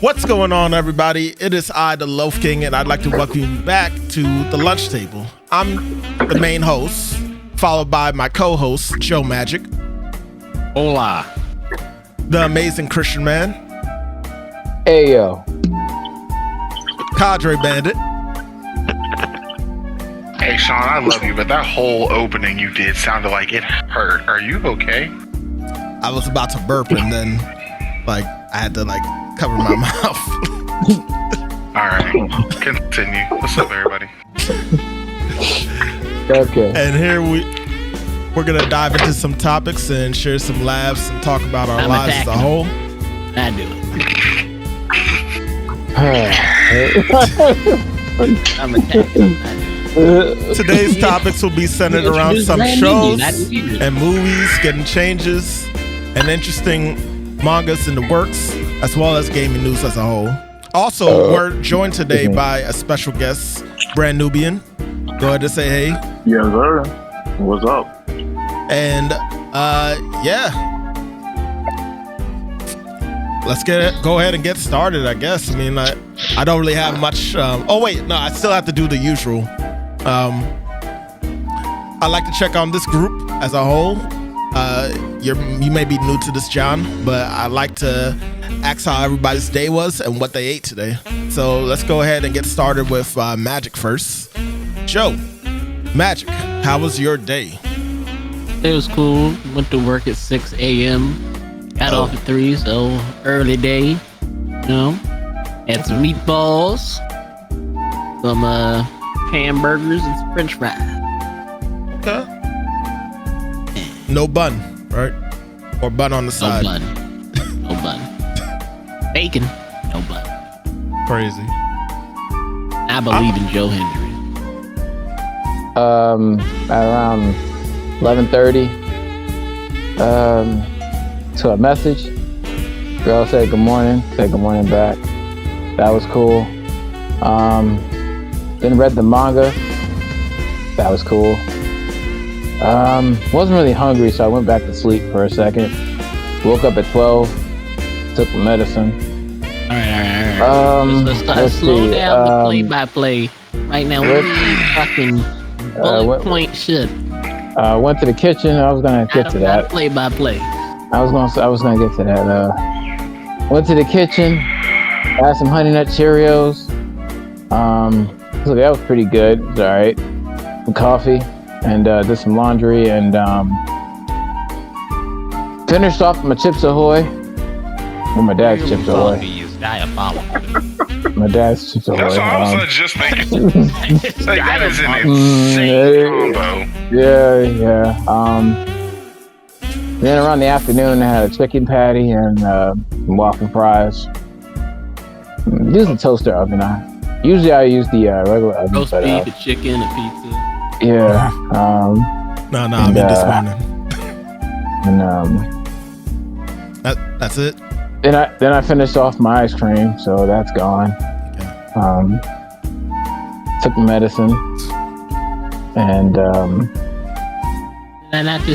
What's going on, everybody? It is I, the Loaf King, and I'd like to welcome you back to the lunch table. I'm the main host, followed by my co-host, Joe Magic. Hola. The amazing Christian man. Hey, yo. Kadrebandit. Hey, Sean, I love you, but that whole opening you did sounded like it hurt. Are you okay? I was about to burp, and then, I had to, cover my mouth. All right, continue. What's up, everybody? Okay. And here we're gonna dive into some topics and share some laughs and talk about our lives as a whole. I do it. I'm attacking. Today's topics will be centered around some shows and movies, getting changes, and interesting mangas in the works, as well as gaming news as a whole. Also, we're joined today by a special guest, Brand Nubian. Go ahead and say hey. Yes, sir. What's up? And let's go ahead and get started, I guess. I mean, I don't really have much. I still have to do the usual. I like to check on this group as a whole. You may be new to this, John, but I like to ask how everybody's day was and what they ate today. So let's go ahead and get started with Magic first. Joe, Magic, how was your day? It was cool. Went to work at 6 a.m. Got off at 3, so early day. Had some meatballs, some hamburgers, and some French fries. Okay. No bun, right? Or bun on the side? No bun. Bacon, no bun. Crazy. I believe in Joe Hendry. Around 11:30, to a message. Girl said good morning. Said good morning back. That was cool. Then read the manga. That was cool. Wasn't really hungry, so I went back to sleep for a second. Woke up at 12. Took the medicine. All right. Let's slow down the play-by-play. Right now, we need fucking bullet point shit. Went to the kitchen. I was gonna get to that. Play-by-play. I was gonna get to that. Went to the kitchen. Had some Honey Nut Cheerios. So that was pretty good. It was all right. Some coffee and did some laundry and finished off my Chips Ahoy. Well, my dad's Chips Ahoy. My dad's Chips Ahoy. That's what I was just thinking. That is an insane combo. Yeah. Then around the afternoon, I had a chicken patty and some waffle fries. Use the toaster oven. Usually I use the regular oven. Roast beef, a chicken, a pizza. Yeah. No, I mean this morning. And that's it. Then I finished off my ice cream, so that's gone. Okay. Took medicine, and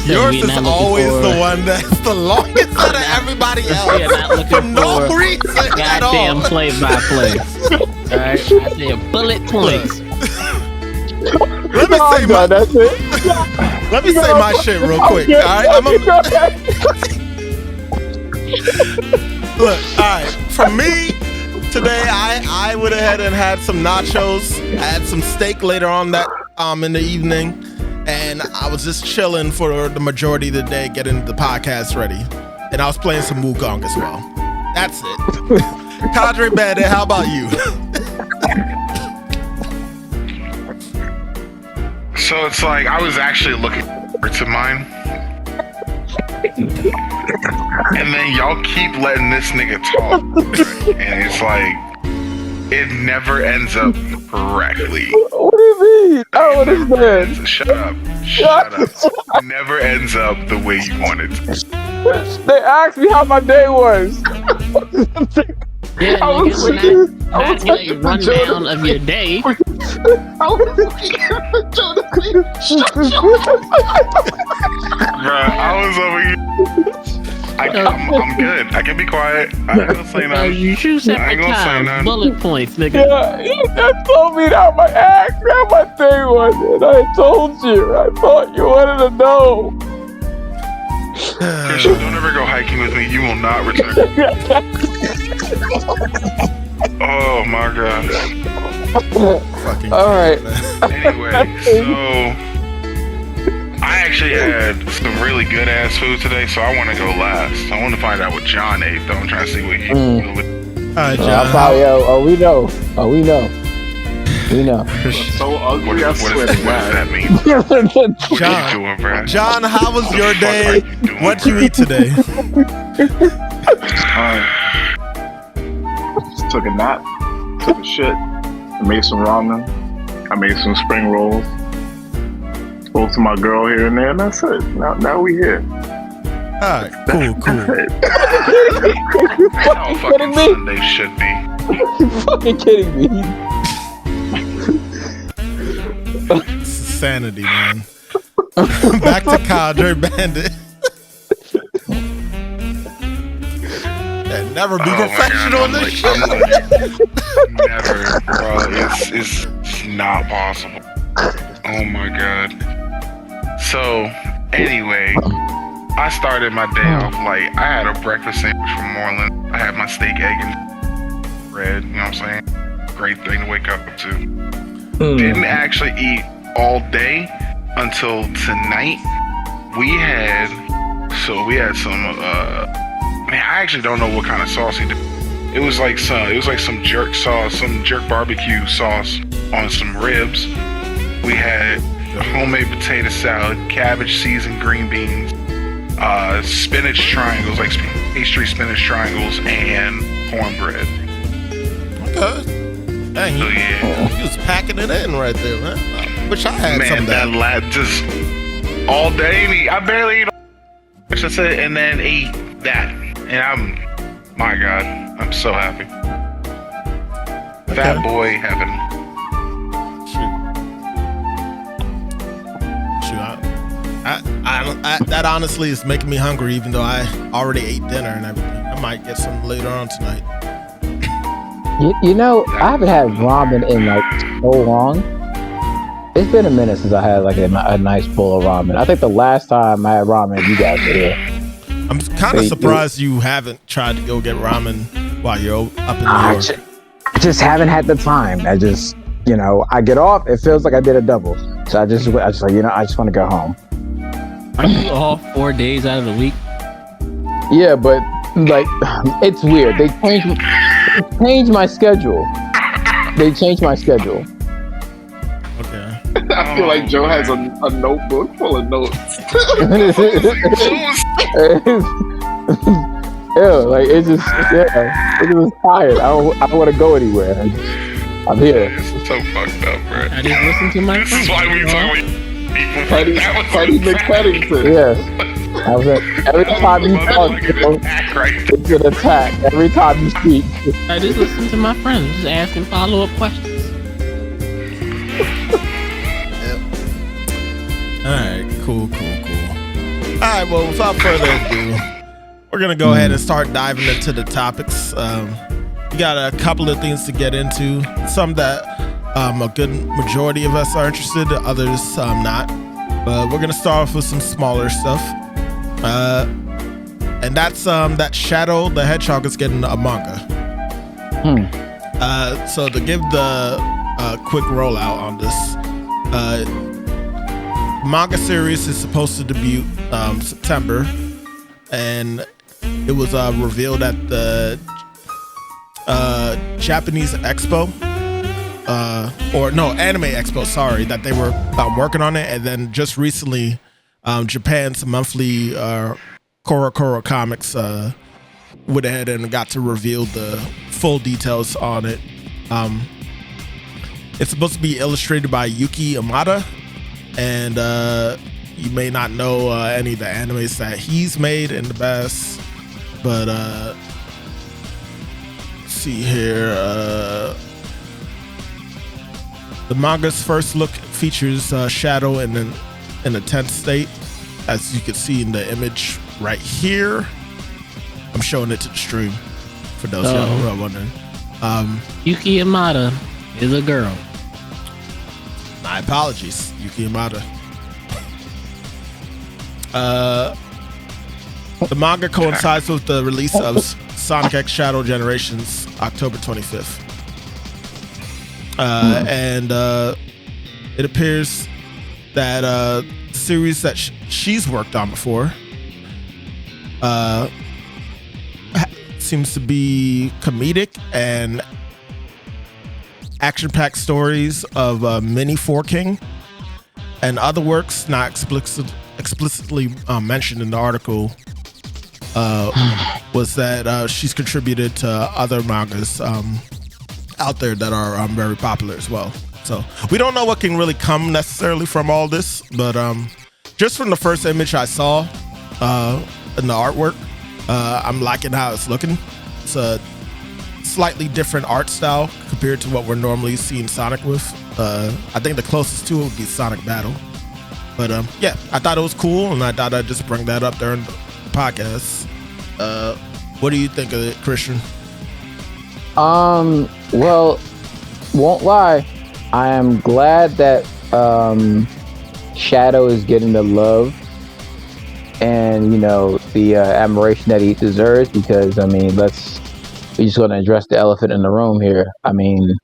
yours is always the one that's the longest out of everybody else for no reason at all. Goddamn play-by-play. All right, I said bullet points. Let me say my shit real quick. All right, look. All right, for me today, I went ahead and had some nachos. I had some steak later on that in the evening, and I was just chilling for the majority of the day, getting the podcast ready. And I was playing some Wukong as well. That's it. Kadrebandit, how about you? So it's like I was actually looking forward to mine. And then y'all keep letting this nigga talk. And it's like, it never ends up correctly. What do you mean? Oh, what is that? Shut up. It never ends up the way you want it to. They asked me how my day was. Yeah, I was not get a rundown of your day. I was looking at Jonathan. Bruh, I was over here. I'm good. I can be quiet. I ain't gonna say nothing. You choose I ain't separate gonna say times, nothing. bullet points, nigga. Yeah, you just told me that my act, that my thing was, and I told you. I thought you wanted to know. Christian, don't ever go hiking with me. You will not return. Oh my god. Fucking All right. Anyway, so I actually had some really good ass food today, so I want to go last. I want to find out what John ate, though. I'm trying to see what he. All right, John. Probably, we know. We know. So ugly, I What swear does to God. that mean? What John. are you doing, Brad? John, how was your What the fuck day? are you doing, What'd you Brad? eat today? Just took a nap, took a shit, I made some ramen, I made some spring rolls, spoke to my girl here and there, and that's it. Now we here. All right, cool. That's it. How fucking Sunday should be. You fucking kidding me? Sanity, man. Back to Kadrebandit. And never be professional in this shit. Never, bro. It's not possible. Oh my god. So, anyway, I started my day off like I had a breakfast sandwich from Moreland. I had my steak, egg, and bread. You know what I'm saying? Great thing to wake up to. Didn't actually eat all day until tonight. We had some man, I actually don't know what kind of sauce he did. It was like some jerk sauce, some jerk barbecue sauce on some ribs. We had homemade potato salad, cabbage seasoned green beans, spinach triangles, like pastry spinach triangles, and cornbread. Okay. Dang, So yeah. he was packing it in right there, man. I wish I had some Man, of that. that lad just all day. I barely ate. That's it, and then ate that, and my God, I'm so happy. Fat boy heaven. Shoot, that honestly is making me hungry, even though I already ate dinner and everything. I might get some later on tonight. You know, I haven't had ramen in like so long. It's been a minute since I had like a nice bowl of ramen. I think the last time I had ramen, you guys were here. I'm kind of surprised you haven't tried to go get ramen while you're up in New York. I just haven't had the time. I just, I get off. It feels like I did a double. So I just like, I just want to go home. Are you off 4 days out of the week? Yeah, but like, it's weird. They changed my schedule. Okay. I feel like Joe has a notebook full of notes. Like it's just tired. I don't want to go anywhere. I'm here. It's so fucked up, bro. I didn't listen to my This friends. is why we talk about Patty McPaddington. Yes. I was like, every time you talk, it's an attack. Every time you speak. I just listen to my friends, just asking follow-up questions. Alright, cool. Alright, well, without further ado, we're gonna go ahead and start diving into the topics. We got a couple of things to get into. Some that a good majority of us are interested, others not. But we're gonna start off with some smaller stuff. And that's that Shadow the Hedgehog is getting a manga. So to give the quick rollout on this, manga series is supposed to debut September, and it was revealed at the Japanese Expo, Anime Expo, sorry, that they were working on it. And then just recently, Japan's monthly Koro Comics went ahead and got to reveal the full details on it. It's supposed to be illustrated by Yuki Amada, and you may not know any of the animes that he's made in the past, but let's see here. The manga's first look features Shadow in a tense state, as you can see in the image right here. I'm showing it to the stream for those of y'all who are wondering. Yuki Yamada is a girl. My apologies, Yuki Yamada. The manga coincides with the release of Sonic X Shadow Generations, October 25th. And it appears that series that she's worked on before seems to be comedic and action-packed stories of Mini Four King and other works not explicitly mentioned in the article was that she's contributed to other mangas out there that are very popular as well. So we don't know what can really come necessarily from all this, but just from the first image I saw in the artwork, I'm liking how it's looking. It's a slightly different art style compared to what we're normally seeing Sonic with. I think the closest to it would be Sonic Battle. But yeah, I thought it was cool, and I thought I'd just bring that up during the podcast. What do you think of it, Christian? Well, won't lie, I am glad that Shadow is getting the love and, you know, the admiration that he deserves, because I mean, we're just going to address the elephant in the room here. I mean,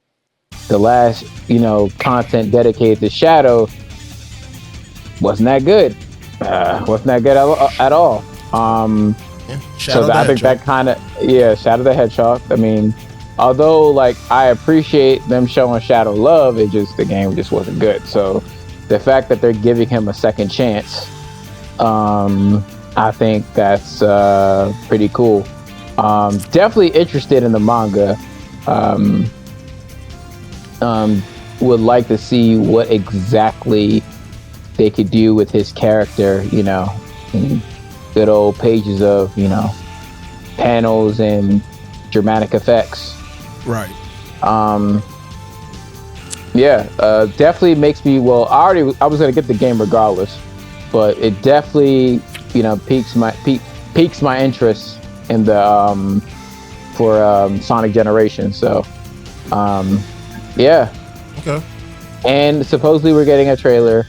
the last, you know, content dedicated to Shadow wasn't that good. Wasn't that good at all. So I think that kind of, Shadow the Hedgehog. I mean, although like I appreciate them showing Shadow love, the game just wasn't good. So the fact that they're giving him a second chance, I think that's pretty cool. Definitely interested in the manga. Would like to see what exactly they could do with his character, you know, good old pages of, you know, panels and dramatic effects. Right. Definitely makes me, I was gonna get the game regardless, but it definitely, you know, piques my interest in the for Sonic Generations. So okay. And supposedly we're getting a trailer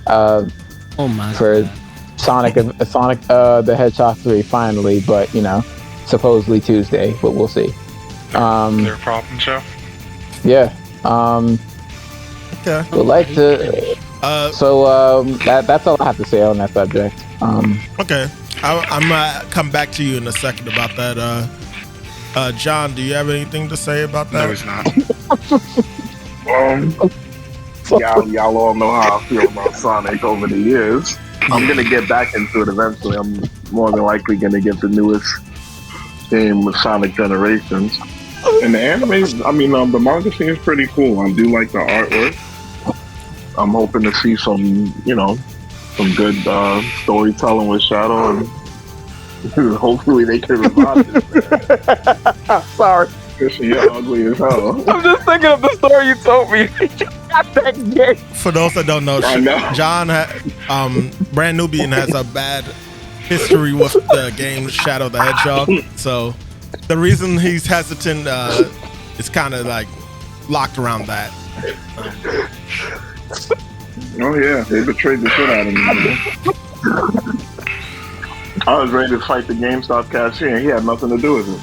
for God. Sonic the Hedgehog 3 finally, but you know, supposedly Tuesday, but we'll see. Is there a problem, Joe? Yeah. Okay. Would like to. That's all I have to say on that subject. Okay. I'm gonna come back to you in a second about that. John, do you have anything to say about that? No, he's not. Y'all all know how I feel about Sonic over the years. I'm gonna get back into it eventually. I'm more than likely gonna get the newest game with Sonic Generations. And the anime, the manga seems pretty cool. I do like the artwork. I'm hoping to see some good storytelling with Shadow, and hopefully they can revive it. Sorry. You're ugly as hell. I'm just thinking of the story you told me. For those that don't know, John, Brand Nubian has a bad history with the game Shadow the Hedgehog. So the reason he's hesitant is kind of like locked around that. Oh yeah, they betrayed the shit out of me. I was ready to fight the GameStop cashier, and he had nothing to do with it.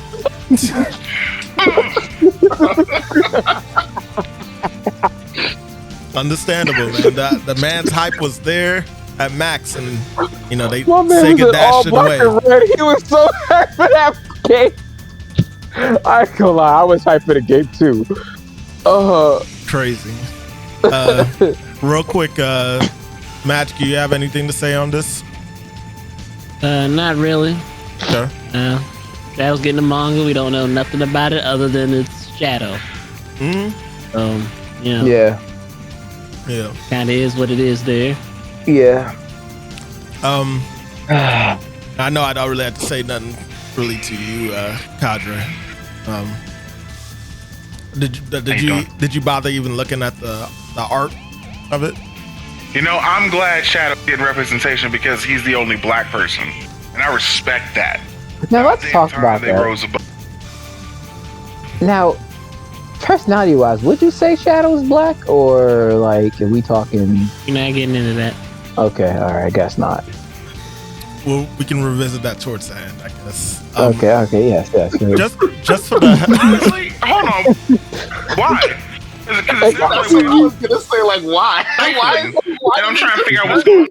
Understandable, man. The man's hype was there at max, and you know they Sega dashed it away. He was so hyped for that game. I ain't gonna lie, I was hyped for the game too. Crazy. Real quick, Magic, do you have anything to say on this? Not really. Sure. Shadow's getting a manga. We don't know nothing about it other than it's Shadow. Yeah. Kind of is what it is there. Yeah. I know I don't really have to say nothing really to you, Kadre. Did you bother even looking at the art of it? You know, I'm glad Shadow getting representation because he's the only black person, and I respect that. Now let's Damn talk time about they that. rose above. Now, personality-wise, would you say Shadow is black, or like, are we talking? You're not getting into that. Okay, all right, I guess not. Well, we can revisit that towards the end, I guess. Okay, yes. Sure. Just for the Honestly, hold on. Why? Is it because it That's sounds what like I was gonna say. Like, why? Why? and I'm trying to figure out what's going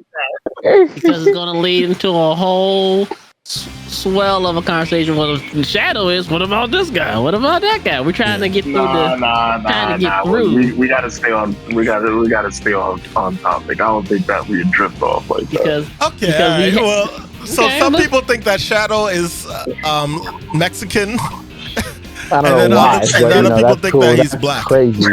on. Because it's gonna lead into a whole swell of a conversation. What the Shadow is? What about this guy? What about that guy? We're trying to get through trying to get through. We gotta stay on. We gotta stay on topic. I don't think that we drift off like that. Because okay, because all right. we- Well, so Okay, some let's- people think that Shadow is Mexican, I don't and then know why, other- but and other people that's think cool. that he's That's black. Crazy.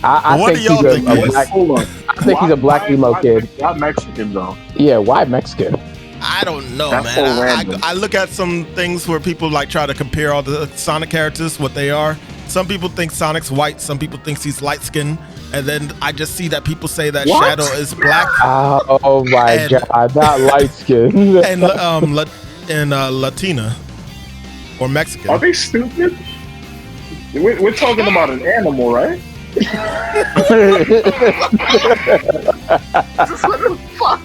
I What think do y'all he's think a he is? black. Hold on. I think he's a black emo kid. Why Mexican though? Yeah, why Mexican? I don't know, That's so man. random. I look at some things where people like try to compare all the Sonic characters, what they are. Some people think Sonic's white. Some people think he's light skinned. And then I just see that people say that What? Shadow is black Oh my And- god, not light skin. and Latina or Mexican. Are they stupid? We're talking about an animal, right? What the fuck?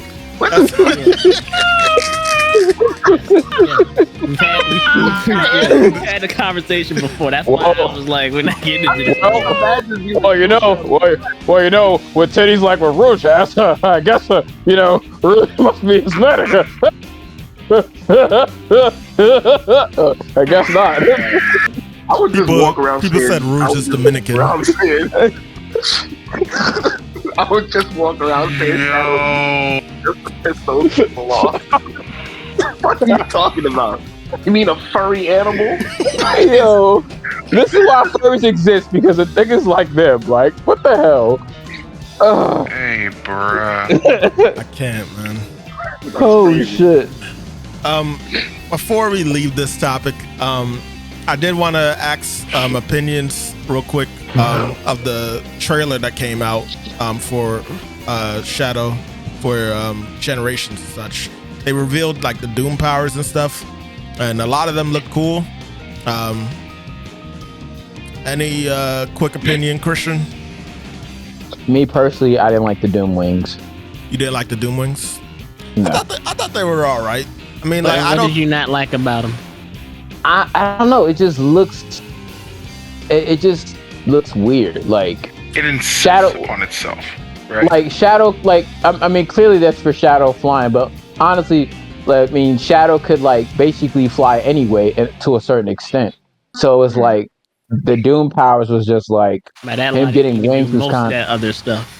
We've had a conversation before. That's why I was like, we're not getting into this. Well, you know, with titties like with Rouge ass, I guess, really must be Hispanic. I guess not. I would just walk around People saying, said Rouge I would is just Dominican. walk around saying- I would just walk around saying Yo, just to piss those people off. What are you talking about? You mean a furry animal? Yo, this is why furries exist, because of niggas like them. Like, what the hell? Ugh. hey, bruh. I can't, man. Oh shit. Before we leave this topic, I did want to ask opinions real quick of the trailer that came out for Shadow for Generations and such. They revealed like the Doom powers and stuff, and a lot of them look cool. Any quick opinion, Christian? Me personally, I didn't like the Doom Wings. You didn't like the Doom Wings? No. I thought they were all right. I mean, like, What I don't. did you not like about him? I don't know. It just looks. It just looks weird. Like It insists Shadow- upon itself, right? like Shadow. Like I mean, clearly that's for Shadow flying, but honestly, like, I mean, Shadow could like basically fly anyway to a certain extent. So it's like the Doom powers was just like By that him logic, getting you could wings do was most of kind. that other stuff.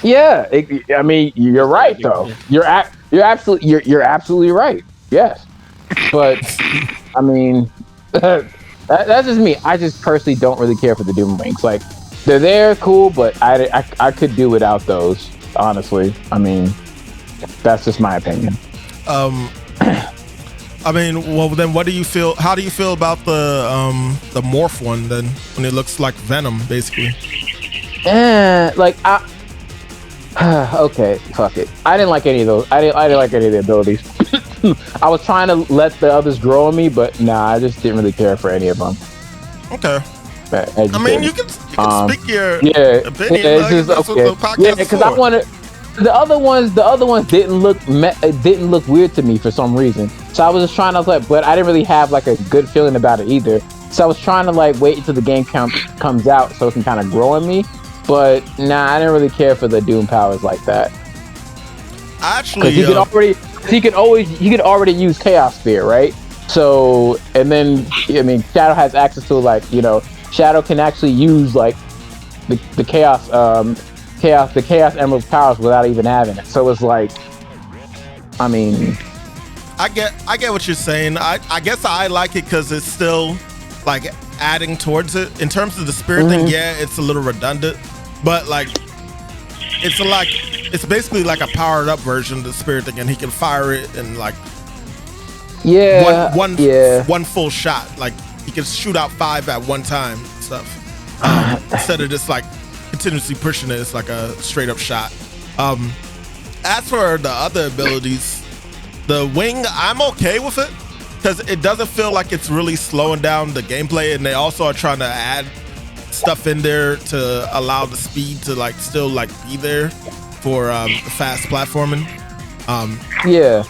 Yeah, I mean, you're right though. You're absolutely right. Yes, but I mean, that's just me. I just personally don't really care for the Doom Wings. Like, they're there, cool, but I could do without those. Honestly, I mean, that's just my opinion. I mean, well, then what do you feel? How do you feel about the morph one then, when it looks like Venom, basically? Like okay, fuck it. I didn't like any of those. I didn't like any of the abilities. I was trying to let the others grow on me, but nah, I just didn't really care for any of them. Okay. I mean, you can speak your yeah, opinion. it's like, just that's what okay. the podcast Yeah, is because I for. wanted the other ones didn't look weird to me for some reason. So I was just trying to like, but I didn't really have like a good feeling about it either. So I was trying to like wait until the game comes out so it can kind of grow on me. But nah, I didn't really care for the Doom powers like that. Actually, Because he could already use Chaos Sphere, right? So, and then I mean, Shadow has access to like, Shadow can actually use like the Chaos Emerald powers without even having it. So it's like, I mean, I get what you're saying. I guess I like it because it's still like adding towards it. In terms of the spirit thing, yeah, it's a little redundant, but like it's basically like a powered up version of the spirit thing, and he can fire it and like one full shot. Like he can shoot out 5 at one time and stuff. Instead of just like continuously pushing it, it's like a straight up shot. As for the other abilities, the wing, I'm okay with it because it doesn't feel like it's really slowing down the gameplay, and they also are trying to add stuff in there to allow the speed to like still like be there for fast platforming. Yeah.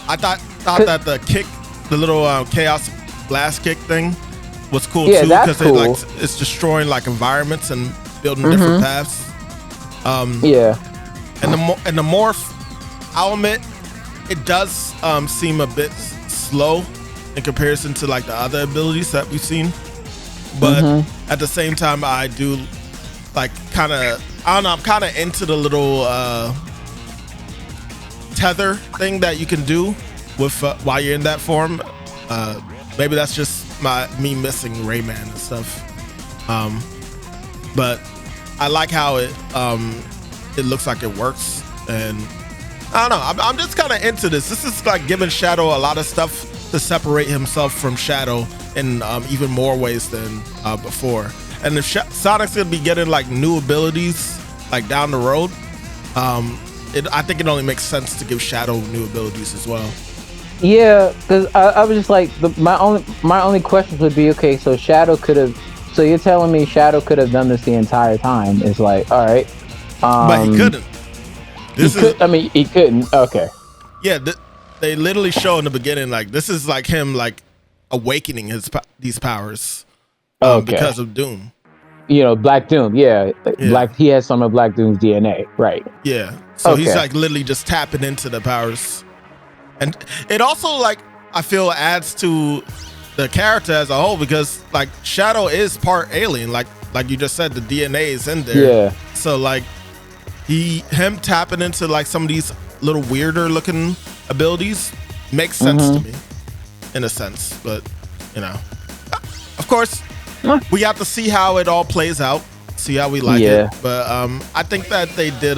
I thought that the kick, the little chaos blast kick thing, was cool Yeah, too, that's because cool. it's destroying like environments and building different paths. Yeah. And the morph, I'll admit, it does seem a bit slow in comparison to like the other abilities that we've seen. But at the same time, I do like kind of, I don't know, I'm kind of into the little tether thing that you can do with while you're in that form. Maybe that's just me missing Rayman and stuff. But I like how it looks like it works, and I don't know. I'm just kind of into this. This is like giving Shadow a lot of stuff to separate himself from Shadow in even more ways than before. And if Sonic's gonna be getting like new abilities like down the road, I think it only makes sense to give Shadow new abilities as well. Yeah, because I was just like, my only question would be, okay, so Shadow could have, so you're telling me Shadow could have done this the entire time? It's like, all right, but he couldn't. He couldn't. Okay. Yeah, they literally show in the beginning like this is like him like awakening these powers because of Doom. You know, Black Doom. Yeah, Black. He has some of Black Doom's DNA, right? Yeah. So he's like literally just tapping into the powers. And it also, like, I feel adds to the character as a whole, because like Shadow is part alien, like you just said, the DNA is in there. Yeah. So like him tapping into like some of these little weirder looking abilities makes sense to me, in a sense. But you know, of course, we have to see how it all plays out, see how we like it. But I think that they did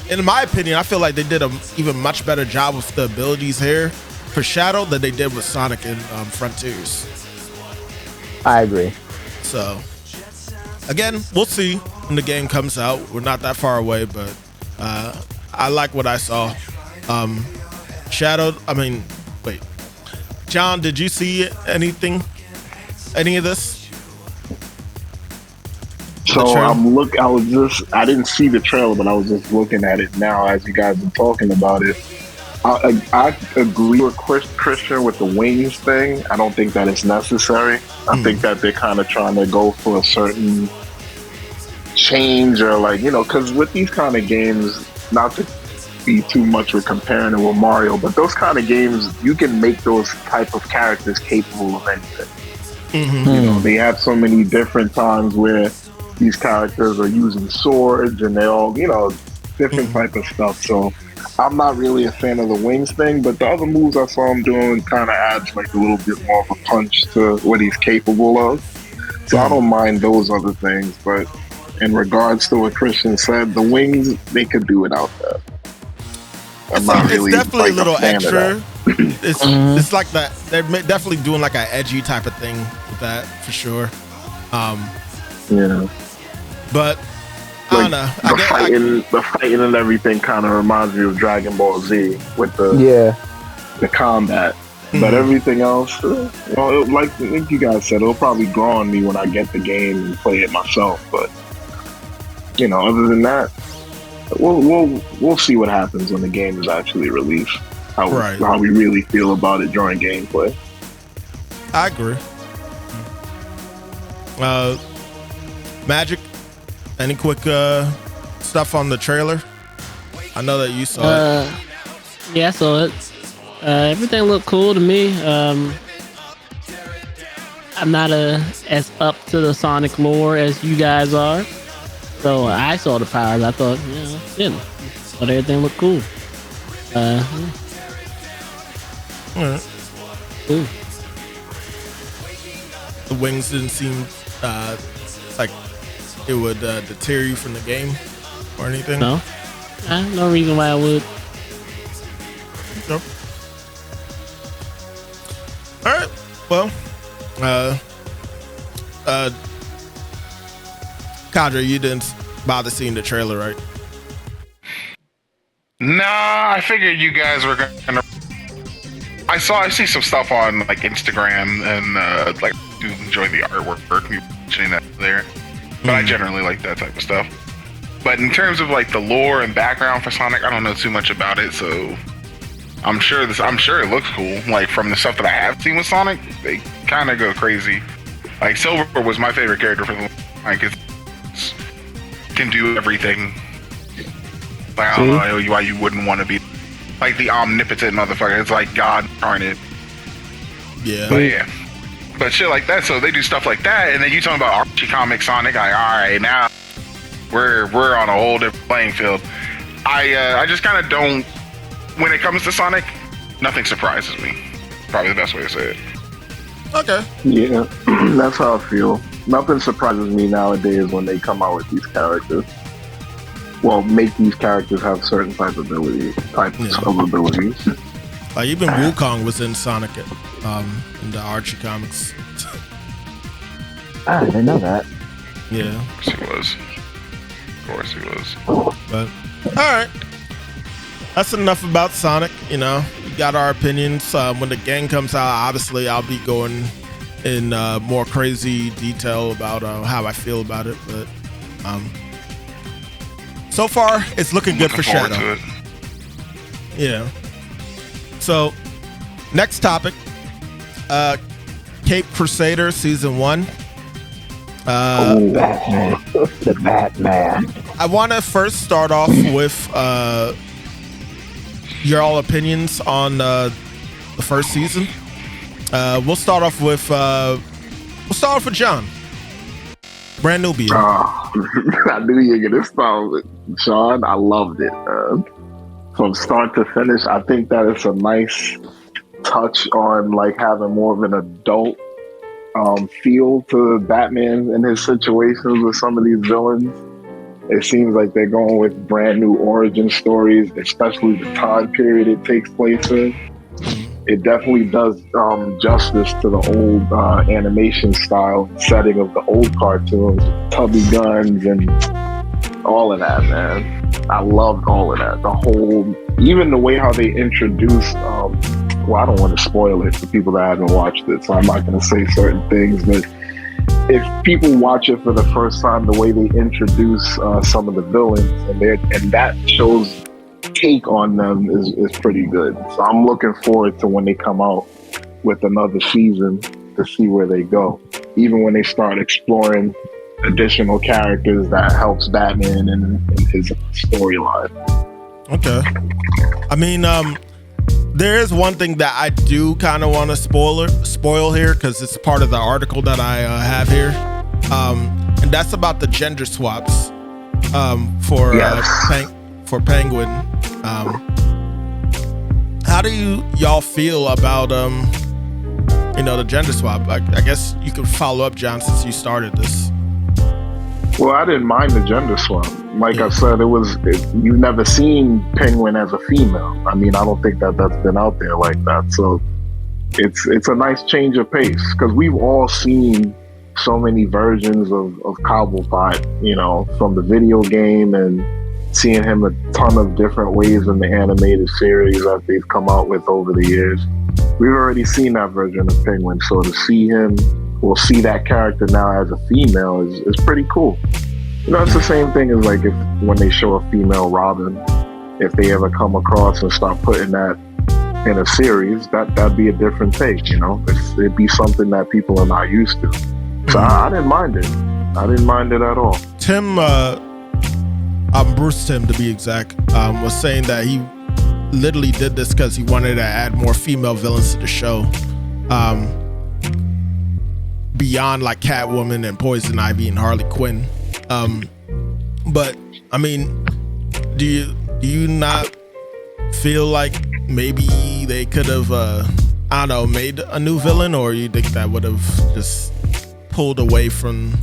in my opinion, I feel like they did a even much better job with the abilities here for Shadow than they did with Sonic and Frontiers. I agree. So again, we'll see when the game comes out. We're not that far away, but I like what I saw. Shadow, wait, John, did you see anything? Any of this? So I didn't see the trailer, but I was just looking at it now as you guys are talking about it. I agree with Christian with the wings thing. I don't think that it's necessary. I think that they're kind of trying to go for a certain change, or like, you know, because with these kind of games, not to be too much with comparing it with Mario, but those kind of games, you can make those type of characters capable of anything. You know, they have so many different times where these characters are using swords, and they all, you know, different type of stuff. So I'm not really a fan of the wings thing, but the other moves I saw him doing kind of adds like a little bit more of a punch to what he's capable of. So I don't mind those other things, but in regards to what Christian said, the wings, they could do without that. It's definitely a little extra. It's like that. They're definitely doing like an edgy type of thing with that for sure. Yeah. But I don't know. The fighting and everything kind of reminds me of Dragon Ball Z with the combat. But everything else, well, like you guys said, it'll probably grow on me when I get the game and play it myself. But you know, other than that, we'll see what happens when the game is actually released. How we really feel about it during gameplay. I agree. Magic, any quick stuff on the trailer? I know that you saw it. Yeah, I saw it. Everything looked cool to me. I'm not as up to the Sonic lore as you guys are. So I saw the powers. I thought, but everything looked cool. Cool. The wings didn't seem like it would deter you from the game or anything. No, no reason why I would. Nope. All right. Well, Kadre, you didn't bother seeing the trailer, right? Nah, I figured you guys were gonna I see some stuff on like Instagram and like do enjoy the artwork. You mentioning that there, but I generally like that type of stuff. But in terms of like the lore and background for Sonic, I don't know too much about it, so I'm sure it looks cool. Like from the stuff that I have seen with Sonic, they kind of go crazy. Like Silver was my favorite character for the like it can do everything. Like I don't know why you wouldn't want to be like the omnipotent motherfucker. It's like God incarnate. Yeah. But yeah. But shit like that, so they do stuff like that, and then you talking about Archie comic Sonic, like, alright, now we're on a whole different playing field. I just kinda don't, when it comes to Sonic, nothing surprises me. Probably the best way to say it. Okay. Yeah, that's how I feel. Nothing surprises me nowadays when they come out with these characters. Well, make these characters have certain types of abilities. Like even Wukong was in Sonic in the Archie comics. I didn't know that. Yeah. Of course he was. But alright. That's enough about Sonic, you know. We got our opinions. When the game comes out, obviously I'll be going in more crazy detail about how I feel about it. But so far it's looking good for Shadow. Yeah. So next topic. Cape Crusader Season 1. Batman. The Batman. I want to first start off with your all opinions on the first season. We'll start off with John. Brand newbie. I knew you were gonna start with Sean. I loved it. From start to finish, I think that it's a nice touch on like having more of an adult feel to Batman and his situations with some of these villains. It seems like they're going with brand new origin stories, especially the time period it takes place in. It definitely does justice to the old animation style setting of the old cartoons, tubby guns and all of that, man. I loved all of that. The whole, even the way how they introduced, well, I don't want to spoil it for people that haven't watched it, so I'm not going to say certain things, but if people watch it for the first time, the way they introduce some of the villains and that show's take on them is pretty good. So I'm looking forward to when they come out with another season to see where they go. Even when they start exploring additional characters that helps Batman and his storyline. Okay. I mean, there is one thing that I do kind of want to spoil here because it's part of the article that I have here, and that's about the gender swaps for Penguin. How do y'all feel about the gender swap? I guess you could follow up, John, since you started this. Well, I didn't mind the gender swap. Like I said, you've never seen Penguin as a female. I mean, I don't think that's been out there like that. So it's a nice change of pace because we've all seen so many versions of Cobblepot, from the video game and seeing him a ton of different ways in the animated series that they've come out with over the years. We've already seen that version of Penguin, so to see see that character now as a female is pretty cool. It's the same thing as like when they show a female Robin, if they ever come across and start putting that in a series, that'd be a different take, it'd be something that people are not used to. So I didn't mind it. I didn't mind it at all. Timm, Bruce Timm to be exact, was saying that he literally did this because he wanted to add more female villains to the show. Beyond like Catwoman and Poison Ivy and Harley Quinn. But I mean, do you not feel like maybe they could have made a new villain, or you think that would have just pulled away from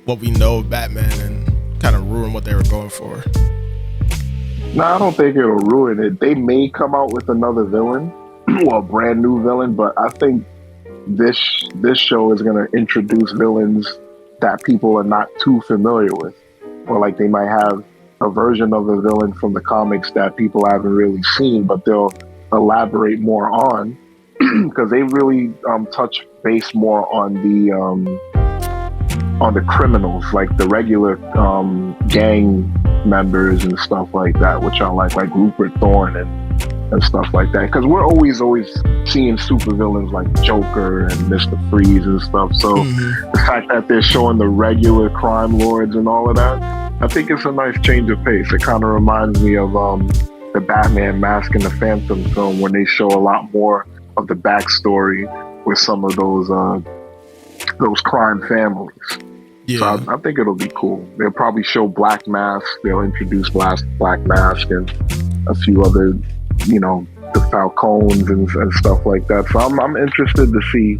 what we know of Batman and kind of ruin what they were going for? No, I don't think it'll ruin it. They may come out with another villain, or a brand new villain, but I think this show is going to introduce villains that people are not too familiar with, or like they might have a version of a villain from the comics that people haven't really seen, but they'll elaborate more on because they really touch base more on the criminals, like the regular gang members and stuff like that, which are like Rupert Thorne and stuff like that. Because we're always seeing supervillains like Joker and Mr. Freeze and stuff. So the fact that they're showing the regular crime lords and all of that, I think it's a nice change of pace. It kind of reminds me of the Batman Mask and the Phantom film, when they show a lot more of the backstory with some of those crime families. Yeah. So I think it'll be cool. They'll probably show Black Mask. They'll introduce Black Mask and a few other, the Falcons and stuff like that. So I'm interested to see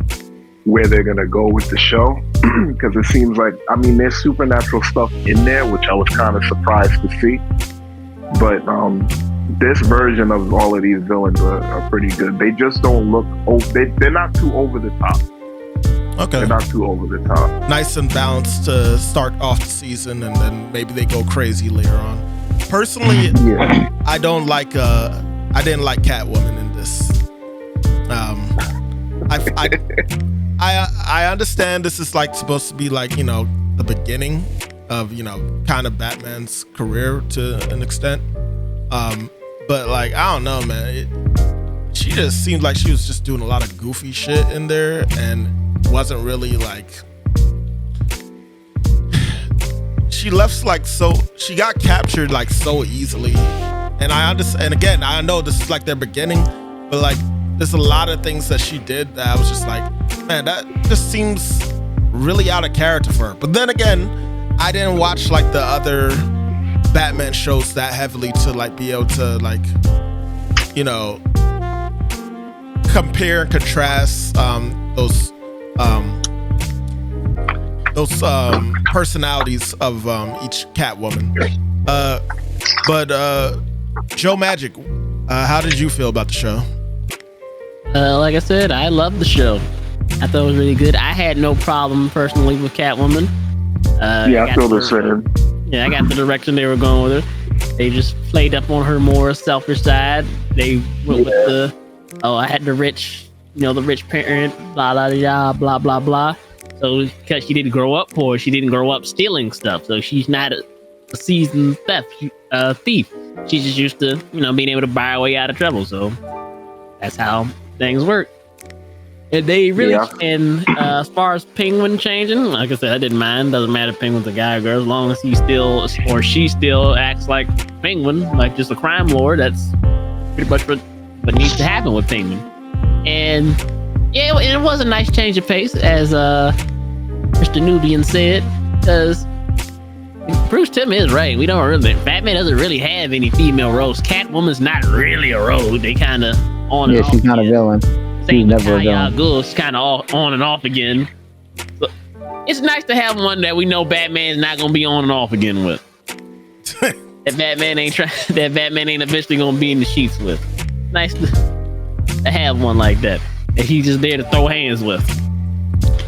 where they're gonna go with the show, because it seems like, there's supernatural stuff in there, which I was kind of surprised to see. But this version of all of these villains are pretty good. They just don't look. They're not too over the top. Okay. They're not too over the top. Nice and balanced to start off the season, and then maybe they go crazy later on. Personally, I didn't like Catwoman in this. I understand this is like supposed to be like, the beginning of, kind of Batman's career to an extent. But like, I don't know, man. She just seemed like she was just doing a lot of goofy shit in there, and wasn't really like, she left like, so she got captured like so easily. And I understand, and again, I know this is like their beginning, but like there's a lot of things that she did that I was just like, man, that just seems really out of character for her. But then again, I didn't watch like the other Batman shows that heavily to like be able to like, compare and contrast those personalities of each Catwoman. But Joe Magic, how did you feel about the show? Like I said, I loved the show. I thought it was really good. I had no problem personally with Catwoman. I feel the same. Yeah, I got the direction they were going with her. They just played up on her more selfish side. They went with I had the rich parent, blah, blah, blah, blah, blah, blah. So because she didn't grow up poor, she didn't grow up stealing stuff. So she's not a seasoned thief. She's just used to, being able to buy her way out of trouble. So that's how things work. And they really, and as far as Penguin changing, like I said, I didn't mind. Doesn't matter if Penguin's a guy or girl, as long as he still, or she still acts like Penguin, like just a crime lord. That's pretty much what needs to happen with Penguin. And yeah, it was a nice change of pace, as Mr. Nubian said, because Bruce Timm is right. We don't really, Batman doesn't really have any female roles. Catwoman's not really a role. They kind of on and off. Yeah, she's not a villain. She's never a villain. She's kind of on and off again. So it's nice to have one that we know Batman's not gonna be on and off again with. That Batman ain't eventually gonna be in the sheets with. Nice to have one like that he's just there to throw hands with.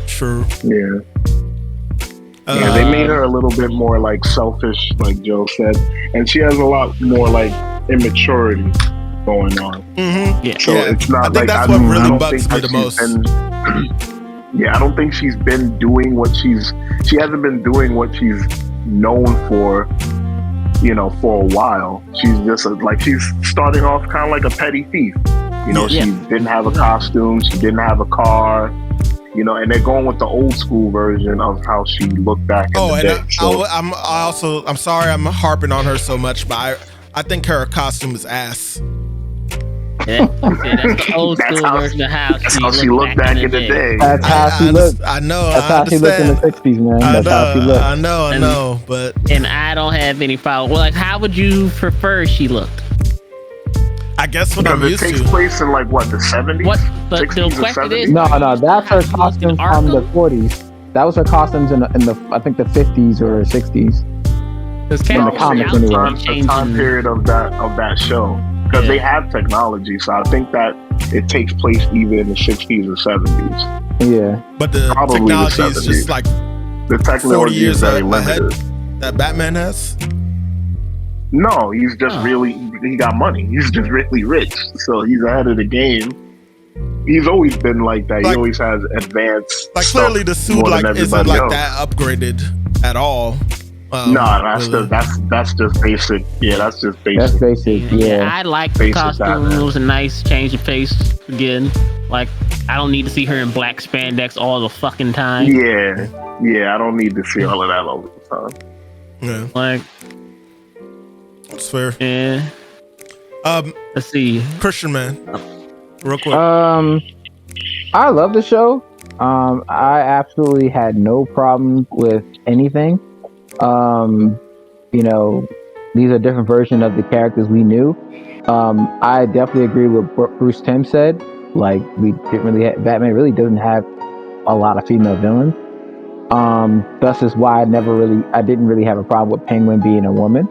True. Yeah. They made her a little bit more like selfish, like Joe said, and she has a lot more like immaturity going on. Mm-hmm. Yeah. So it's not. I think that's what really bugs me the most. I don't think she's been doing what she hasn't been doing what she's known for, for a while. She's just she's starting off kind of like a petty thief. She didn't have a costume, she didn't have a car, and they're going with the old school version of how she looked back in the day. I'm sorry I'm harping on her so much, but I think her costume is ass. Yeah, that's the old school version of how she looked back in the day. That's how she looked. I know. That's how she looked in the 60s, man. That's how she looked. I know, but... And I don't have any problem. Well, how would you prefer she looked? I guess what I'm used to. It takes place in the 70s? What? But 60s the question is... No, that's her costume from the 40s. That was her costumes in the I think the 50s or 60s. In the comics, anyway. The time period of that show. Because they have technology, so I think that it takes place either in the 60s or 70s. Yeah. But the technology is just like the technology 40 years is very limited. That Batman has? No, he's just he got money. He's just really rich. So he's ahead of the game. He's always been like that. Like- He always has advanced. Like clearly the suit more than like isn't everybody like else. that upgraded at all. No, Really. that's just basic. Yeah, that's just basic. That's basic. Yeah. I like the Basic costume. Batman. It was a nice change of pace again. Like, I don't need to see her in black spandex all the fucking time. Yeah. I don't need to see all of that all the time. Yeah, Like, that's fair. yeah. Let's see. Christian man, real quick. I love the show. I absolutely had no problem with anything. You know, these are different versions of the characters we knew. I definitely agree with what Bruce Timm said. Like, we didn't really Batman really doesn't have a lot of female villains. Thus is why I didn't really have a problem with Penguin being a woman.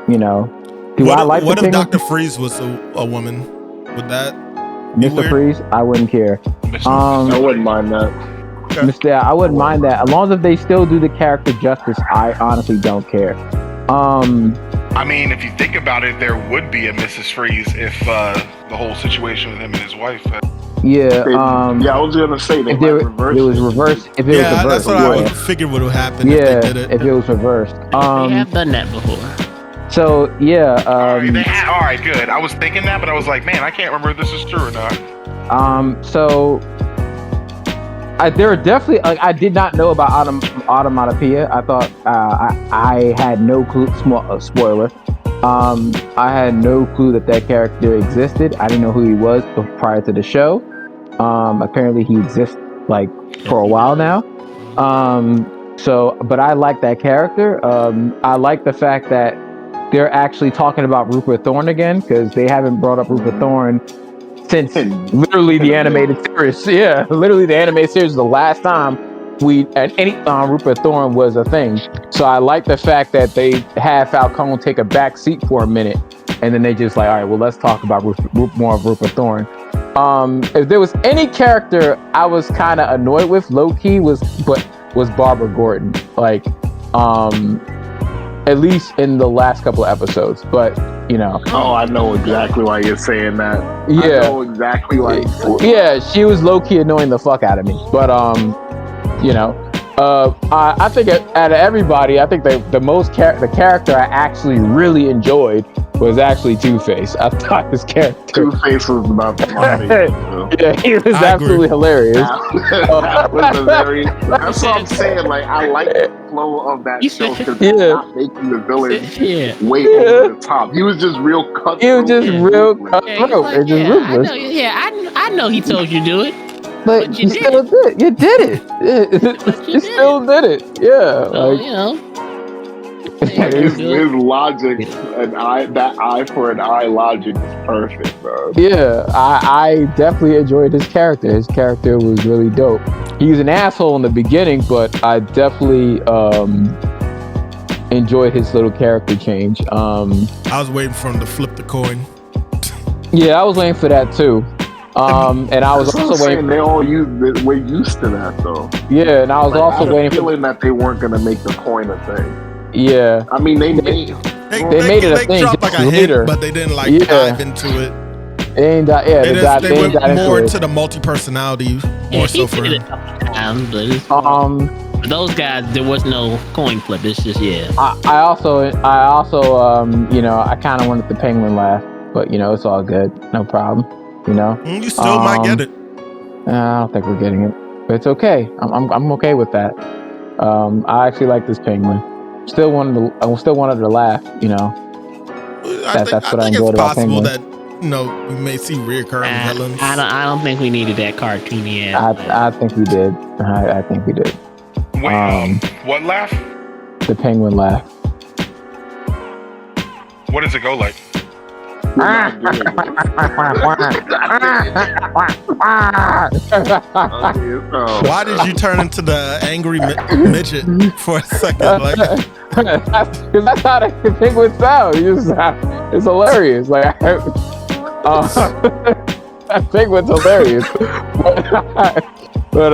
You know, what if Dr. Freeze was a woman? Would that be Mr. weird? Freeze? I wouldn't care. I wouldn't mind that. I wouldn't mind that as long as they still do the character justice. I honestly don't care. I mean, if you think about it, there would be a Mrs. Freeze if the whole situation with him and his wife. Yeah. I was gonna say If it was reversed. If it was Yeah, reversed, that's what I figured would have happened yeah. if they did it. If it was reversed. They have done that before. So yeah. All right, good. I was thinking that, but I was like, man, I can't remember if this is true or not. So there are definitely I did not know about Automatopoeia. I thought I had no clue. Spoiler. I had no clue that character existed. I didn't know who he was prior to the show. Apparently he exists like for a while now. But I like that character. I like the fact that they're actually talking about Rupert Thorne again, because they haven't brought up Rupert Thorne since literally the animated series. Yeah, literally the animated series is the last time Rupert Thorne was a thing. So I like the fact that they had Falcone take a back seat for a minute, and then they just like, all right, well, let's talk about more of Rupert Thorne. If there was any character I was kind of annoyed with, low key, was Barbara Gordon. Like, at least in the last couple of episodes, but you know. Oh, I know exactly why you're saying that. Yeah. I know exactly why you're saying that. Yeah, she was low key annoying the fuck out of me. But you know, I think out of everybody, I think the character I actually really enjoyed was actually Two-Face. I thought this character Two-Face was about the money. yeah, he was absolutely hilarious. That was a very. That's what I'm saying. Like, I like the flow of that show because it's not making the villain way over the top. He was just real cutthroat. He was just real cutthroat. It's just ruthless. I know he told you to do it. But you still did. You did it. You still did it. Yeah. So, like, you know. His logic that eye for an eye logic is perfect, bro. Yeah, I definitely enjoyed his character. His character was really dope. He was an asshole in the beginning, but I definitely enjoyed his little character change. I was waiting for him to flip the coin. Yeah, I was waiting for that too. And I was also waiting. We're used to that though. Yeah, and I was also waiting for feeling that they weren't gonna make the coin a thing. Yeah, I mean they made it a thing dropped like a later. hint, but they didn't dive into it. They went more into it. the multi-personality more so for him. For those guys, there was no coin flip. It's just I also you know, I kind of wanted the Penguin laugh, but you know, it's all good, no problem. You know, You still might get it. I don't think we're getting it, but it's okay. I'm okay with that. I actually like this Penguin. I still wanted to laugh. You know, that's what I enjoyed about Penguin. I think it's possible that we may see reoccurring villains. I don't think we needed that cartoony ass. I think we did. I think we did. Wait, what laugh? The Penguin laugh. What does it go like? Why did you turn into the angry midget for a second? Like, because that's how the Penguin sounds. It's hilarious. Like, that Penguin's hilarious. But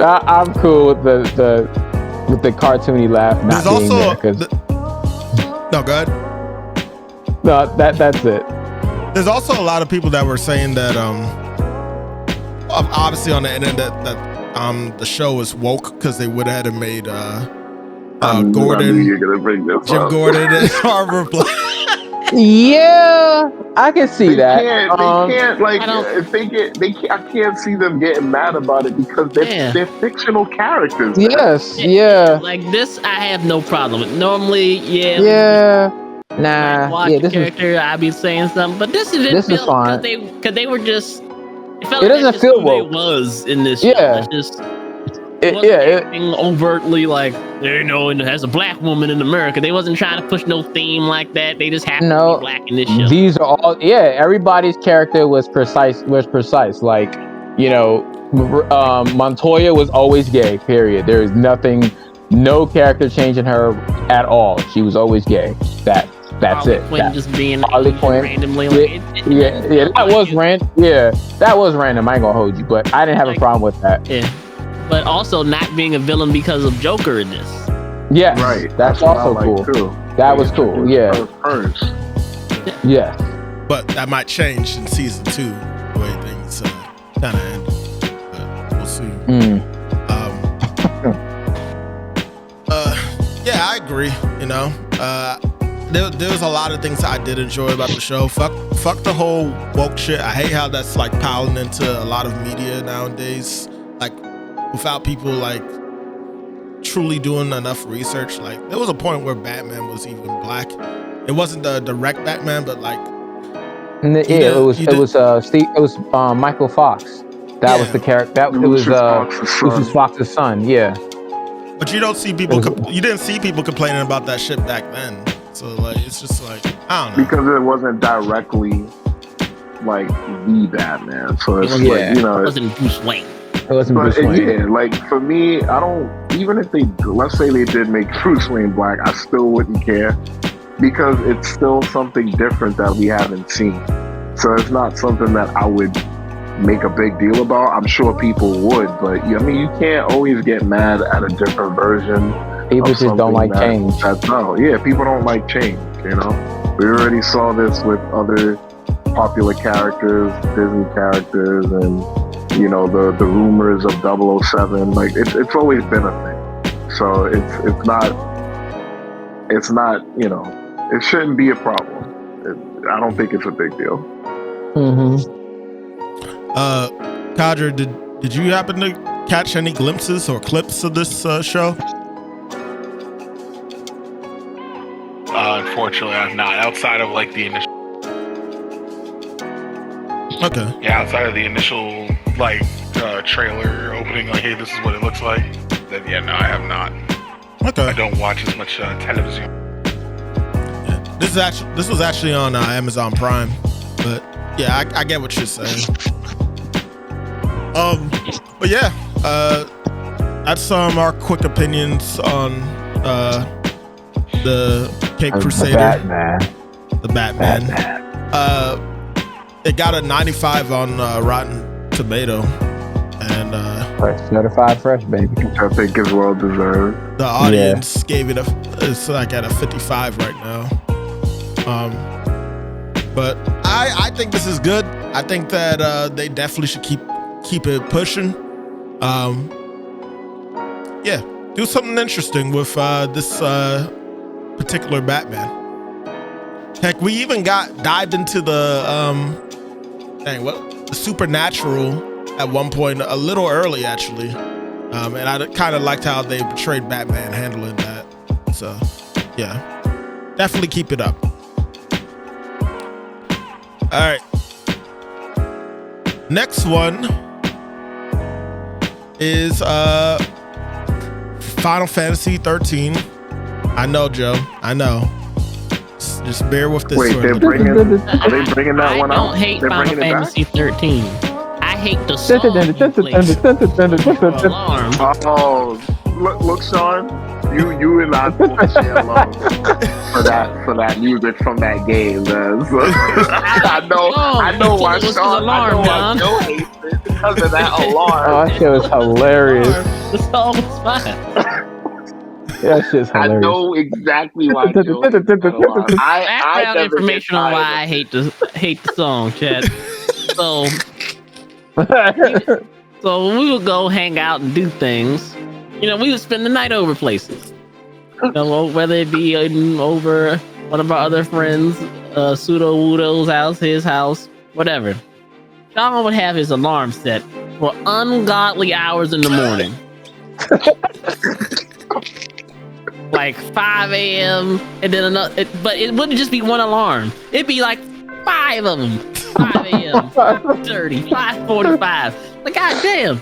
I'm cool with the cartoony laugh not there's being also there. no, go ahead. No, that's it. There's also a lot of people that were saying that obviously on the internet that the show was woke because they would have made Gordon, Jim Gordon, and Harvard Black. Yeah, I can see that. They can't like if they get I can't see them getting mad about it because they're fictional characters. Man. Yes, yeah. Like this, I have no problem with. Normally, this character, I'd be saying something, but this is fine because they were just. It doesn't feel woke. It was in this. Yeah, show. It's just. Acting overtly like and as a black woman in America, they wasn't trying to push no theme like that. They just happened to be black in this show. These are all everybody's character was precise. Like Montoya was always gay. Period. There is no character changing her at all. She was always gay. That's Harley it. Quinn just being Harley Quinn randomly. That was random. Yeah, that was random. I ain't gonna hold you, but I didn't have a problem with that. Yeah. But also not being a villain because of Joker in this. Yeah, right. That's also cool. Too. That was cool. Yeah. Yes. But that might change in season 2, the way things kind of end. But we'll see. Yeah, I agree. There was a lot of things I did enjoy about the show. Fuck the whole woke shit. I hate how that's like piling into a lot of media nowadays. Like, without people like truly doing enough research. Like there was a point where Batman was even black. It wasn't the direct Batman, but like it was Michael Fox. That was the character. It was Lucius Fox's son. Yeah. But you don't see people. You didn't see people complaining about that shit back then. So like it's just like I don't know because it wasn't directly like the Batman. So it's like it wasn't Bruce Wayne. Like for me, I don't. Even if let's say they did make Bruce Wayne black, I still wouldn't care because it's still something different that we haven't seen. So it's not something that I would make a big deal about. I'm sure people would, but I mean, you can't always get mad at a different version. People just don't like change. People don't like change. We already saw this with other popular characters, Disney characters, and. The rumors of 007, like it's always been a thing. So it's not, it shouldn't be a problem. I don't think it's a big deal. Kadra, did you happen to catch any glimpses or clips of this show? Unfortunately, I've not. Outside of like the initial. Okay. Yeah, outside of the initial trailer opening, like, hey, this is what it looks like. Then no, I have not. Okay. I don't watch as much television. Yeah. This was actually on Amazon Prime, but yeah, I get what you're saying. But yeah, that's some our quick opinions on the Crusader, the Batman. It got a 95 on Rotten Tomato, and certified fresh, baby. I think it's well deserved. The audience gave it it's like at a 55 right now. But I think this is good. I think that they definitely should keep it pushing. Do something interesting with this particular Batman. Heck, we even dived into the the supernatural at one point, a little early actually, and I kind of liked how they portrayed Batman handling that. So yeah, definitely keep it up. All right, next one is Final Fantasy 13. I know, Joe, I know. Just bear with this. Wait, are they bringing that one out? I don't hate Final Fantasy 13. I hate the song. Oh, look, Sean, you and I both share love for that music from that game, man. So, I know why Sean Joe hates it because of that alarm. Oh, that shit was hilarious. The song was fine. That shit's I hilarious. know exactly why Joe hates Metal Arm. I Background never get information on why tired I of hate the song, Chad. So when we would go hang out and do things, we would spend the night over places. Whether it be over one of our other friends, Pseudo Wudo's house, his house, whatever. Sean would have his alarm set for ungodly hours in the morning. Like 5 a.m. and then another, but it wouldn't just be one alarm. It'd be like 5 of them. 5 a.m., 5:30, 5:45. Like, goddamn.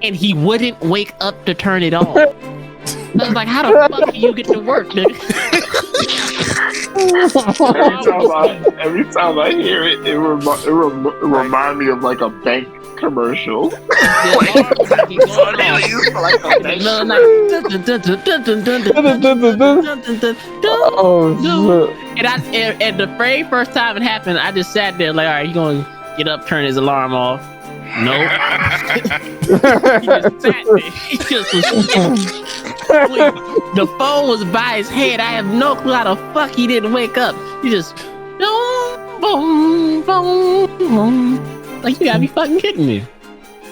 And he wouldn't wake up to turn it on. I was like, how the fuck do you get to work, nigga? every time I hear it, it remind me of like a bank commercial. And the very first time it happened, I just sat there like, all right, you gonna get up, turn his alarm off? Nope. He just sat there. He just was asleep. The phone was by his head. I have no clue how the fuck he didn't wake up. He just boom, boom, boom, boom. Like, you gotta be fucking kidding me.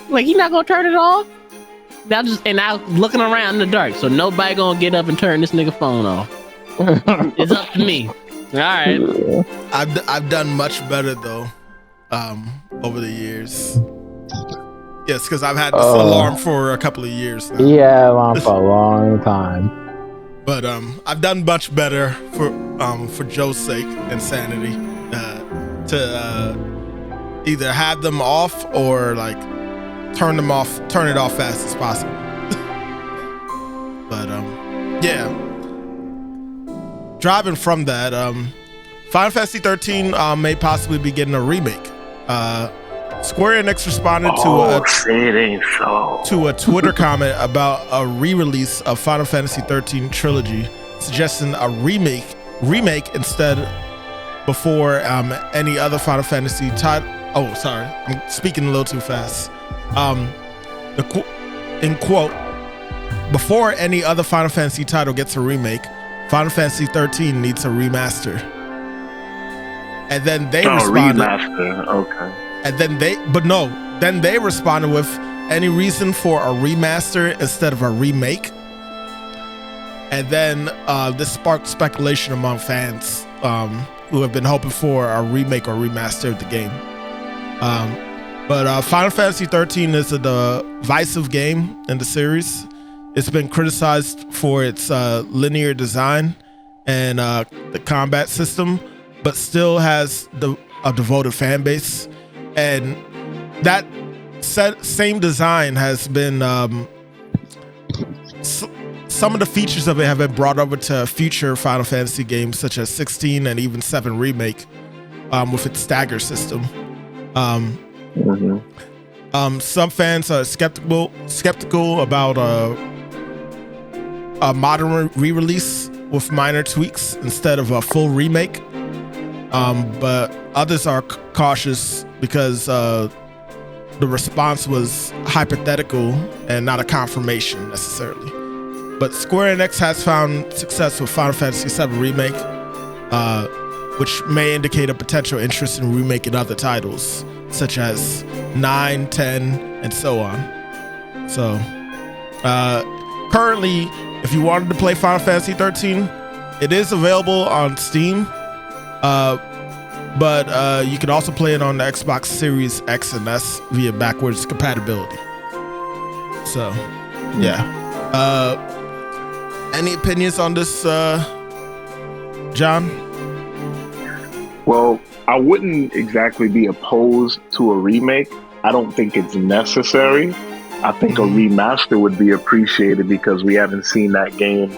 Like, he not gonna turn it off? Now looking around in the dark, so nobody gonna get up and turn this nigga phone off. It's up to me. All right. I've done much better though, over the years. Yes, because I've had this alarm for a couple of years now. Yeah, alarm for a long time. But I've done much better for Joe's sake and sanity to either have them off or like turn it off fast as possible. But yeah. Driving from that, Final Fantasy 13 may possibly be getting a remake. Square Enix responded to a Twitter comment about a re-release of Final Fantasy 13 trilogy, suggesting a remake instead before any other Final Fantasy title. Oh, sorry, I'm speaking a little too fast. In quote, before any other Final Fantasy title gets a remake, Final Fantasy 13 needs a remaster. And then they responded. Remaster, okay. And then they responded with any reason for a remaster instead of a remake. And then this sparked speculation among fans who have been hoping for a remake or remaster of the game. But Final Fantasy 13 is a divisive game in the series. It's been criticized for its linear design and the combat system, but still has a devoted fan base. And that same design has been some of the features of it have been brought over to future Final Fantasy games such as 16 and even 7 Remake with its stagger system. Some fans are skeptical about a modern re-release with minor tweaks instead of a full remake. But others are cautious because the response was hypothetical and not a confirmation necessarily. But Square Enix has found success with Final Fantasy VII Remake, which may indicate a potential interest in remaking other titles, such as 9, 10, and so on. So, currently, if you wanted to play Final Fantasy 13, it is available on Steam. But you can also play it on the Xbox Series X and S via backwards compatibility. So, yeah. Any opinions on this, John? Well, I wouldn't exactly be opposed to a remake. I don't think it's necessary. I think a remaster would be appreciated because we haven't seen that game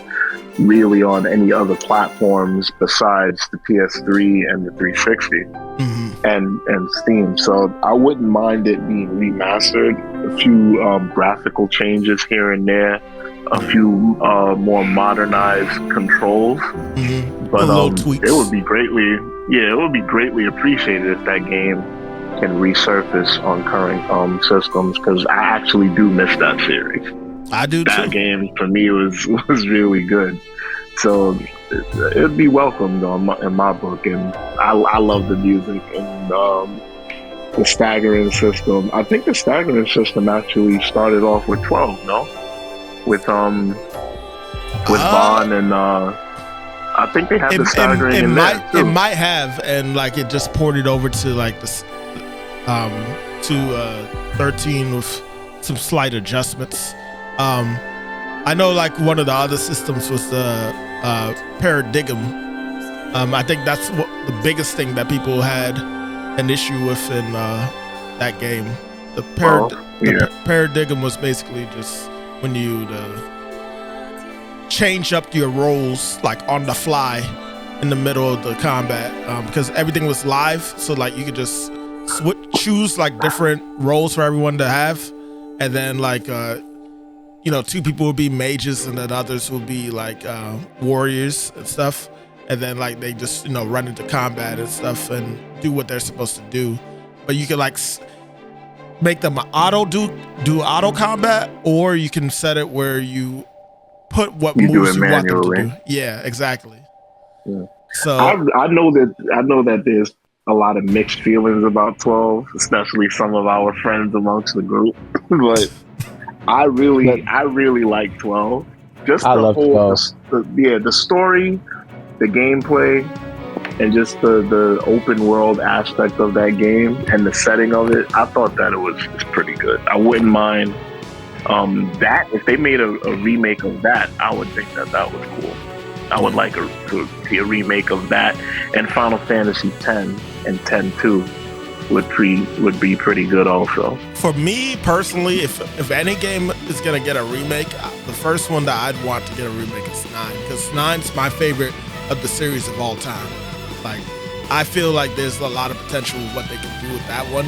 really on any other platforms besides the PS3 and the 360 and Steam. So I wouldn't mind it being remastered. A few graphical changes here and there, a few more modernized controls. But it would be greatly appreciated if that game can resurface on current systems, because I actually do miss that series. I do that too. game for me was really good. So it'd be welcomed in my book, and I love the music and the staggering system. I think the staggering system actually started off with 12, no? With Vaughn and I think they had the staggering in there too. It might have, and like it just ported over to like this to 13 with some slight adjustments. I know like one of the other systems was the Paradigm. I think that's the biggest thing that people had an issue with in that game. The Paradigm was basically just when you change up your roles like on the fly in the middle of the combat, because everything was live, so like you could just choose like different roles for everyone to have, and then like two people would be mages and then others would be like warriors and stuff, and then like they just run into combat and stuff and do what they're supposed to do. But you can like make them do auto combat, or you can set it where you put what moves you want them to do. Yeah, exactly. Yeah. So I know that there's a lot of mixed feelings about 12, especially some of our friends amongst the group. But I really like 12. Just I love 12. The story, the gameplay, and just the open world aspect of that game and the setting of it. I thought that it was pretty good. I wouldn't mind that if they made a remake of that. I would think that was cool. I would like to see a remake of that, and Final Fantasy X and 10-2 would be pretty good also. For me personally, if any game is gonna get a remake, the first one that I'd want to get a remake is 9, because 9's my favorite of the series of all time. Like, I feel like there's a lot of potential with what they can do with that one,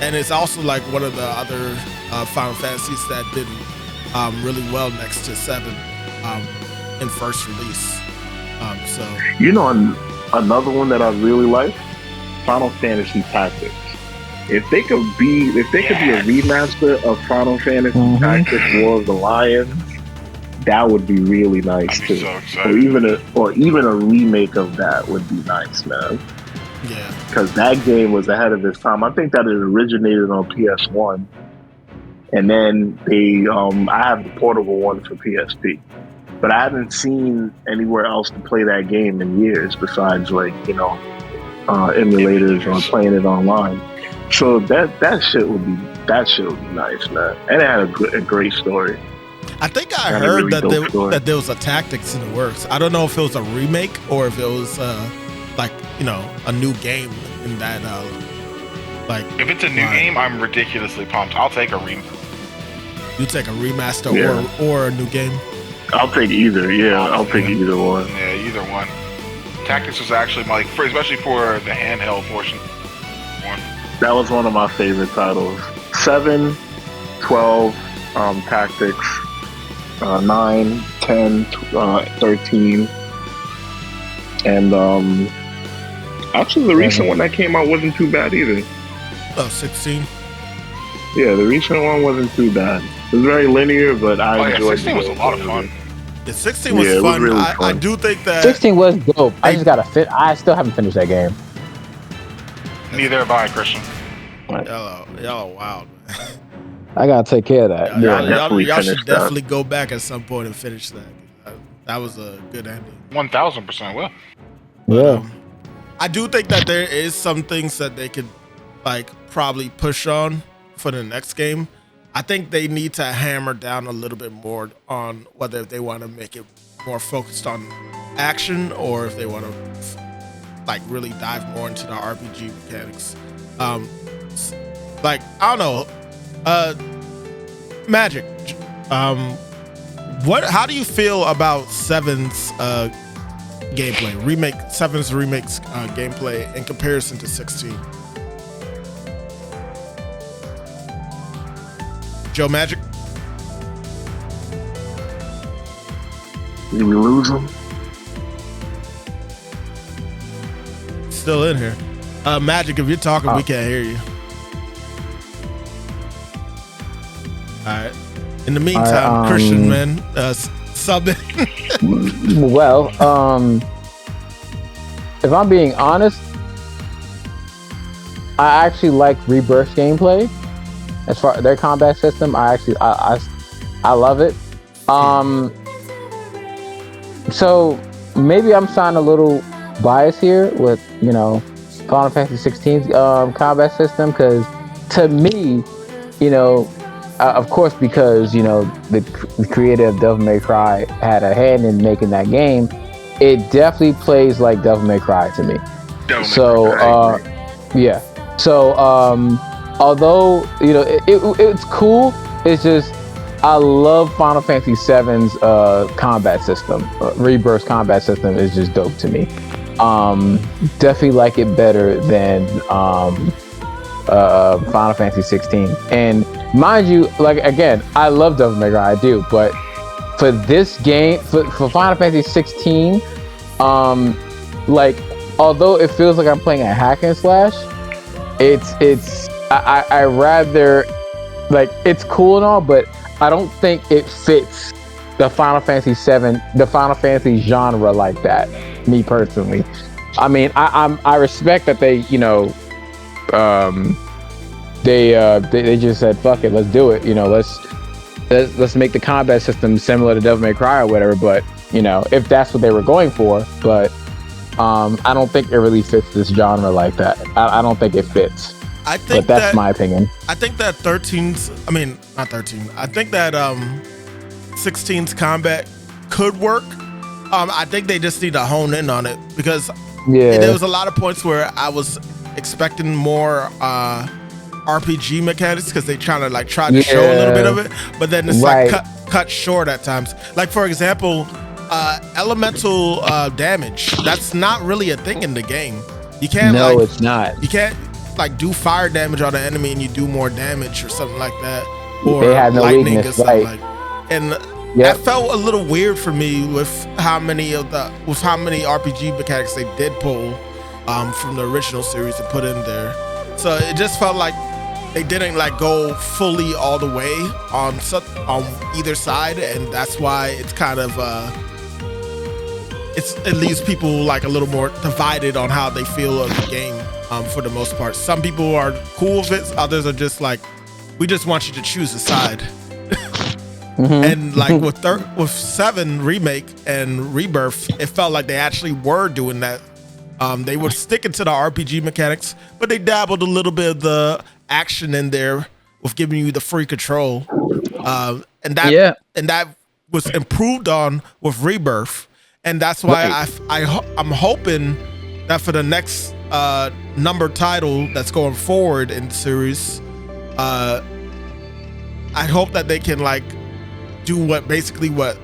and it's also like one of the other Final Fantasies that did really well next to 7 in first release. So another one that I really like, Final Fantasy Tactics. If they could be a remaster of Final Fantasy Tactics War of the Lions, that would be really nice too. So or even a remake of that would be nice, man. Yeah, because that game was ahead of its time. I think that it originated on PS1, and then I have the portable one for PSP. But I haven't seen anywhere else to play that game in years besides emulators or playing it online. So that shit would be nice, man. And it had a great story. I think I heard that there was a Tactics in the works. I don't know if it was a remake or if it was a new game in that If it's a new game, I'm ridiculously pumped. I'll take a remake. You take a remaster or a new game? I'll take either. Yeah, I'll take either one. Yeah, either one. Tactics was actually especially for the handheld portion. That was one of my favorite titles. 7, 12, Tactics, 9, 10, 13, and actually the recent one that came out wasn't too bad either. 16. Yeah, the recent one wasn't too bad. It was very linear, but I enjoyed it. 16 was a lot of fun. Yeah, 16 was fun. Really fun. I do think that 16 was dope. I still haven't finished that game. Neither have I, Christian. Y'all wild. I gotta take care of that. Y'all should definitely go back at some point and finish that. That was a good ending. 1000% will. Yeah. I do think that there is some things that they could probably push on for the next game. I think they need to hammer down a little bit more on whether they want to make it more focused on action or if they want to really dive more into the RPG mechanics. I don't know. Magic. How do you feel about 7's gameplay? 7's remake's gameplay in comparison to 16? Joe Magic? Did we lose him? Still in here. Magic, if you're talking, we can't hear you. All right. In the meantime, Christian, man, sub it. Well, if I'm being honest, I actually like Rebirth gameplay. As far as their combat system, I love it. So maybe I'm sounding a little biased here with, Final Fantasy 16's combat system, because to me, of course, because the creator of Devil May Cry had a hand in making that game, it definitely plays like Devil May Cry to me. Yeah. So although it's cool, it's just I love Final Fantasy VII's combat system. Rebirth's combat system is just dope to me. Definitely like it better than Final Fantasy 16. And mind you, like, again, I love Devil May Cry, I do, but for this game, for Final Fantasy 16, like, although it feels like I'm playing a hack and slash, I rather, like, it's cool and all, but I don't think it fits the Final Fantasy genre like that, me personally. I mean, I respect that they just said, fuck it, let's do it. Let's make the combat system similar to Devil May Cry or whatever. But if that's what they were going for, but I don't think it really fits this genre like that. I don't think it fits. I think that's my opinion. I think that 13's, I mean, not 13. I think that 16's combat could work. I think they just need to hone in on it, because there was a lot of points where I was expecting more RPG mechanics, because they try to show a little bit of it, but then it's like cut short at times. Like, for example, elemental damage. That's not really a thing in the game. You can't. No, it's not. You can't do fire damage on the enemy and you do more damage or something like that, or they have no lightning weakness, or something like. And that felt a little weird for me with how many RPG mechanics they did pull from the original series and put in there. So it just felt like they didn't go fully all the way on either side, and that's why it's kind of it leaves people a little more divided on how they feel of the game. For the most part, some people are cool with it, others are just like, we just want you to choose a side. And with 7 remake and Rebirth, it felt like they actually were doing that. They were sticking to the RPG mechanics, but they dabbled a little bit of the action in there with giving you the free control, and that was improved on with Rebirth, and that's why I'm hoping that for the next number title that's going forward in the series, I hope that they can do what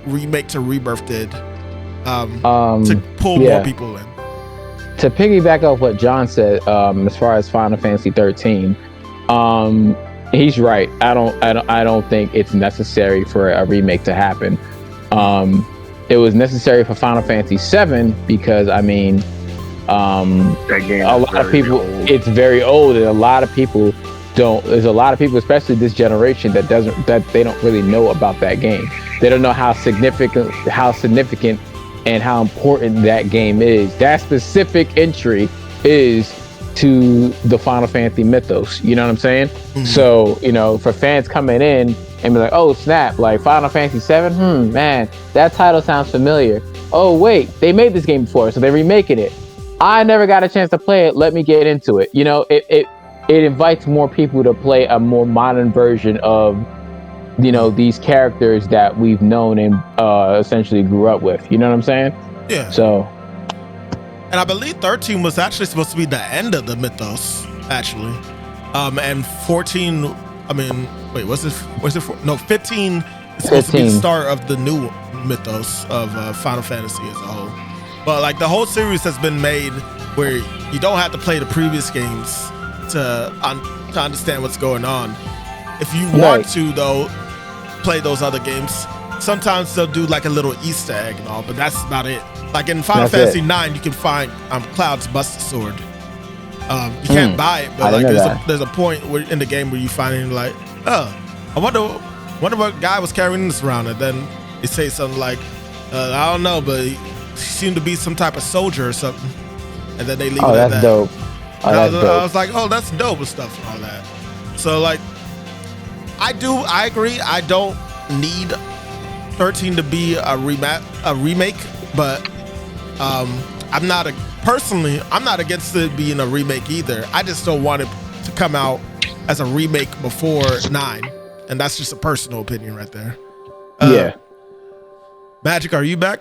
remake to Rebirth did, to pull more people in. To piggyback off what John said, as far as Final Fantasy 13, he's right. I don't think it's necessary for a remake to happen. It was necessary for Final Fantasy 7 because that game a lot of people old. It's very old, and a lot of people there's a lot of people, especially this generation, that they don't really know about that game. They don't know how significant and how important that game is. That specific entry is to the Final Fantasy mythos. You know what I'm saying? Mm-hmm. So, for fans coming in and be like, oh snap, Final Fantasy 7, man, that title sounds familiar. Oh wait, they made this game before, so they're remaking it. I never got a chance to play it. Let me get into it. It invites more people to play a more modern version of, these characters that we've known and essentially grew up with. You know what I'm saying? Yeah. So. And I believe 13 was actually supposed to be the end of the mythos, actually. And 14, was it? No, 15 is supposed to be the start of the new mythos of Final Fantasy as a whole. But the whole series has been made where you don't have to play the previous games to understand what's going on. If you want to, though, play those other games, sometimes they'll do a little Easter egg and all, but that's about it. In Final Fantasy 9, you can find Cloud's Buster Sword. You can't buy it, but there's a point in the game where you find it I wonder wonder what guy was carrying this around, and then they say something like, I don't know, but he seemed to be some type of soldier or something, and then they leave it at that. Dope. I was like, oh, that's dope and stuff and all that. So like, I agree. I don't need 13 to be a remake, but I'm not against it being a remake either. I just don't want it to come out as a remake before 9, and that's just a personal opinion right there. Yeah. Magic, are you back?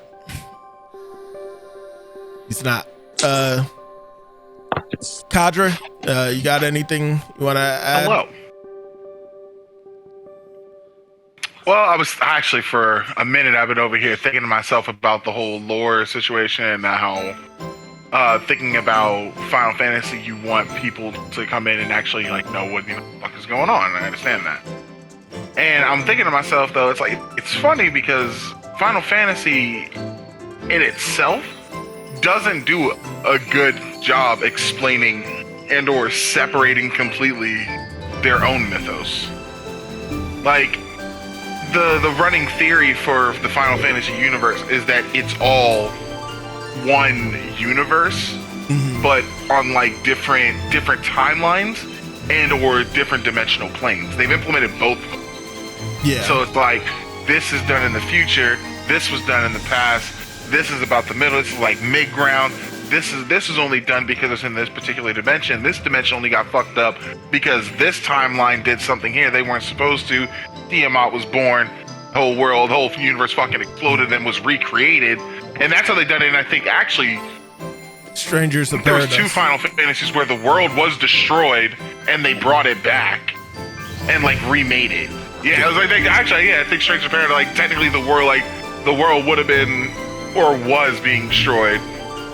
He's not. Kadre, you got anything you want to add? Hello. Well, I was actually, for a minute, I've been over here thinking to myself about the whole lore situation and how thinking about Final Fantasy, you want people to come in and actually like know what the fuck is going on. I understand that. And I'm thinking to myself, though, it's funny because Final Fantasy in itself doesn't do a good job explaining and or separating completely their own mythos. Like, the running theory for the Final Fantasy universe is that it's all one universe, but on like different timelines and or different dimensional planes. They've implemented both. Yeah. So it's like, this is done in the future, this was done in the past, this is about the middle, this is like mid-ground, this is only done because it's in this particular dimension, this dimension only got fucked up because this timeline did something here they weren't supposed to, Tiamat was born, the whole universe fucking exploded and was recreated, and that's how they done it. And I think actually Strangers of there was Paradise. 2 Final Fantasies where the world was destroyed and they brought it back and like remade it. Yeah, I was like, I think Strangers of Paradise, like technically the world would have been or was being destroyed,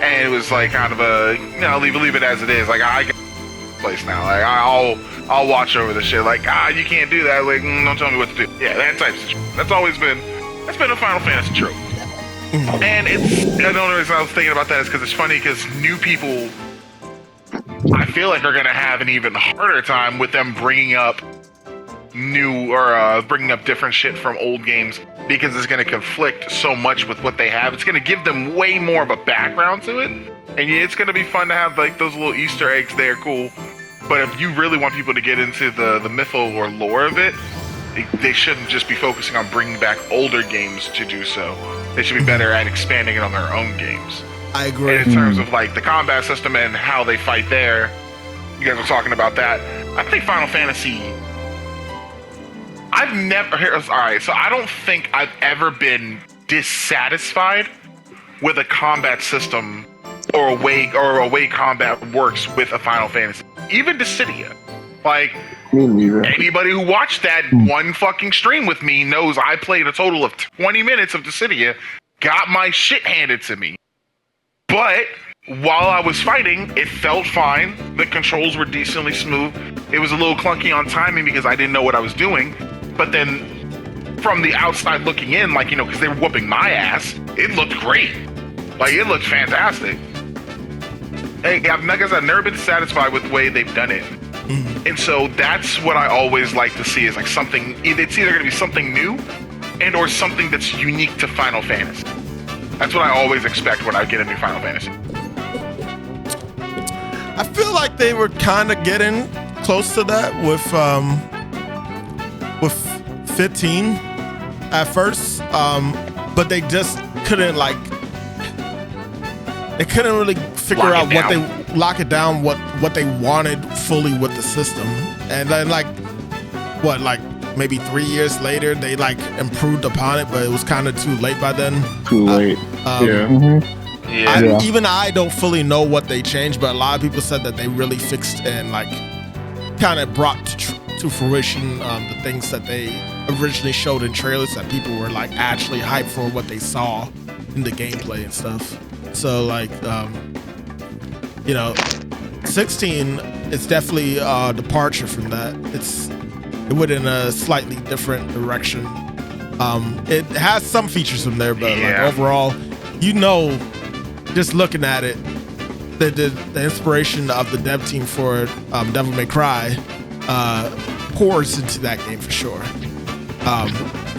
and it was like kind of a, leave it as it is. Like, I got place now. Like, I'll watch over the shit. Like, you can't do that. Like, don't tell me what to do. Yeah, that type of situation. That's been a Final Fantasy trope. And the only reason I was thinking about that is because it's funny because new people, I feel like, are gonna have an even harder time with them bringing up bringing up different shit from old games, because it's going to conflict so much with what they have. It's going to give them way more of a background to it, and yeah, it's going to be fun to have like those little Easter eggs there, cool. But if you really want people to get into the mytho or lore of it, they shouldn't just be focusing on bringing back older games to do so. They should be better at expanding it on their own games. I agree. And in terms of like the combat system and how they fight there, you guys were talking about that. I think Final Fantasy, so I don't think I've ever been dissatisfied with a combat system or a way combat works with a Final Fantasy. Even Dissidia. Like, anybody who watched that one fucking stream with me knows I played a total of 20 minutes of Dissidia, got my shit handed to me. But while I was fighting, it felt fine. The controls were decently smooth. It was a little clunky on timing because I didn't know what I was doing. But then from the outside looking in, like, because they were whooping my ass, it looked great. Like, it looked fantastic. Hey, like I said, I've never been satisfied with the way they've done it. And so that's what I always like to see, is like something, it's either going to be something new and or something that's unique to Final Fantasy. That's what I always expect when I get a new Final Fantasy. I feel like they were kind of getting close to that with 15 at first, but they just couldn't really figure out what they lock it down, what they wanted fully with the system. And then maybe 3 years later they improved upon it, but it was kind of too late by then. Too late. Even I don't fully know what they changed, but a lot of people said that they really fixed and kind of brought to fruition the things that they originally showed in trailers that people were actually hyped for what they saw in the gameplay and stuff. So 16 is definitely a departure from that. It went in a slightly different direction. It has some features from there, but overall, just looking at it, the inspiration of the dev team for Devil May Cry pours into that game for sure.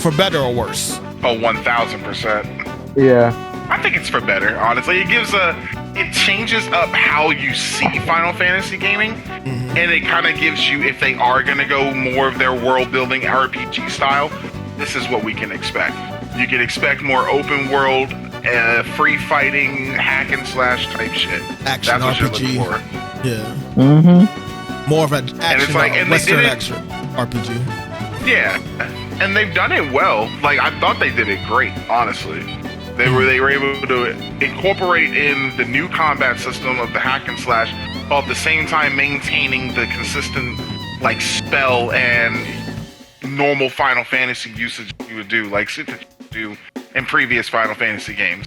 for better or worse? Oh, 1,000%. Yeah. I think it's for better, honestly. It changes up how you see Final Fantasy gaming, and it kind of gives you, if they are going to go more of their world-building RPG style, this is what we can expect. You can expect more open world, free fighting, hack and slash type shit. Action That's what you're RPG. looking for. Yeah. Mm-hmm. More of an action, and Western they did action RPG. Yeah, and they've done it well. Like, I thought they did it great, honestly. They were able to incorporate in the new combat system of the hack and slash, while at the same time maintaining the consistent like spell and normal Final Fantasy usage you would do, like shit that you do in previous Final Fantasy games.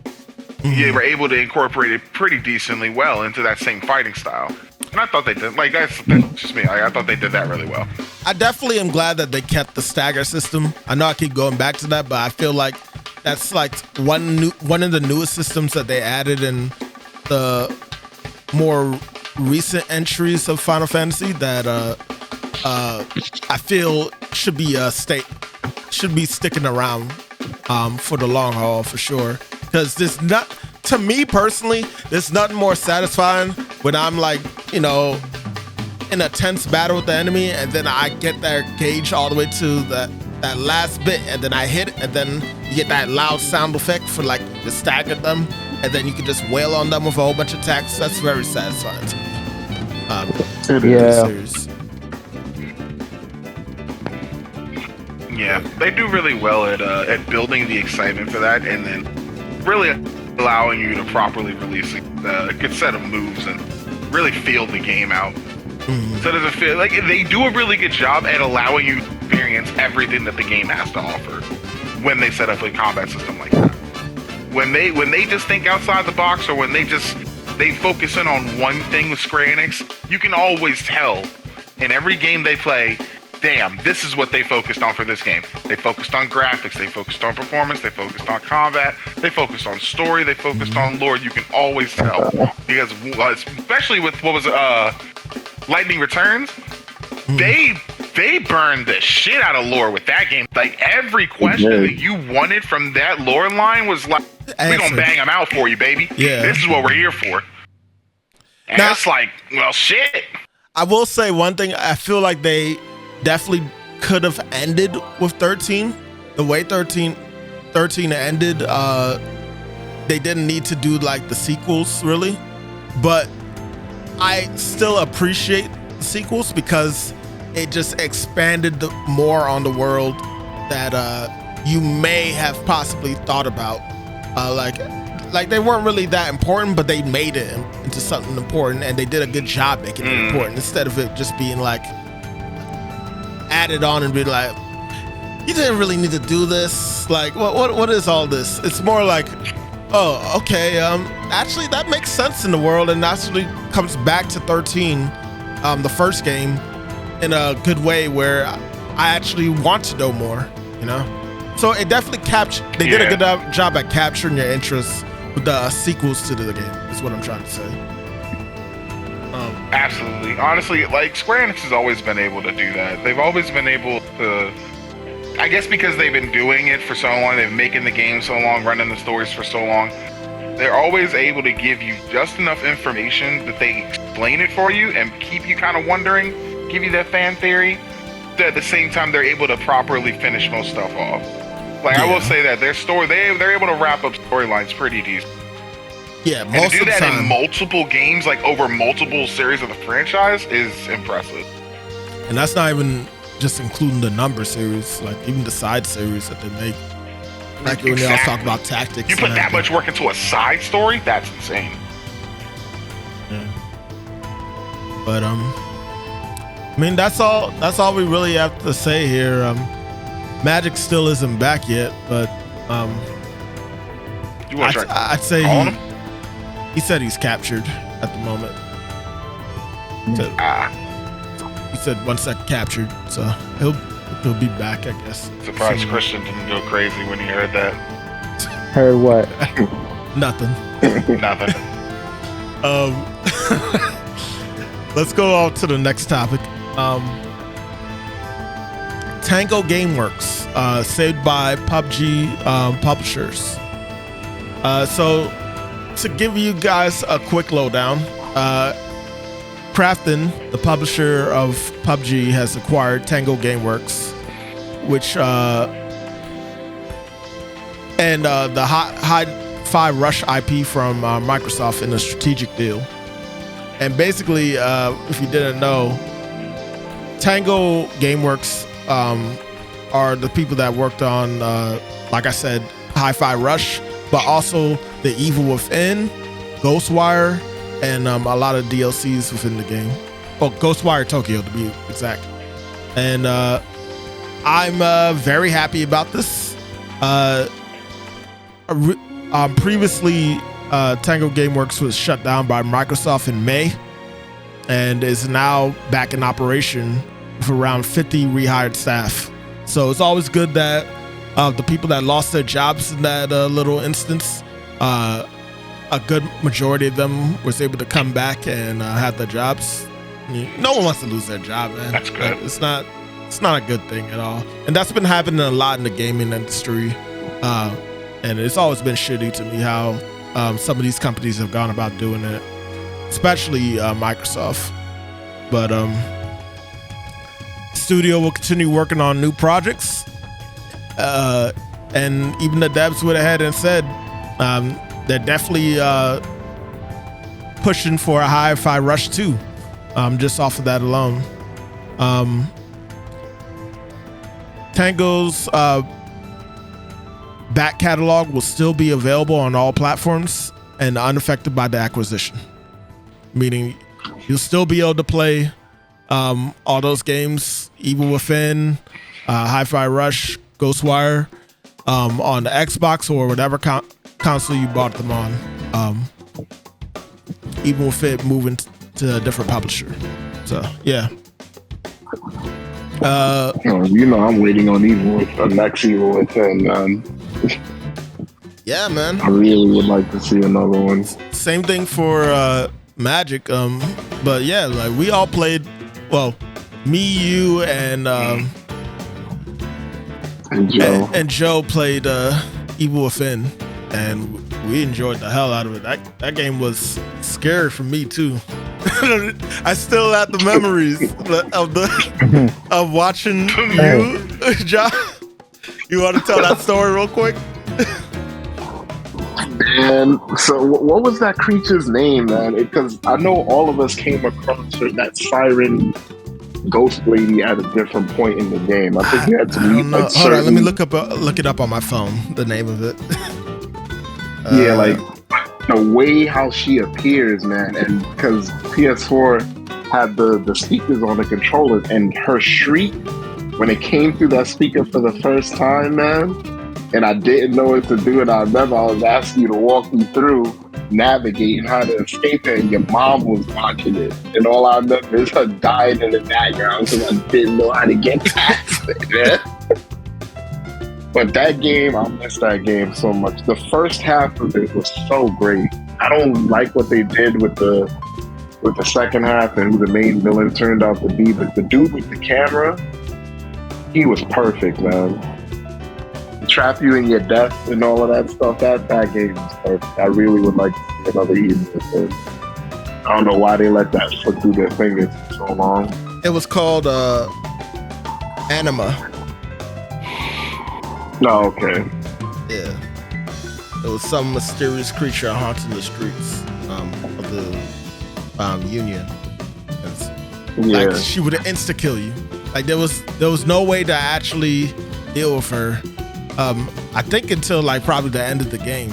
They were able to incorporate it pretty decently well into that same fighting style. And I thought they did. Like, that's just me. I thought they did that really well. I definitely am glad that they kept the stagger system. I know I keep going back to that, but I feel like that's like one of the newest systems that they added in the more recent entries of Final Fantasy that I feel should be sticking around for the long haul for sure. Because to me personally, there's nothing more satisfying when I'm like, in a tense battle with the enemy, and then I get their gauge all the way to that last bit, and then I hit it, and then you get that loud sound effect for like to stagger them, and then you can just wail on them with a whole bunch of attacks. That's very satisfying to me. Yeah. Series. Yeah, they do really well at building the excitement for that, and then really allowing you to properly release a good set of moves and really feel the game out. So it doesn't feel like they do a really good job at allowing you to experience everything that the game has to offer when they set up a combat system like that. When they just think outside the box, or when they focus in on one thing with Square Enix, you can always tell in every game they play, damn, this is what they focused on for this game. They focused on graphics, they focused on performance, they focused on combat, they focused on story, they focused on lore. You can always tell. Because, especially with, what was Lightning Returns, they burned the shit out of lore with that game. Like, every question that you wanted from that lore line was like, we're gonna bang them out for you, baby. Yeah. This is what we're here for. And Now, it's like, well, shit. I will say one thing. I feel like they definitely could have ended with 13. The way 13 ended, they didn't need to do like the sequels really, but I still appreciate the sequels because it just expanded more on the world that you may have possibly thought about. Like they weren't really that important, but they made it into something important, and they did a good job making it important instead of it just being like added on and be like, you didn't really need to do this. Like, what is all this? It's more like, oh, okay, actually that makes sense in the world, and actually comes back to 13, the first game, in a good way where I actually want to know more, So it definitely they did a good job at capturing your interest with the sequels to the game, is what I'm trying to say. Absolutely. Honestly, like, Square Enix has always been able to do that. They've always been able to, I guess because they've been doing it for so long, they've been making the game so long, running the stories for so long, they're always able to give you just enough information that they explain it for you and keep you kind of wondering, give you that fan theory, that at the same time they're able to properly finish most stuff off. Like, I will say that their story, they're able to wrap up storylines pretty decent. Yeah, And to do that in multiple games, like over multiple series of the franchise, is impressive. And that's not even just including the number series, like even the side series that they make. Like when they all talk about tactics. You put that much work into a side story? That's insane. Yeah. But I mean, that's all we really have to say here. Magic still isn't back yet, but I'd say he said he's captured at the moment. He said once that's captured, so he'll be back, I guess. Surprised Christian didn't go crazy when he heard that. Heard what? Nothing. Nothing. Let's go on to the next topic. Tango Gameworks, saved by PUBG publishers. So to give you guys a quick lowdown, Krafton, the publisher of PUBG, has acquired Tango Gameworks, which and the Hi-Fi Rush IP from Microsoft in a strategic deal. And basically, if you didn't know, Tango Gameworks are the people that worked on, like I said, Hi-Fi Rush, but also The Evil Within, Ghostwire, and a lot of DLCs within the game. Oh, Ghostwire Tokyo, to be exact. And I'm very happy about this. Previously, Tango Gameworks was shut down by Microsoft in May and is now back in operation with around 50 rehired staff. So it's always good that the people that lost their jobs in that little instance, a good majority of them was able to come back and have their jobs. No one wants to lose their job, man. That's good. It's not a good thing at all. And that's been happening a lot in the gaming industry. And it's always been shitty to me how some of these companies have gone about doing it, especially Microsoft. But studio will continue working on new projects. And even the devs went ahead and said they're definitely pushing for a Hi-Fi Rush 2, just off of that alone. Tango's back catalog will still be available on all platforms and unaffected by the acquisition, meaning you'll still be able to play all those games, Evil Within, Hi-Fi Rush, Ghostwire, on the Xbox or whatever console you bought them on, even with it moving to a different publisher. So yeah. I'm waiting on the next Evil Within. Yeah, man. I really would like to see another one. Same thing for Magic. But yeah, like we all played. Well, me, you, and Joe. and Joe played Evil Within, and we enjoyed the hell out of it. That game was scary for me too. I still have the memories of watching you, John. You want to tell that story real quick? And so, what was that creature's name, man? Because I know all of us came across that siren ghost lady at a different point in the game. I think you had to meet. Hold on, let me look it up on my phone. The name of it. Yeah, like the way how she appears, man, and because PS4 had the speakers on the controllers, and her shriek when it came through that speaker for the first time, man, and I didn't know what to do, and I remember I was asking you to walk me through navigating how to escape it, and your mom was watching it, and all I remember is her dying in the background because I didn't know how to get past it, man. But that game, I miss that game so much. The first half of it was so great. I don't like what they did with the second half and who the main villain turned out to be, but the dude with the camera, he was perfect, man. Trap you in your death and all of that stuff. That game was perfect. I really would like to see another Evil Within. I don't know why they let that slip through their fingers for so long. It was called Anima. No, okay. Yeah. It was some mysterious creature haunting the streets of the Union. Yeah. Like she would insta-kill you. Like there was no way to actually deal with her. I think until like probably the end of the game.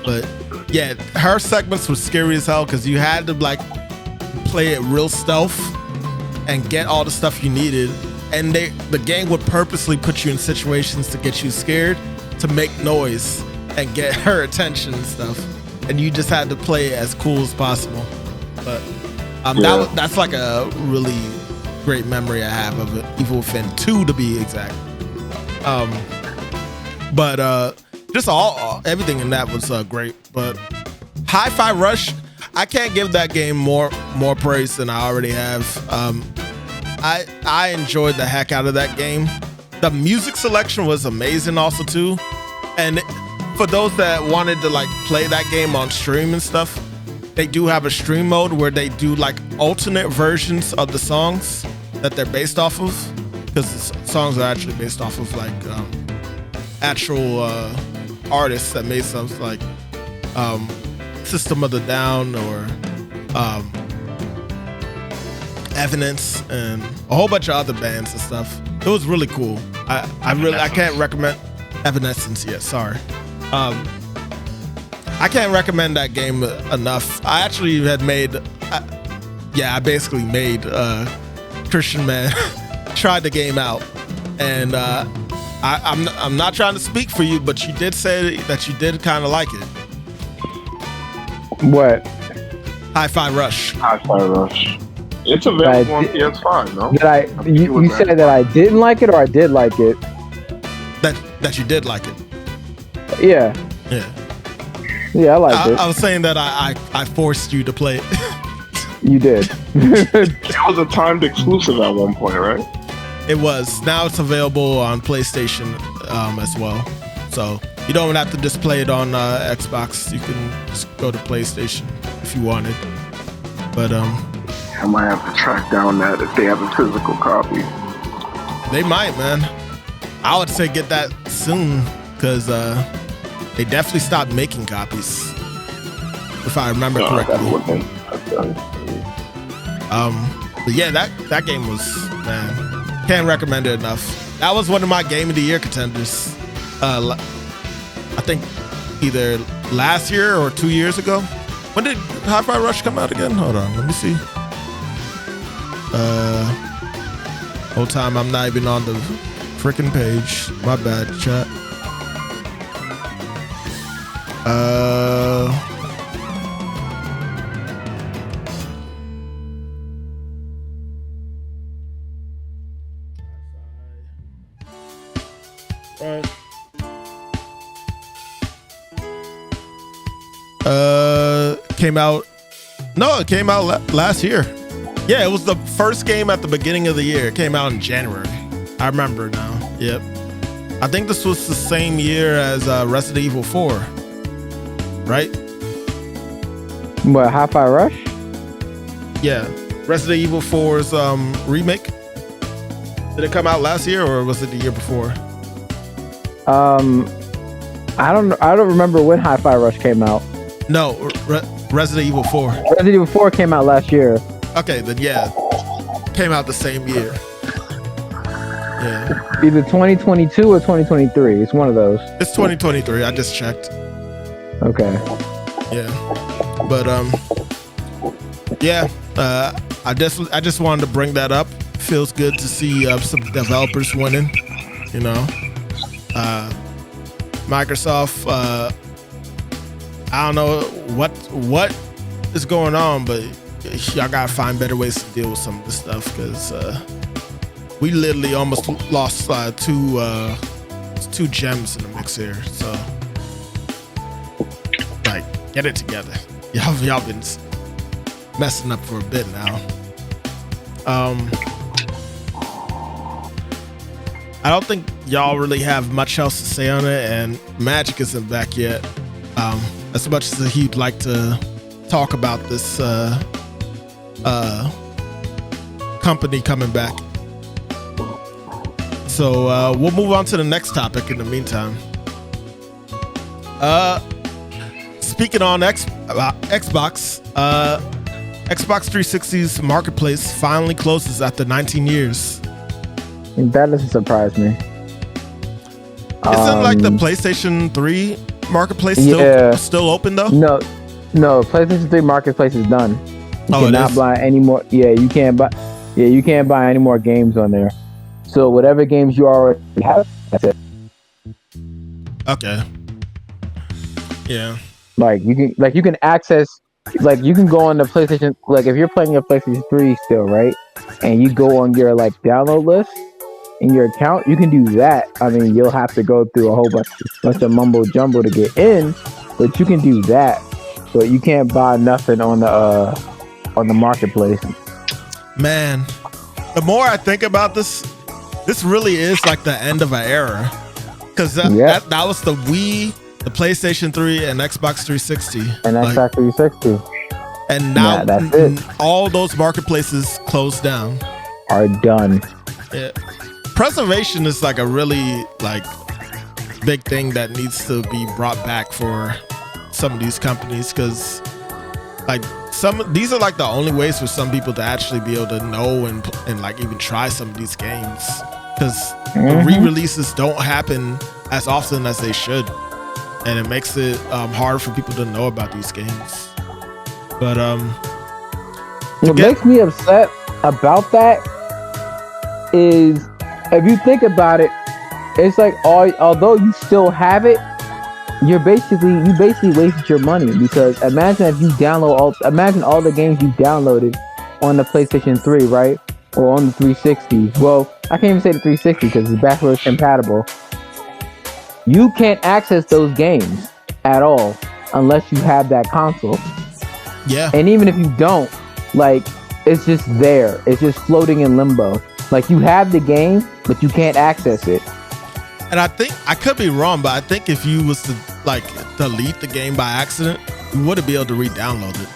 But yeah, her segments were scary as hell because you had to like play it real stealth and get all the stuff you needed. And the game would purposely put you in situations to get you scared, to make noise and get her attention and stuff. And you just had to play it as cool as possible. But that's like a really great memory I have of it. Evil Within 2 to be exact. But just everything in that was great. But Hi-Fi Rush, I can't give that game more praise than I already have. I enjoyed the heck out of that game. The music selection was amazing also too. And for those that wanted to like play that game on stream and stuff, they do have a stream mode where they do like alternate versions of the songs that they're based off of, because the songs are actually based off of like actual artists that made songs like System of the Down or Evidence and a whole bunch of other bands and stuff. It was really cool. I can't recommend Evanescence yet. Sorry. I can't recommend that game enough. I actually had made, I basically made Christian Man tried the game out, and I'm not trying to speak for you, but you did say that you did kind of like it. What? Hi-Fi Rush. Hi-Fi Rush. It's available on PS5, no? You said that I didn't like it or I did like it? That you did like it. Yeah. Yeah. Yeah, I liked it. I was saying that I forced you to play it. You did. It was a timed exclusive at one point, right? It was. Now it's available on PlayStation as well. So you don't have to just play it on Xbox. You can just go to PlayStation if you wanted. But I might have to track down that if they have a physical copy. They might, man. I would say get that soon because they definitely stopped making copies, if I remember correctly. But yeah, that game was, man, can't recommend it enough. That was one of my Game of the Year contenders. I think either last year or 2 years ago. When did Hi-Fi Rush come out again? Hold on, let me see. Whole time I'm not even on the freaking page. My bad, chat. Came out. No, it came out last year. Yeah, it was the first game at the beginning of the year. It came out in January. I remember now. Yep. I think this was the same year as Resident Evil 4. Right? What, Hi-Fi Rush? Yeah. Resident Evil 4's remake. Did it come out last year or was it the year before? I don't remember when Hi-Fi Rush came out. No, Resident Evil 4. Resident Evil 4 came out last year. Okay, then yeah. Came out the same year. Yeah. Either 2022 or 2023. It's one of those. It's 2023. I just checked. Okay. Yeah. But yeah. I just wanted to bring that up. Feels good to see some developers winning. You know. Microsoft. I don't know what is going on, but y'all gotta find better ways to deal with some of this stuff because we literally almost lost two gems in the mix here. So, like, get it together. Y'all been messing up for a bit now. I don't think y'all really have much else to say on it, and Magic isn't back yet. As much as he'd like to talk about this company coming back. So we'll move on to the next topic in the meantime. Speaking on Xbox, Xbox 360's marketplace finally closes after 19 years. That doesn't surprise me. Isn't like the PlayStation 3 marketplace still open though? No, PlayStation 3 marketplace is done. You cannot buy any more. You can't buy any more games on there. So whatever games you already have, that's it. Okay. Yeah. You can access, you can go on the PlayStation, if you're playing your PlayStation 3 still, right? And you go on your download list in your account, you can do that. I mean, you'll have to go through a whole bunch of mumbo jumbo to get in, but you can do that. But you can't buy nothing on the marketplace. Man, the more I think about this really is like the end of an era. Because that was the Wii, the PlayStation 3, and Xbox 360. And Xbox 360. And now that's it. All those marketplaces closed down. Are done. Yeah. Preservation is like a really like big thing that needs to be brought back for some of these companies, because like these are like the only ways for some people to actually be able to know and like even try some of these games, because the re-releases don't happen as often as they should, and it makes it hard for people to know about these games. But what makes me upset about that is, if you think about it, it's like although you still have it, you basically wasted your money, because imagine if you imagine all the games you downloaded on the PlayStation 3, right? Or on the 360. Well, I can't even say the 360 because it's backwards compatible. You can't access those games at all unless you have that console. Yeah. And even if you don't, like, it's just there. It's just floating in limbo. Like, you have the game, but you can't access it. And I think, I could be wrong, but I think if you was to like delete the game by accident, you wouldn't be able to re-download it.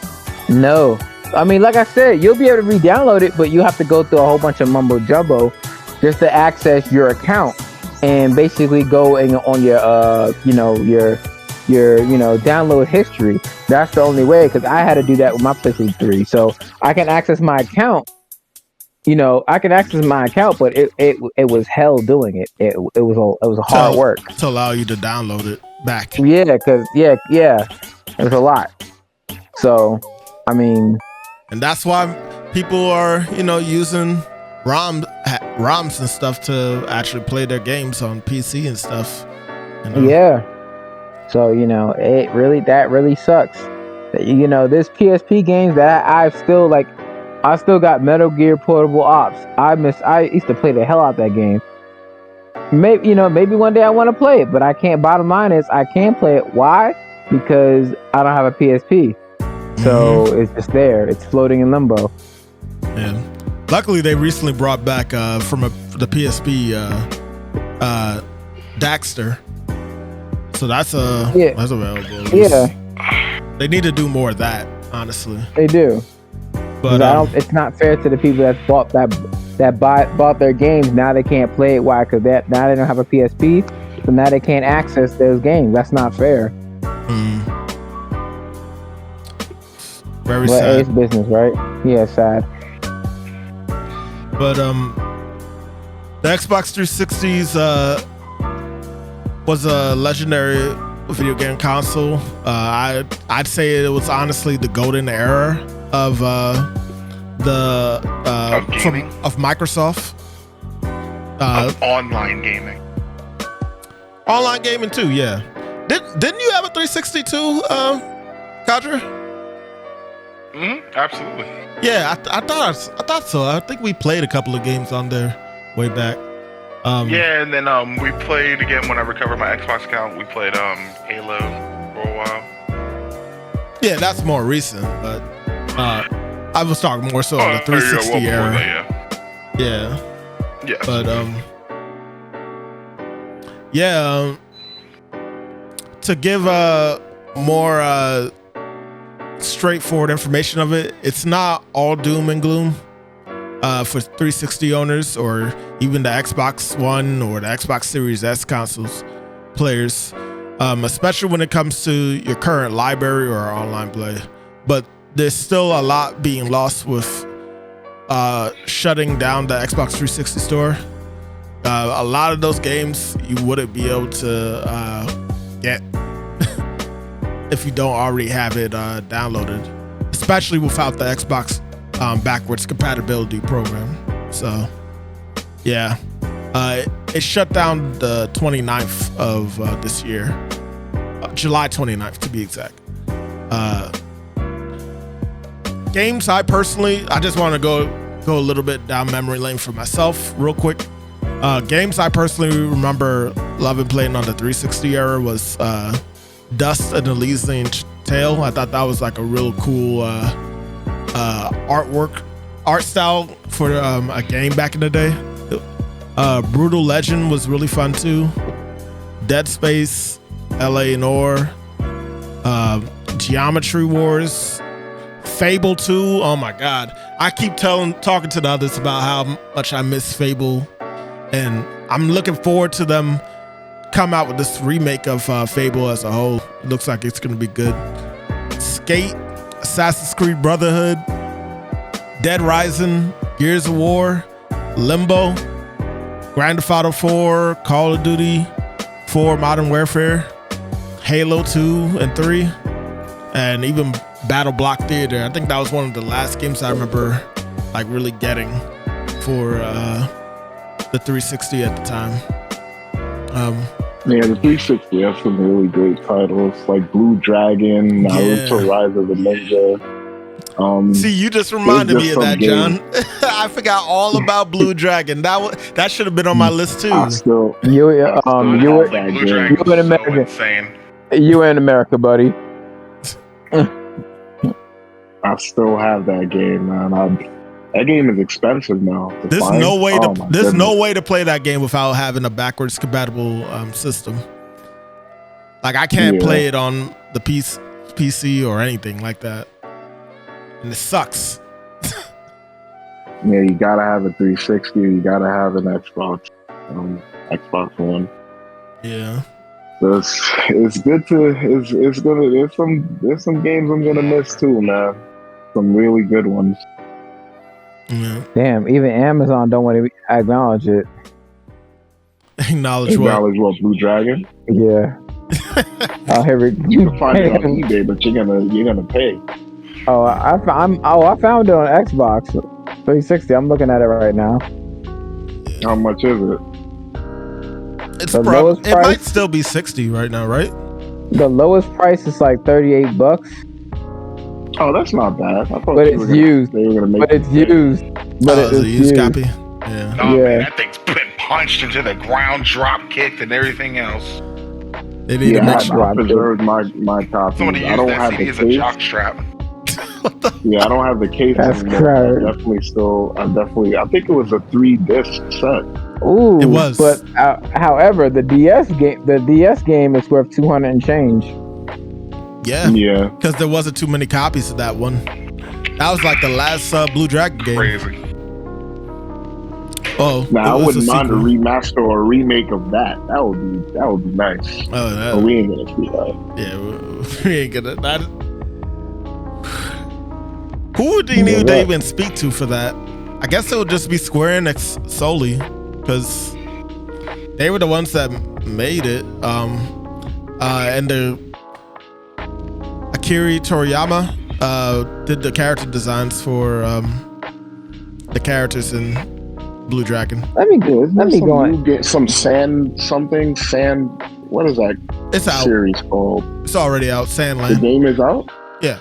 No. I mean, like I said, you'll be able to re-download it, but you have to go through a whole bunch of mumbo jumbo just to access your account and basically go on your download history. That's the only way, because I had to do that with my PlayStation 3. So I can access my account. But it was hell doing it. It was hard work to allow you to download it back. Yeah, because it was a lot. So, I mean, and that's why people are using ROMs and stuff to actually play their games on PC and stuff. Yeah. So that really sucks. This PSP games that I still got Metal Gear Portable Ops. I used to play the hell out of that game. Maybe one day I want to play it, but I can't. Bottom line is I can't play it. Why? Because I don't have a PSP. So it's just there. It's floating in limbo. Yeah. Luckily, they recently brought back from the PSP Daxter. So that's available. They need to do more of that, honestly. They do. But it's not fair to the people that bought their games. Now they can't play it. Why? Because now they don't have a PSP, so now they can't access those games. That's not fair. Very sad. It's business, right? Yeah, sad. But the Xbox 360's was a legendary video game console. I'd say it was honestly the golden era of Microsoft. Of online gaming. Online gaming too, yeah. Didn't you have a 360 too, Kadra? Absolutely. Yeah, I thought so. I think we played a couple of games on there way back. Yeah, and then we played again when I recovered my Xbox account. We played Halo for a while. Yeah, that's more recent, but I was talking more so on the 360 era. Yeah. But to give more straightforward information of it, it's not all doom and gloom for 360 owners or even the Xbox One or the Xbox Series S consoles players, especially when it comes to your current library or online play. But there's still a lot being lost with shutting down the Xbox 360 store. A lot of those games you wouldn't be able to get if you don't already have it downloaded, especially without the Xbox backwards compatibility program. So yeah, it shut down the 29th of this year, July 29th to be exact. Games I just want to go a little bit down memory lane for myself real quick. Games I personally remember loving playing on the 360 era was Dust and Elysian Tale. I thought that was like a real cool artwork art style for a game back in the day. Brutal Legend was really fun too. Dead Space, LA Noire, Geometry Wars, Fable 2. Oh my god. I keep talking to the others about how much I miss Fable, and I'm looking forward to them come out with this remake of Fable as a whole. It looks like it's gonna be good. Skate, Assassin's Creed Brotherhood, Dead Rising, Gears of War, Limbo, Grand Theft Auto 4, Call of Duty 4, Modern Warfare, Halo 2 and 3, and even Battle Block Theater. I think that was one of the last games I remember like really getting for the 360 at the time. Yeah, the 360 has some really great titles like Blue Dragon, Naruto Rise of the Ninja. See, you just reminded me of that, John. I forgot all about Blue Dragon. That should have been on my list too. You in America. Insane. You in America, buddy. I still have that game, man. That game is expensive now. There's no way to play that game without having a backwards compatible system. Like I can't play it on the PC or anything like that, and it sucks. Yeah, you gotta have a 360. You gotta have an Xbox One. Yeah. So it's good to it's gonna there's some games I'm gonna miss too, man. Some really good ones. Yeah. Damn, even Amazon don't want to acknowledge it. Acknowledge what? Blue Dragon? Yeah. Oh, here we go. You can find it on eBay, but you're gonna pay. Oh, I found it on Xbox 360. I'm looking at it right now. How much is it? It might still be 60 right now, right? The lowest price is like $38. Oh, that's not bad. I thought but it's used. But it's used. But it's a used copy. Yeah. Oh man, that thing's been punched into the ground, drop kicked, and everything else. They need I preserved my copy. Somebody used that CD as a jock strap. Yeah, I don't have the case anymore. I think it was a 3-disc set. Ooh, it was. But however, the DS game is worth 200 and change. Yeah, because there wasn't too many copies of that one. That was like the last Blue Dragon game. Crazy. Oh, now I wouldn't mind a remaster or a remake of that. That would be nice. But we ain't gonna do that. Yeah, we ain't gonna. Who would they even speak to for that? I guess it would just be Square Enix solely, because they were the ones that made it. And the Akira Toriyama did the character designs for the characters in Blue Dragon. Let me go. Get some sand. What is that? It's out. Series called? It's already out. Sandland. The game is out. Yeah.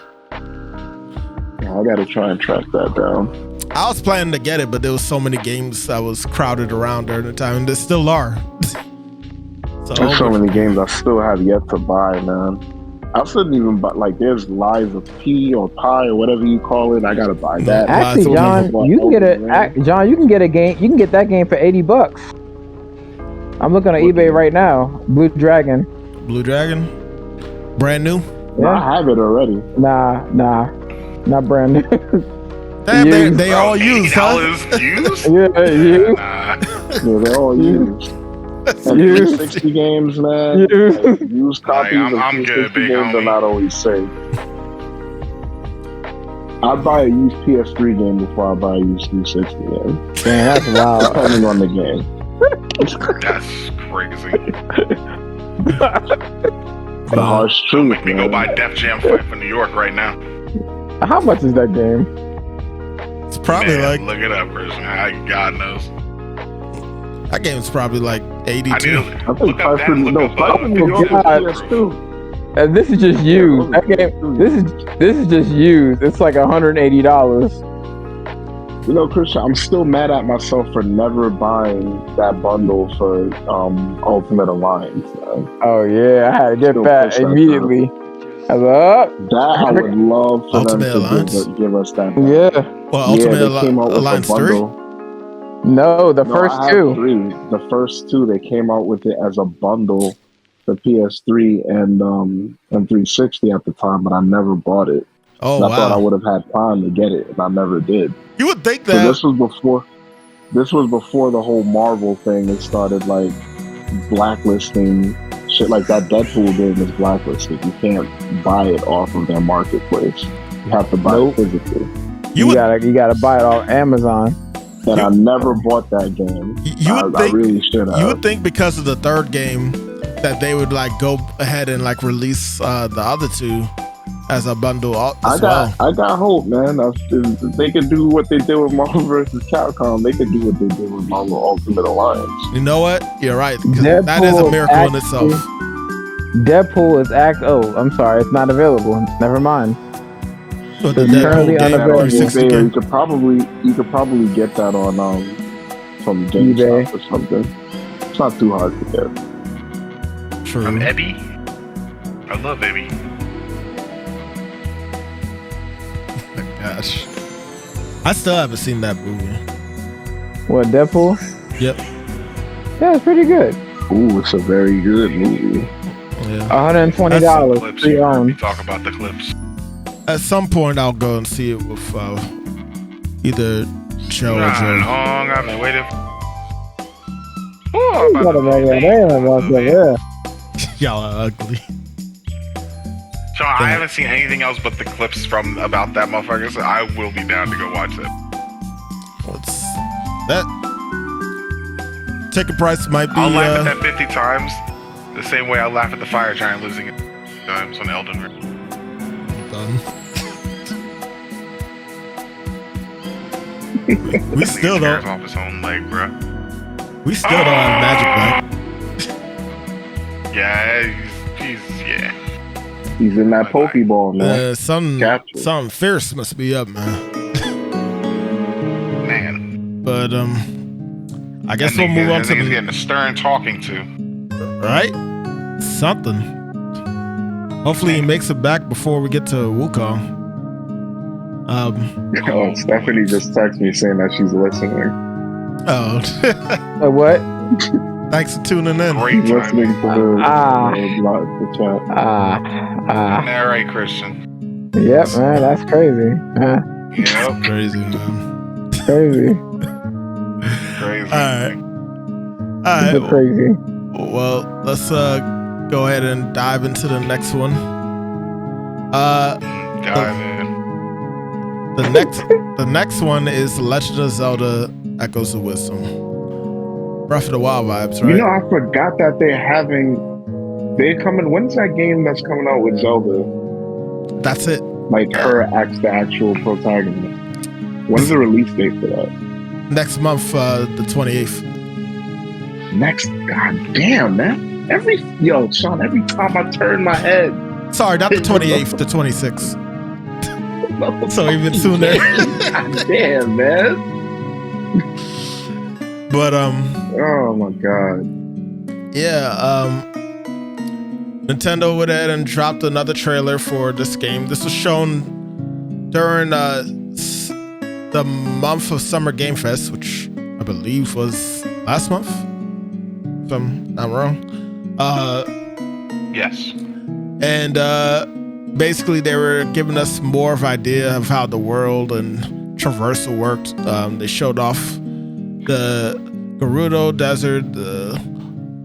I gotta try and track that down. I was planning to get it, but there was so many games that was crowded around during the time, and there still are. There's so many games I still have yet to buy, man. I shouldn't even buy, like, there's Lies of P or Pi or whatever you call it. I gotta buy that. Actually, John, you can get a game. You can get that game for $80. I'm looking on eBay right now. Blue Dragon. Blue Dragon, brand new. Yeah. I have it already. Nah, not brand new. Damn, they all used, huh? Used? Yeah, used. Yeah, they're all used. 360 games, man. Used copies of 360 games are not always safe. I'd buy a used PS3 game before I buy a used 360 game. Damn, that's wild. Depending on the game. That's crazy. The harsh truth, Make me go buy Def Jam 5 for New York right now. How much is that game? It's probably look it up, person. God knows. That game's probably like 82. I think 5 for New York PS2. And this is just used. That game, this is just used. It's like $180. You know, Christian, I'm still mad at myself for never buying that bundle for Ultimate Alliance. Man. Oh yeah, I had to get that immediately. That I would love for Ultimate them Alliance? to give us that. Yeah. Well, Ultimate they came out with Alliance a 3. bundle. No, the No, first I have two. 3. The first 2, they came out with it as a bundle for PS3 and 360 at the time, but I never bought it. Oh And I thought I wow! would have had time to get it, and I never did. You would think So that. this was before the whole Marvel thing. It started like blacklisting shit like that. Deadpool game is blacklisted. You can't buy it off of their marketplace. You have to buy it physically. You You would, gotta buy it off Amazon. And I never bought that game. you would I think really should have. you would think because of the third game that they would like go ahead and like release the other two as a bundle as well. I got hope, man. If they could do what they did with Marvel vs. Capcom, they could do what they did with Marvel Ultimate Alliance. You know what? You're right. 'Cause that is a miracle in itself. Deadpool is I'm sorry, it's not available. Never mind. But the It's currently Deadpool game, unavailable. 360 You game. could probably get that on from eBay. GameStop or something. It's not too hard to get. True. From Ebby. I love Ebby. Gosh, I still haven't seen that movie. What, Deadpool? Yep. Yeah, it's pretty good. Ooh, it's a very good movie. Yeah. $120 Clips, you heard me pre-owned. talk about the clips. At some point, I'll go and see it with either Joe or Not Joe. long. I've been waiting. You gotta make that name about that, yeah. Y'all are ugly. Sean, I haven't seen anything else but the clips from about that motherfucker, so I will be down to go watch it. What's that? Ticket price might be. I'll laugh at that 50 times, the same way I laugh at the fire giant losing it times on Elden Ring. Done. we still Cares don't. off his own leg, bruh. We still don't have magic back. Yeah, he's yeah. He's in that Pokeball, man. Capture. Something fierce must be up, man. Man. But I guess we'll That move on nigga's to the getting a stern talking to. right. Something. Hopefully he makes it back before we get to Wukong. Oh, Stephanie just texted me saying that she's listening. Oh, What? thanks for tuning in. Great She's listening to the chat. All right, Christian. Yep, man, that's crazy. Yep. Crazy, man. Crazy. Crazy. All right. Super crazy. Well, let's go ahead and dive into the next one. Dive in. The next one is Legend of Zelda: Echoes of Wisdom. Breath of the Wild vibes, right? You know, I forgot that they're coming. When's that game that's coming out with Zelda? That's it. Like her acts the actual protagonist. When's the release date for that? Next month, the 28th. Next, god damn, man. Sean, every time I turn my head. Sorry, not the 28th, the 26th. So even sooner. God damn, man. But Oh my god. yeah, Nintendo went ahead and dropped another trailer for this game. This was shown during the month of Summer Game Fest, which I believe was last month, if I'm not wrong. Yes. And basically they were giving us more of an idea of how the world and traversal worked. They showed off the Gerudo Desert, the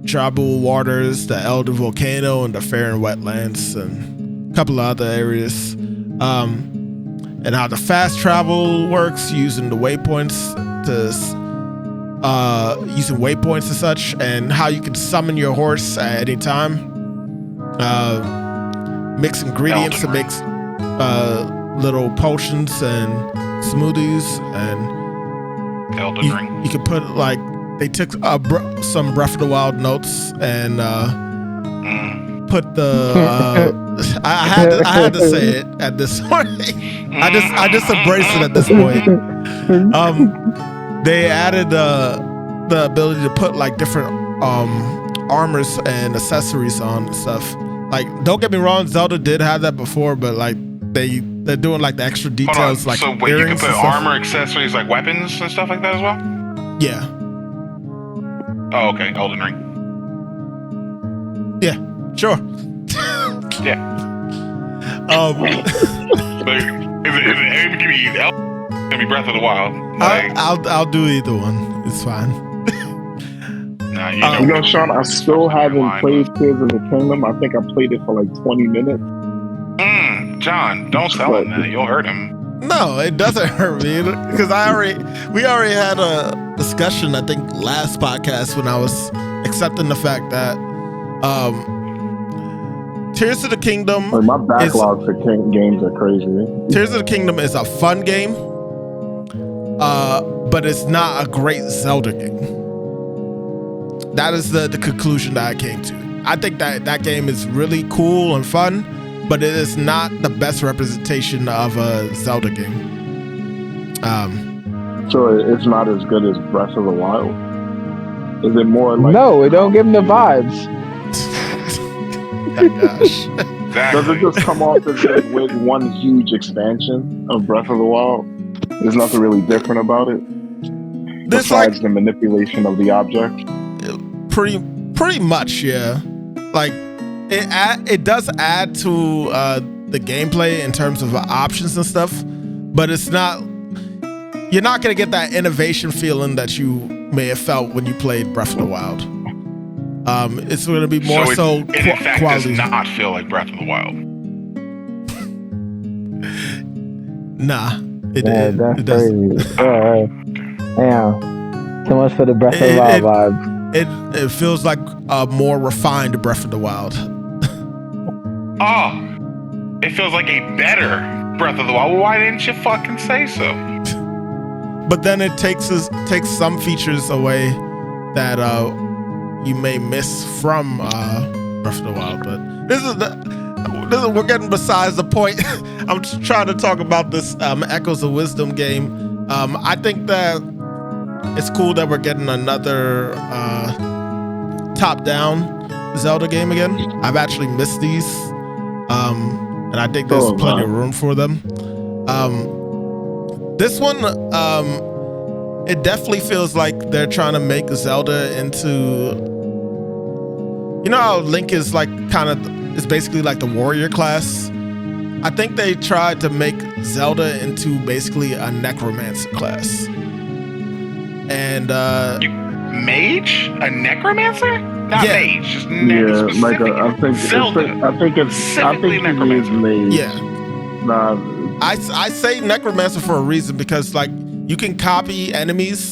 Jabu Waters, the Elder Volcano, and the Fair Wetlands, and a couple of other areas. And how the fast travel works using the waypoints and such, and how you can summon your horse at any time. Mix ingredients to make little potions and smoothies, and Elden Ring. you can put like they took some Breath of the Wild notes and put the I had to say it at this point. I just embrace it at this point. They added the ability to put like different armors and accessories on and stuff. Like, don't get me wrong, Zelda did have that before, but like they They're doing like the extra details, like so wait, you can earrings put and stuff. armor, accessories, like weapons and stuff like that as well? Yeah. Oh, okay. Elden Ring. Yeah. Sure. Yeah. Like, is it gonna be gonna be Breath of the Wild? Like, I'll do either one. It's fine. nah, you You know, Sean, I still haven't played Tears of the Kingdom. I think I played it for like 20 minutes. John, don't tell him that. You'll hurt him. No, it doesn't hurt me because we already had a discussion. I think last podcast when I was accepting the fact that Tears of the Kingdom. Like, my backlog for games are crazy. Tears of the Kingdom is a fun game, but it's not a great Zelda game. That is the conclusion that I came to. I think that game is really cool and fun, but it is not the best representation of a Zelda game. So it's not as good as Breath of the Wild? Is it more like... No, it don't give him the vibes. Oh, gosh. Does it just come off as with one huge expansion of Breath of the Wild? There's nothing really different about it? Besides the manipulation of the object? Pretty much, yeah. Like, it does add to the gameplay in terms of options and stuff, but it's not... You're not going to get that innovation feeling that you may have felt when you played Breath of the Wild. It's going to be more so it in fact quality. does not feel like Breath of the Wild. Nah, it That's doesn't. crazy. Damn. So much for the Breath of the Wild vibes. It feels like a more refined Breath of the Wild. Oh, it feels like a better Breath of the Wild. Well, why didn't you fucking say so? But then it takes some features away that you may miss from Breath of the Wild. But we're getting besides the point. I'm just trying to talk about this Echoes of Wisdom game. I think that it's cool that we're getting another top-down Zelda game again. I've actually missed these, and I think there's plenty of room for them. This one, it definitely feels like they're trying to make Zelda into, you know how Link is like is basically like the warrior class. I think they tried to make Zelda into basically a necromancer class. And mage? A necromancer? Not mage, just like I think Zelda. I think he means mage. Yeah. Nah. I say necromancer for a reason because like you can copy enemies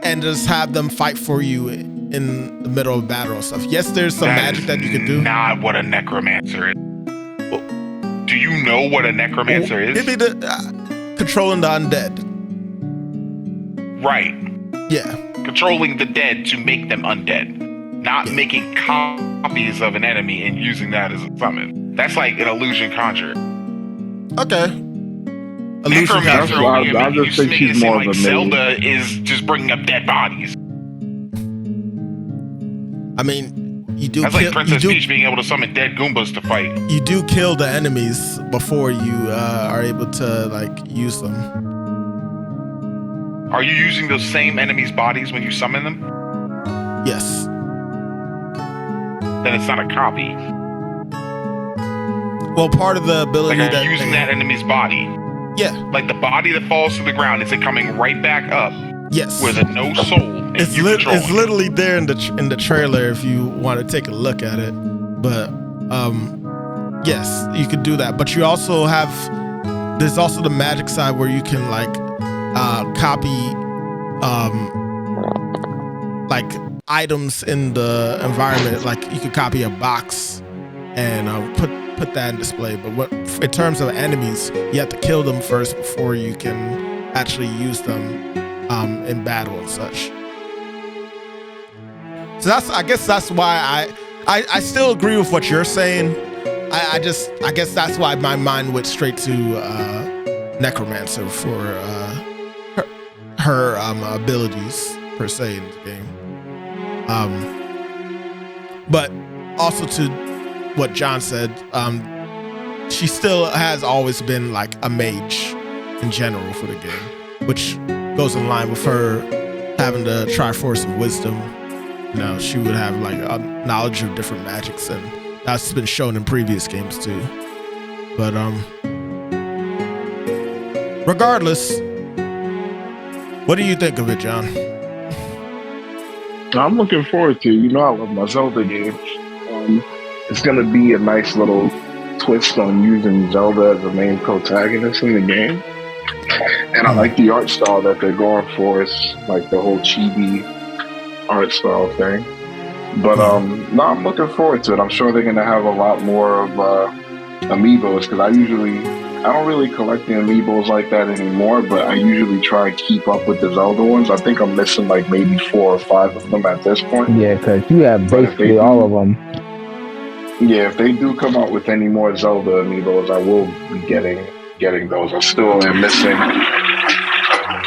and just have them fight for you in the middle of battle and stuff. Yes, there's some magic that you can do. Not what a necromancer is. Do you know what a necromancer is? It'd be the controlling the undead. Right. Yeah. Controlling the dead to make them undead. Not making copies of an enemy and using that as a summon. That's like an illusion conjurer. Okay. Illusion conjurer. I just think she's more of a mage. Zelda is just bringing up dead bodies. I mean, you do. That's like Princess Peach being able to summon dead Goombas to fight. You do kill the enemies before you are able to like use them. Are you using those same enemies' bodies when you summon them? Yes. Then it's not a copy. Well, part of the ability like, are you using that enemy's body? Yeah. Like the body that falls to the ground, is it coming right back up? Yes. With a no soul. It's literally there in the trailer if you want to take a look at it. But yes, you could do that. But you also have there's also the magic side where you can like copy like items in the environment. Like you could copy a box and put that in display. But what in terms of enemies, you have to kill them first before you can actually use them in battle and such. So I guess that's why I still agree with what you're saying. I guess that's why my mind went straight to Necromancer for her abilities per se in the game. But also to what John said, she still has always been like a mage in general for the game, which goes in line with her having the Triforce of Wisdom. You know, she would have like a knowledge of different magics, and that's been shown in previous games too. But regardless, what do you think of it, John? I'm looking forward to it. You know, I love my Zelda games. It's going to be a nice little twist on using Zelda as the main protagonist in the game. And I like the art style that they're going for. It's like the whole chibi art style thing. But no, I'm looking forward to it. I'm sure they're going to have a lot more of amiibos, because I don't really collect the amiibos like that anymore, but I usually try and keep up with the Zelda ones. I think I'm missing like maybe 4 or 5 of them at this point. Yeah, because you have basically all of them. Yeah, if they do come out with any more Zelda amiibos, I will be getting those. I still am missing.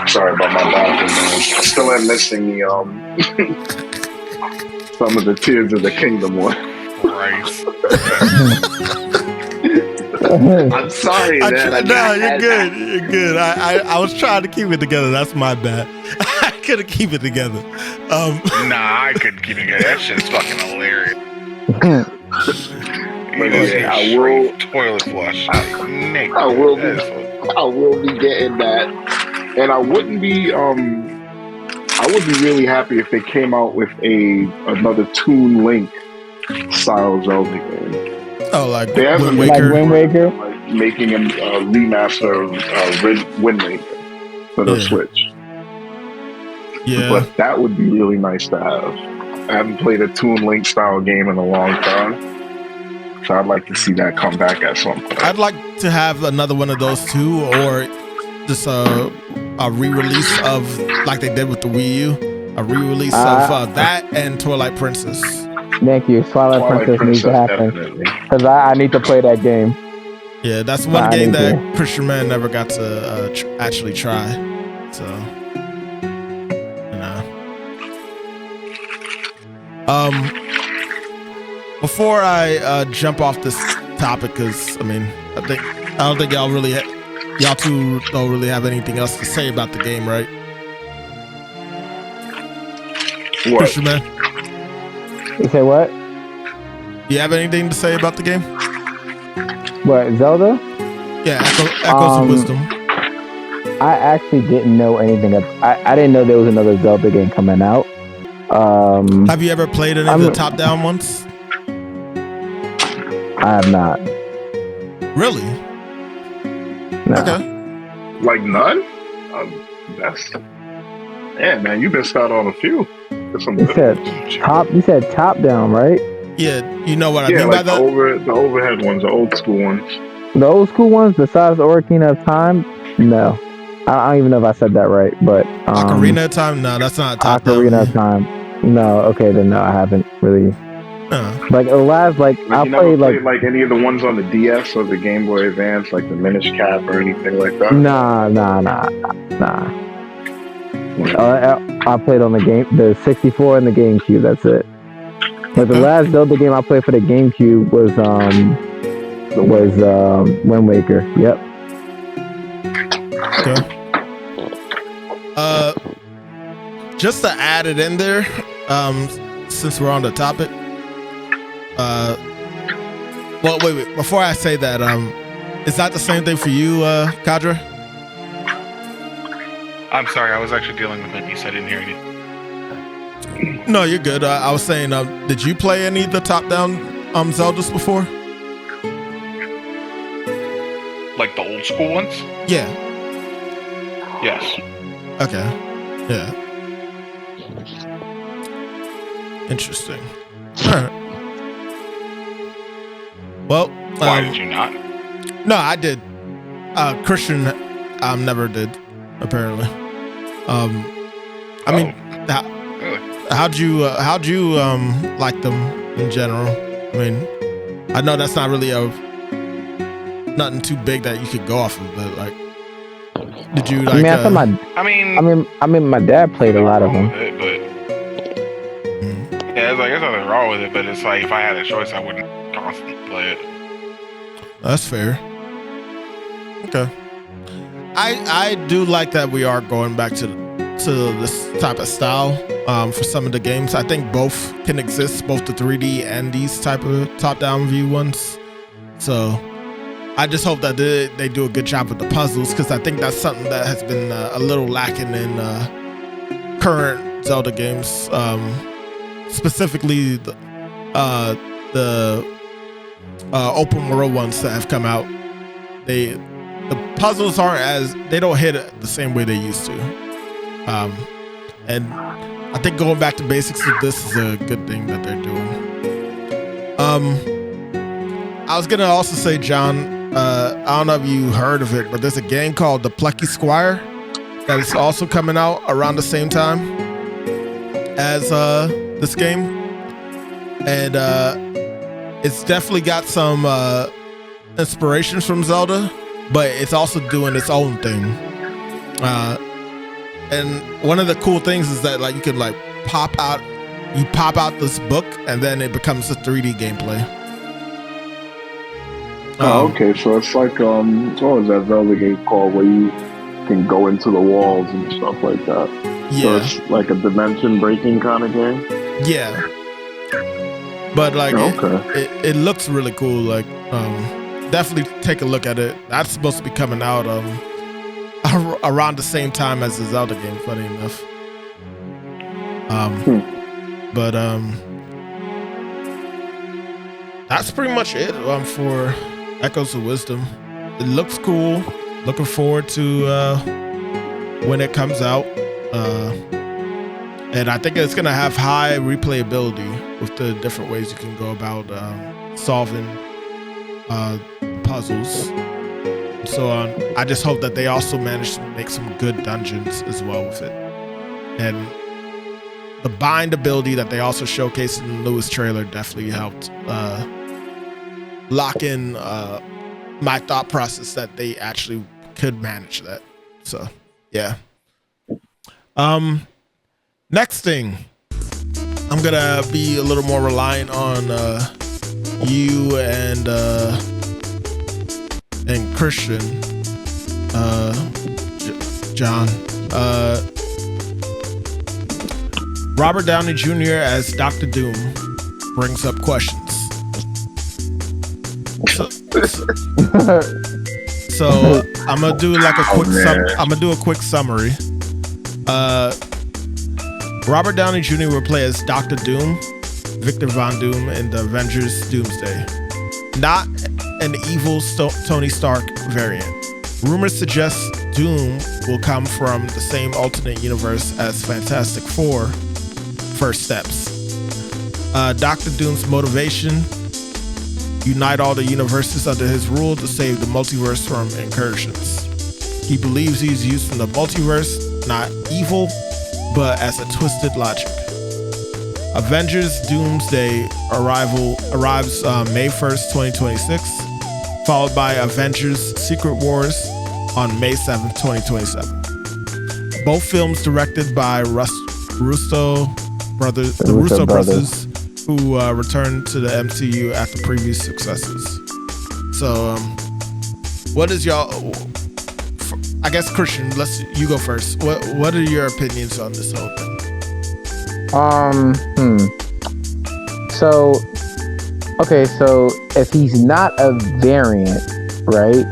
Sorry about my bathroom, man. I still am missing the some of the Tears of the Kingdom one. Christ. I'm sorry, man. No, you're good. You're good. I was trying to keep it together. That's my bad. I couldn't keep it together. Nah, I couldn't keep it together. That shit's fucking hilarious. Yeah, I will toilet flush. I will be getting that, and I would be really happy if they came out with another Toon Link style Zelda game. Oh, like they Wind Waker. Like Wind Waker? Like making a remaster of Wind Waker for the Switch. Yeah, but that would be really nice to have. I haven't played a Toon Link style game in a long time, so I'd like to see that come back at some point. I'd like to have another one of those too, or just a re-release of, like they did with the Wii U, a re-release of that and Twilight Princess. Thank you. Twilight Princess needs to happen, because I need to play that game. Yeah, that's one game that Christian Man never got to actually try. So, you know. Before I jump off this topic, because I mean, I don't think y'all two don't really have anything else to say about the game, right? What? Christian Man, You say what? do you have anything to say about the game? What, Zelda? Yeah, Echoes of Wisdom. I actually didn't know anything. I didn't know there was another Zelda game coming out. Have you ever played any of the top-down ones? I have not. Really? No. Okay. Like none? Yeah, man, you missed out on a few. You said top down, right? Yeah, you know what I mean like by that? the overhead ones, the old school ones. The old school ones, besides the Ocarina of Time? No. I don't even know if I said that right, but Ocarina of Time? No, that's not top down. Ocarina of Time. No, okay, then no, I haven't really. Like the last, like I played like any of the ones on the DS or the Game Boy Advance, like the Minish Cap or anything like that. Nah. I played on the 64 and the GameCube. That's it. But the last Zelda game I played for the GameCube was Wind Waker. Yep. Okay. Just to add it in there, since we're on the topic. Well, wait. Before I say that, is that the same thing for you, Kadra? I'm sorry, I was actually dealing with my niece. I didn't hear anything. No, you're good. I was saying, did you play any of the top-down Zeldas before? Like the old school ones? Yeah. Yes. Okay. Yeah. Interesting. All right. Well, why did you not? No, I did. Christian, never did. Apparently. I mean, how'd you like them in general? I mean, I know that's not really nothing too big that you could go off of, but like, did you like? I mean, my dad played a lot of them. Yeah, there's nothing wrong with it, but it's like if I had a choice, I wouldn't constantly play it. That's fair. Okay. I do like that we are going back to this type of style for some of the games. I think both can exist, both the 3D and these type of top-down view ones. So I just hope that they do a good job with the puzzles, because I think that's something that has been a little lacking in current Zelda games, specifically the open world ones that have come out. The puzzles they don't hit it the same way they used to. And I think going back to basics of this is a good thing that they're doing. I was gonna also say, John, I don't know if you heard of it, but there's a game called The Plucky Squire that is also coming out around the same time as this game, and it's definitely got some inspirations from Zelda, but it's also doing its own thing. And one of the cool things is that like you can like pop out this book, and then it becomes a 3D gameplay. Okay, so it's like what was that Zelda game called where you can go into the walls and stuff like that? Yeah. So it's like a dimension breaking kind of game. Yeah. But like Okay. it looks really cool. Like definitely take a look at it. That's supposed to be coming out around the same time as the Zelda game, funny enough. But that's pretty much it for Echoes of Wisdom. It looks cool. Looking forward to when it comes out. And I think it's gonna have high replayability with the different ways you can go about solving puzzles. So I just hope that they also manage to make some good dungeons as well with it. And the bind ability that they also showcased in the newest trailer definitely helped lock in my thought process that they actually could manage that. So yeah. Next thing, I'm gonna be a little more reliant on you and Christian, John. Robert Downey Jr. as Dr. Doom brings up questions. So I'm gonna do like a quick. I'm gonna do a quick summary. Robert Downey Jr. will play as Dr. Doom, Victor Von Doom in the Avengers Doomsday. Not an evil Tony Stark variant. Rumors suggest Doom will come from the same alternate universe as Fantastic Four First Steps. Dr. Doom's motivation: unite all the universes under his rule to save the multiverse from incursions. He believes he's used in the multiverse, not evil, but as a twisted logic. Avengers Doomsday arrives May 1st, 2026, followed by Avengers Secret Wars on May 7th, 2027. Both films directed by the Russo brothers, who returned to the MCU after previous successes. So, what is y'all? I guess Christian, you go first. What are your opinions on this whole thing? So, okay, so if he's not a variant, right?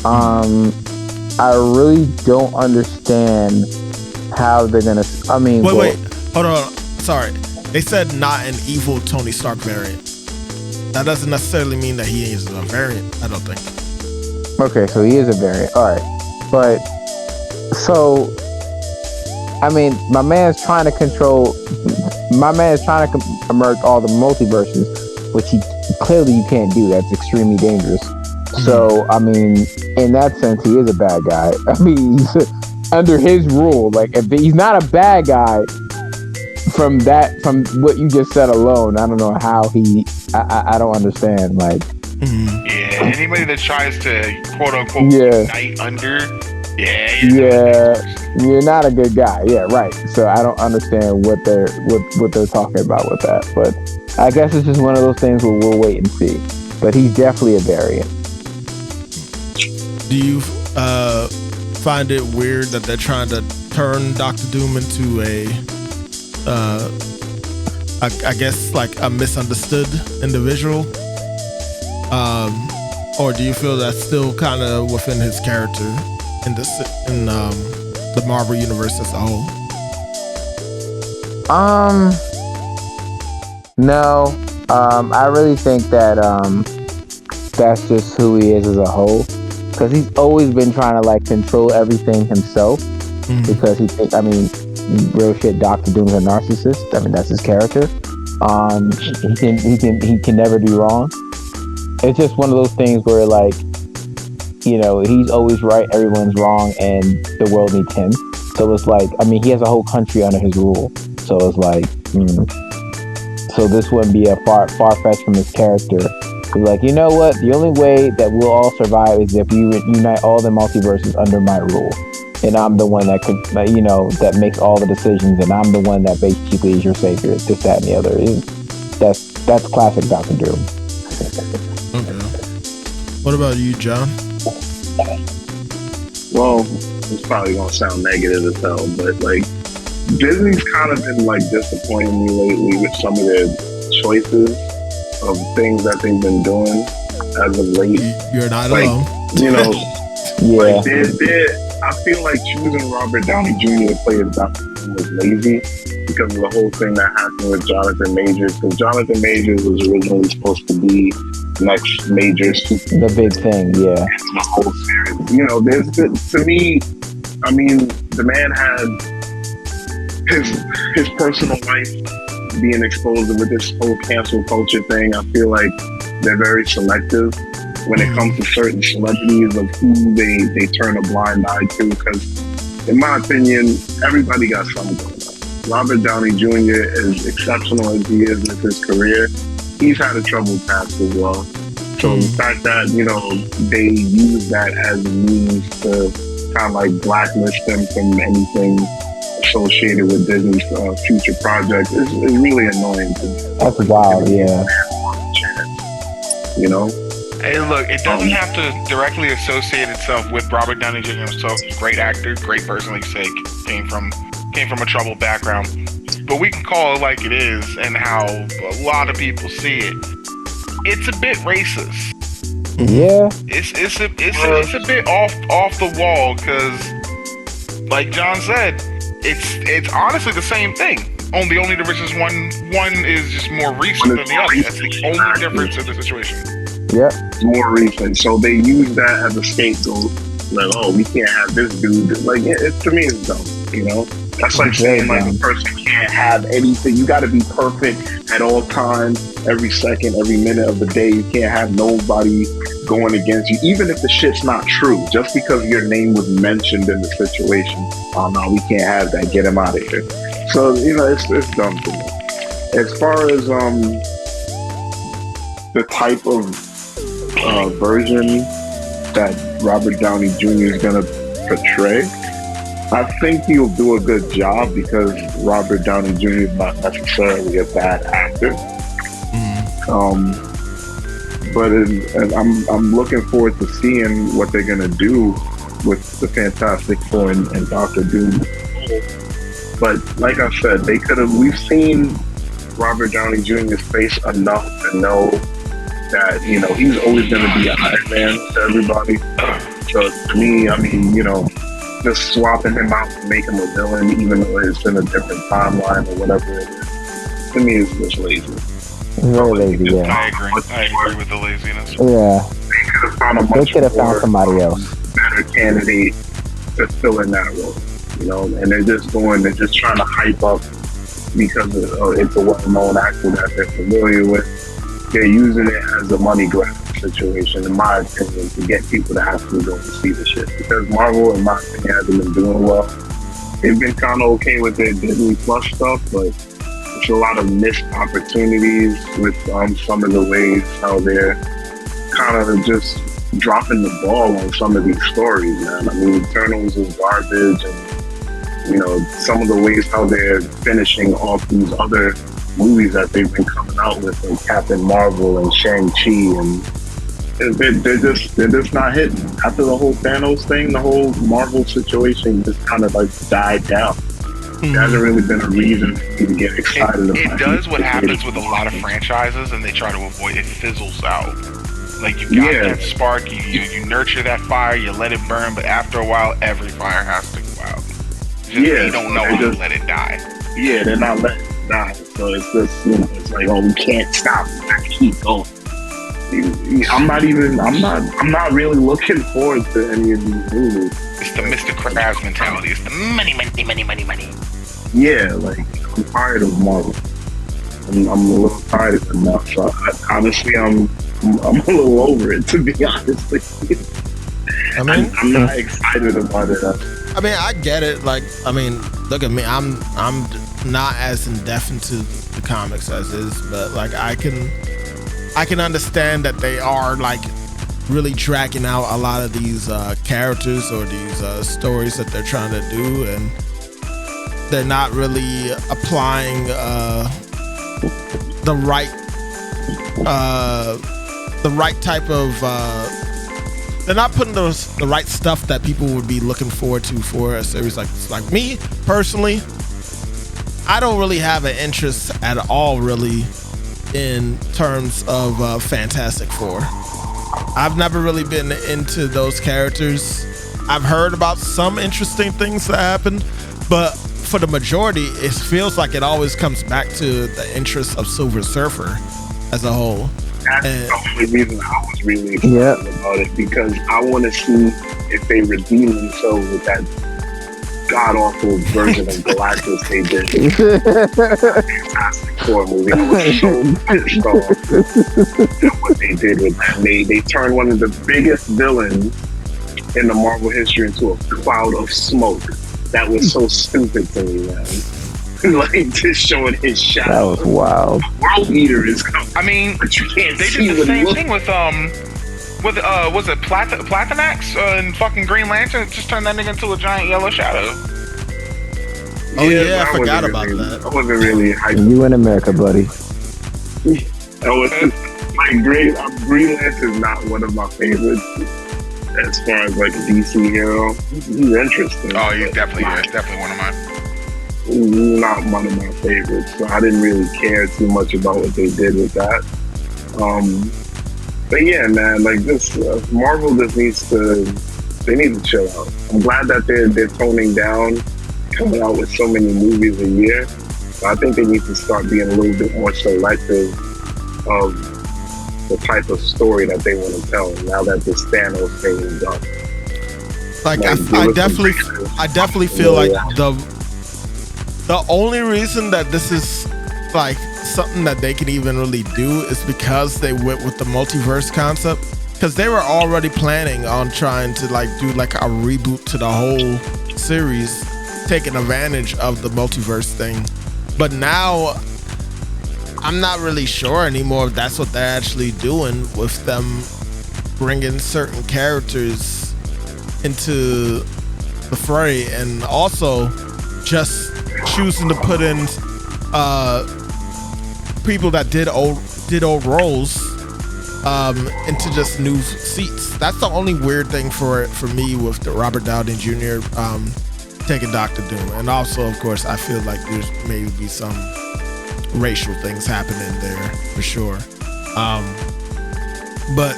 I really don't understand how they're gonna. I mean, wait, hold on. Sorry, they said not an evil Tony Stark variant. That doesn't necessarily mean that he is a variant. I don't think. Okay, so he is a variant. All right, but so. I mean, my man's trying to merge all the multiverses, which clearly you can't do. That's extremely dangerous. Mm-hmm. So, I mean, in that sense, he is a bad guy. I mean, he's under his rule. Like, if he's not a bad guy from what you just said alone, I don't know how I don't understand. Like, yeah, anybody that tries to quote unquote unite under. You're not a good guy. Yeah, right. So I don't understand what they're talking about with that. But I guess it's just one of those things where we'll wait and see. but he's definitely a variant. Do you find it weird that they're trying to turn Doctor Doom into I guess like a misunderstood individual? Or do you feel that's still kind of within his character in the Marvel universe as a whole? No. I really think that that's just who he is as a whole, because he's always been trying to like control everything himself. Because he thinks, I mean, real shit, Doctor Doom's a narcissist. I mean, that's his character. He can never do wrong. It's just one of those things where, like, you know, he's always right, everyone's wrong, and the world needs him. So it's like, I mean, he has a whole country under his rule. So it's like, so this wouldn't be a far-fetched from his character. It's like, you know what? The only way that we'll all survive is if you unite all the multiverses under my rule. And I'm the one that could, you know, that makes all the decisions, and I'm the one that basically is your savior. This, that, and the other. That's classic Doctor Doom. Okay. What about you, John? Well, it's probably gonna sound negative as hell, but like Disney's kind of been like disappointing me lately with some of their choices of things that they've been doing as of late. You're not like, alone. You know, Yeah. like I feel like choosing Robert Downey Jr. to play as Doctor Doom was lazy because of the whole thing that happened with Jonathan Majors. Because Jonathan Majors was originally supposed to be next major super. The big thing, yeah. The whole series. You know, to me, I mean, the man had his personal life being exposed with this whole cancel culture thing. I feel like they're very selective when it comes to certain celebrities of who they turn a blind eye to, because in my opinion, everybody got something going on. Robert Downey Jr., as exceptional as he is with his career, he's had a troubled past as well. So the fact that, you know, they use that as a means to kind of like blacklist him from anything associated with Disney's future projects is really annoying to me. That's wild, yeah. You know? Hey, look, it doesn't have to directly associate itself with Robert Downey Jr. himself. He's a great actor, great person, like you say, came from a troubled background. But we can call it like it is, and how a lot of people see it. It's a bit racist. Yeah. It's a bit off the wall, because, like John said, it's honestly the same thing. The only difference is one is just more recent than the other. That's the only difference in the situation. Yeah. More recent. So they use that as a scapegoat. Like, oh, we can't have this dude. Like, to me, it's dumb, you know? That's like saying, like, a person can't have anything. You got to be perfect at all times, every second, every minute of the day. You can't have nobody going against you, even if the shit's not true. Just because your name was mentioned in the situation. Oh, no, we can't have that. Get him out of here. So, you know, it's dumb to me. As far as the type of version that Robert Downey Jr. is going to portray, I think he'll do a good job because Robert Downey Jr. is not necessarily a bad actor. But I'm looking forward to seeing what they're going to do with the Fantastic Four and Doctor Doom. But like I said, we've seen Robert Downey Jr.'s face enough to know that, you know, he's always going to be an Iron Man to everybody. So to me, I mean, you know, just swapping him out to make him a villain, even though it's in a different timeline or whatever it is, to me it's just lazy. Very lazy, yeah. I agree with the laziness. Yeah. They could have found somebody else. Better candidate to fill in that role, you know, and they're just trying to hype up because it's a well-known actor that they're familiar with. They're using it as a money grab situation, in my opinion, to get people to actually go and see the shit. Because Marvel, in my opinion, hasn't been doing well. They've been kind of okay with their Disney Plus stuff, but it's a lot of missed opportunities with some of the ways how they're kind of just dropping the ball on some of these stories, man. I mean, Eternals is garbage, and, you know, some of the ways how they're finishing off these other movies that they've been coming out with, like Captain Marvel and Shang-Chi, and they're just not hitting. After the whole Thanos thing, the whole Marvel situation just kind of like died down. There hasn't really been a reason for me to get excited about it. It does what happens with a lot of franchises, and they try to avoid it. Fizzles out. Like, you got that spark, you nurture that fire, you let it burn, but after a while, every fire has to go out. You don't know how to let it die. Yeah, they're not letting it die. So it's just, it's like, oh, we can't stop. We gotta keep going. I'm not really looking forward to any of these movies. It's the Mr. Krabs mentality. It's the money. Yeah, like, I'm tired of Marvel. I'm a little tired of them now. So honestly, I'm a little over it, to be honest with you. I mean, I'm not excited about it. I mean, I get it. Like, I mean, look at me. I'm not as in depth into the comics as is, but like I can understand that they are like really dragging out a lot of these characters or these stories that they're trying to do, and they're not really applying the right type of they're not putting the right stuff that people would be looking forward to for a series like this. Like me personally, I don't really have an interest at all really in terms of Fantastic Four. I've never really been into those characters. I've heard about some interesting things that happened, but for the majority, it feels like it always comes back to the interest of Silver Surfer as a whole. That's the only reason I was really excited about it, because I want to see if they redeem themselves with that god-awful version of Galactus they did. Fantastic Four movie. I was so pissed off at what they did with that. They turned one of the biggest villains in the Marvel history into a cloud of smoke. That was so stupid to me, man. Like, just showing his shadow. That was wild. World Eater is coming. I mean, but you can't they see did the same what thing with was it Platinax and fucking Green Lantern? Just turned that nigga into a giant yellow shadow. Oh yeah, I forgot about that. I wasn't really hyped. You in America, buddy. Green Lantern is not one of my favorites as far as like a DC hero. He's interesting. Oh, he's definitely one of mine. Not one of my favorites, so I didn't really care too much about what they did with that. But yeah, man, like this Marvel just needs to chill out. I'm glad that they're toning down, coming out with so many movies a year. But I think they need to start being a little bit more selective of the type of story that they want to tell now that this Thanos thing is done. Like I definitely feel like the only reason that this is like something that they can even really do is because they went with the multiverse concept, because they were already planning on trying to like do like a reboot to the whole series, taking advantage of the multiverse thing. But now I'm not really sure anymore if that's what they're actually doing with them bringing certain characters into the fray, and also just choosing to put in people that did old roles into just new seats. That's the only weird thing for me with the Robert Downey Jr. Taking Doctor Doom. And also, of course, I feel like there's maybe be some racial things happening there for sure. But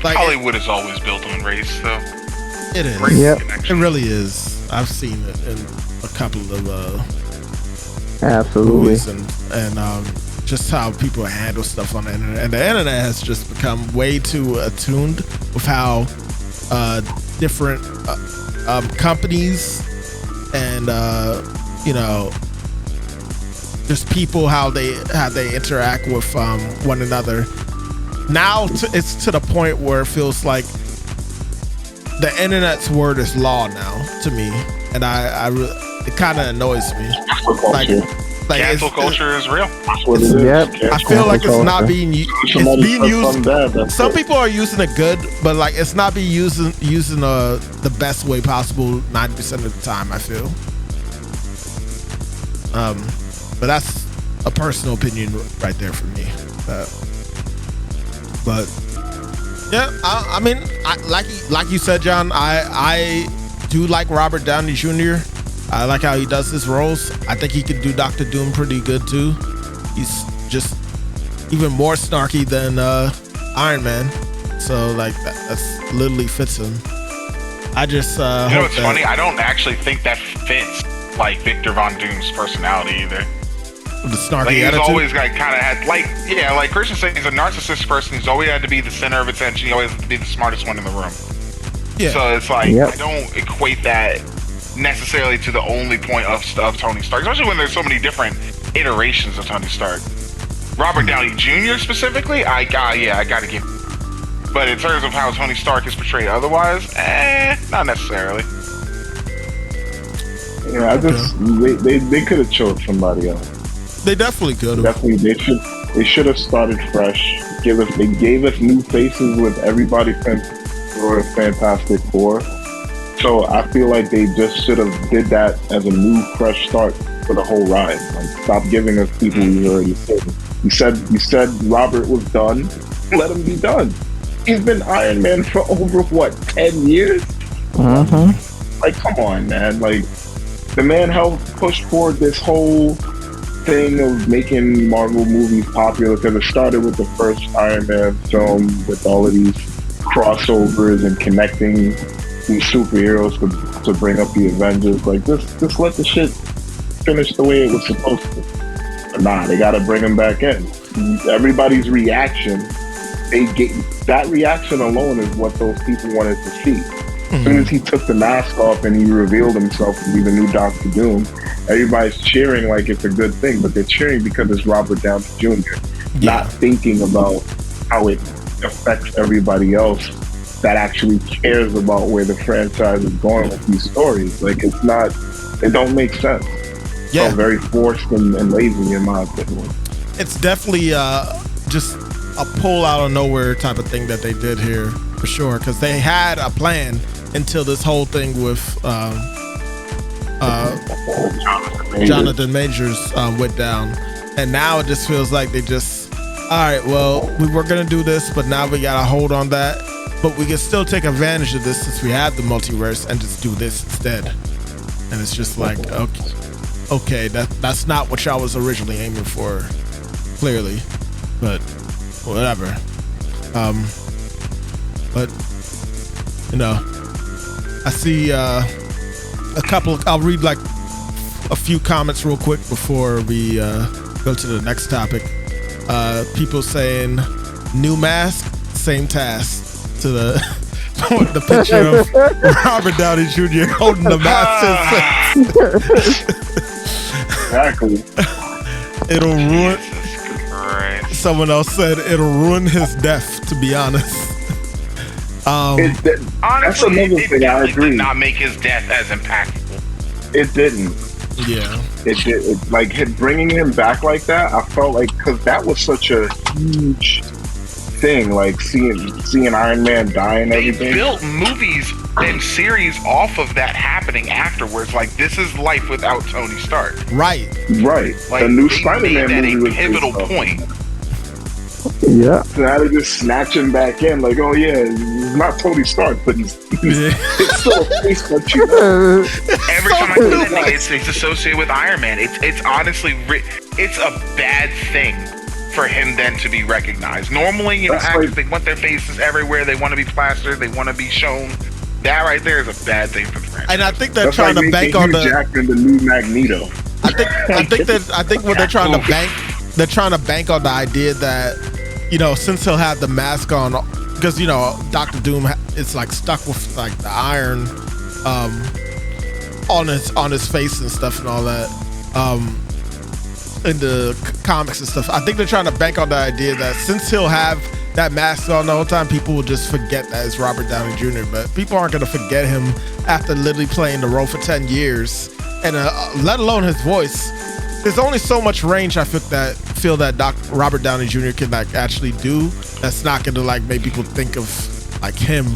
like Hollywood is always built on race, though. It is. Yep. It really is. I've seen it in a couple of absolutely movies and just how people handle stuff on the internet. And the internet has just become way too attuned with how different companies and just people how they interact with one another. Now it's to the point where it feels like the internet's word is law now to me, and it kind of annoys me. Like cancel culture is real. I feel like it's not being used. Some people are using it good, but like it's not being using the best way possible 90% of the time, I feel. But a personal opinion right there for me. But yeah, I mean, like you said, John, I do like Robert Downey Jr. I like how he does his roles. I think he could do Dr. Doom pretty good too. He's just even more snarky than Iron Man, so like that's literally fits him. I just you know what's funny? I don't actually think that fits like Victor Von Doom's personality either. The snarky like, he's attitude. always like kind of had like like Christian said, he's a narcissist person. He's always had to be the center of attention. He always had to be the smartest one in the room. Yeah. So it's like I don't equate that necessarily to the only point of Tony Stark, especially when there's so many different iterations of Tony Stark. Robert Downey Jr. specifically, I gotta give. But in terms of how Tony Stark is portrayed otherwise, not necessarily. Yeah, they could have chose somebody else. They definitely could have. Definitely, they should have started fresh. They gave us new faces with everybody from Fantastic Four. So I feel like they just should have did that as a new, fresh start for the whole ride. Like, stop giving us people we already seen. You said Robert was done. Let him be done. He's been Iron Man for over 10 years? Like, come on, man. Like, the man helped push forward this whole thing of making Marvel movies popular, because it started with the first Iron Man film with all of these crossovers and connecting these superheroes to bring up the Avengers. Like, just let the shit finish the way it was supposed to. But nah, they gotta bring him back in. Everybody's reaction, that reaction alone is what those people wanted to see. As soon as he took the mask off and he revealed himself to be the new Doctor Doom, everybody's cheering like it's a good thing, but they're cheering because it's Robert Downey Jr., not thinking about how it affects everybody else that actually cares about where the franchise is going with these stories. Like, it don't make sense. Yeah. So very forced and lazy in my opinion. It's definitely just a pull out of nowhere type of thing that they did here, for sure, because they had a plan until this whole thing with Jonathan Majors went down, and now it just feels like they just, all right, well, we were gonna do this, but now we gotta hold on that, but we can still take advantage of this since we have the multiverse and just do this instead. And it's just like, okay, that's not what y'all was originally aiming for, clearly, but whatever. But you know, I see a couple. I'll read like a few comments real quick before we go to the next topic. People saying new mask, same task. To the picture of Robert Downey Jr. holding the mask. Exactly. It'll ruin. Someone else said it'll ruin his death. To be honest. Honestly, it definitely did not make his death as impactful. It didn't. Yeah. It like bringing him back like that. I felt like, because that was such a huge thing, like seeing Iron Man die and everything. They built movies and series off of that happening afterwards. Like, this is life without Tony Stark. Right. Like, the new Spider-Man movie was a pivotal point. Yeah. So now they just snatch him back in, like, oh yeah, he's not Tony Stark, but he's still a face that you know. Every time I see that, it's associated with Iron Man. It's honestly, it's a bad thing for him then to be recognized. Normally, actors, they want their faces everywhere. They want to be plastered. They want to be shown. That right there is a bad thing for the franchise. And I think they're trying to bank on the Jackman, the new Magneto. I think what they're trying to bank. They're trying to bank on the idea that, since he'll have the mask on, because Dr. Doom is like stuck with like the iron on his face and stuff and all that. In the comics and stuff, I think they're trying to bank on the idea that since he'll have that mask on the whole time, people will just forget that it's Robert Downey Jr. But people aren't going to forget him after literally playing the role for 10 years, and let alone his voice. There's only so much range I feel that Robert Downey Jr. can like actually do. That's not going to like make people think of like him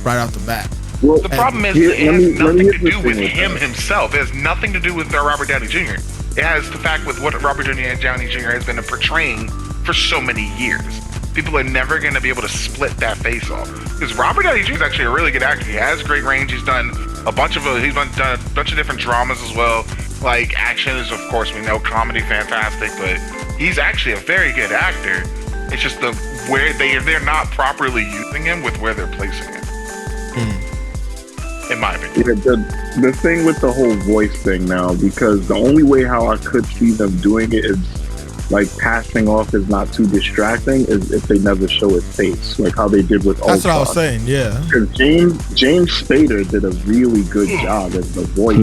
right off the bat. Well, the problem is it has nothing to do with him himself. It has nothing to do with Robert Downey Jr. It has the fact with what Robert Downey Jr. has been portraying for so many years. People are never going to be able to split that face off. Because Robert Downey Jr. is actually a really good actor. He has great range. He's done a bunch of different dramas as well. Like action is, of course, we know comedy, fantastic, but he's actually a very good actor. It's just where they're not properly using him with where they're placing him. In my opinion. Yeah, the thing with the whole voice thing now, because the only way how I could see them doing it is like passing off is not too distracting is if they never show his face, like how they did with Ultron. That's what I was saying, yeah. Because James Spader did a really good job as the voice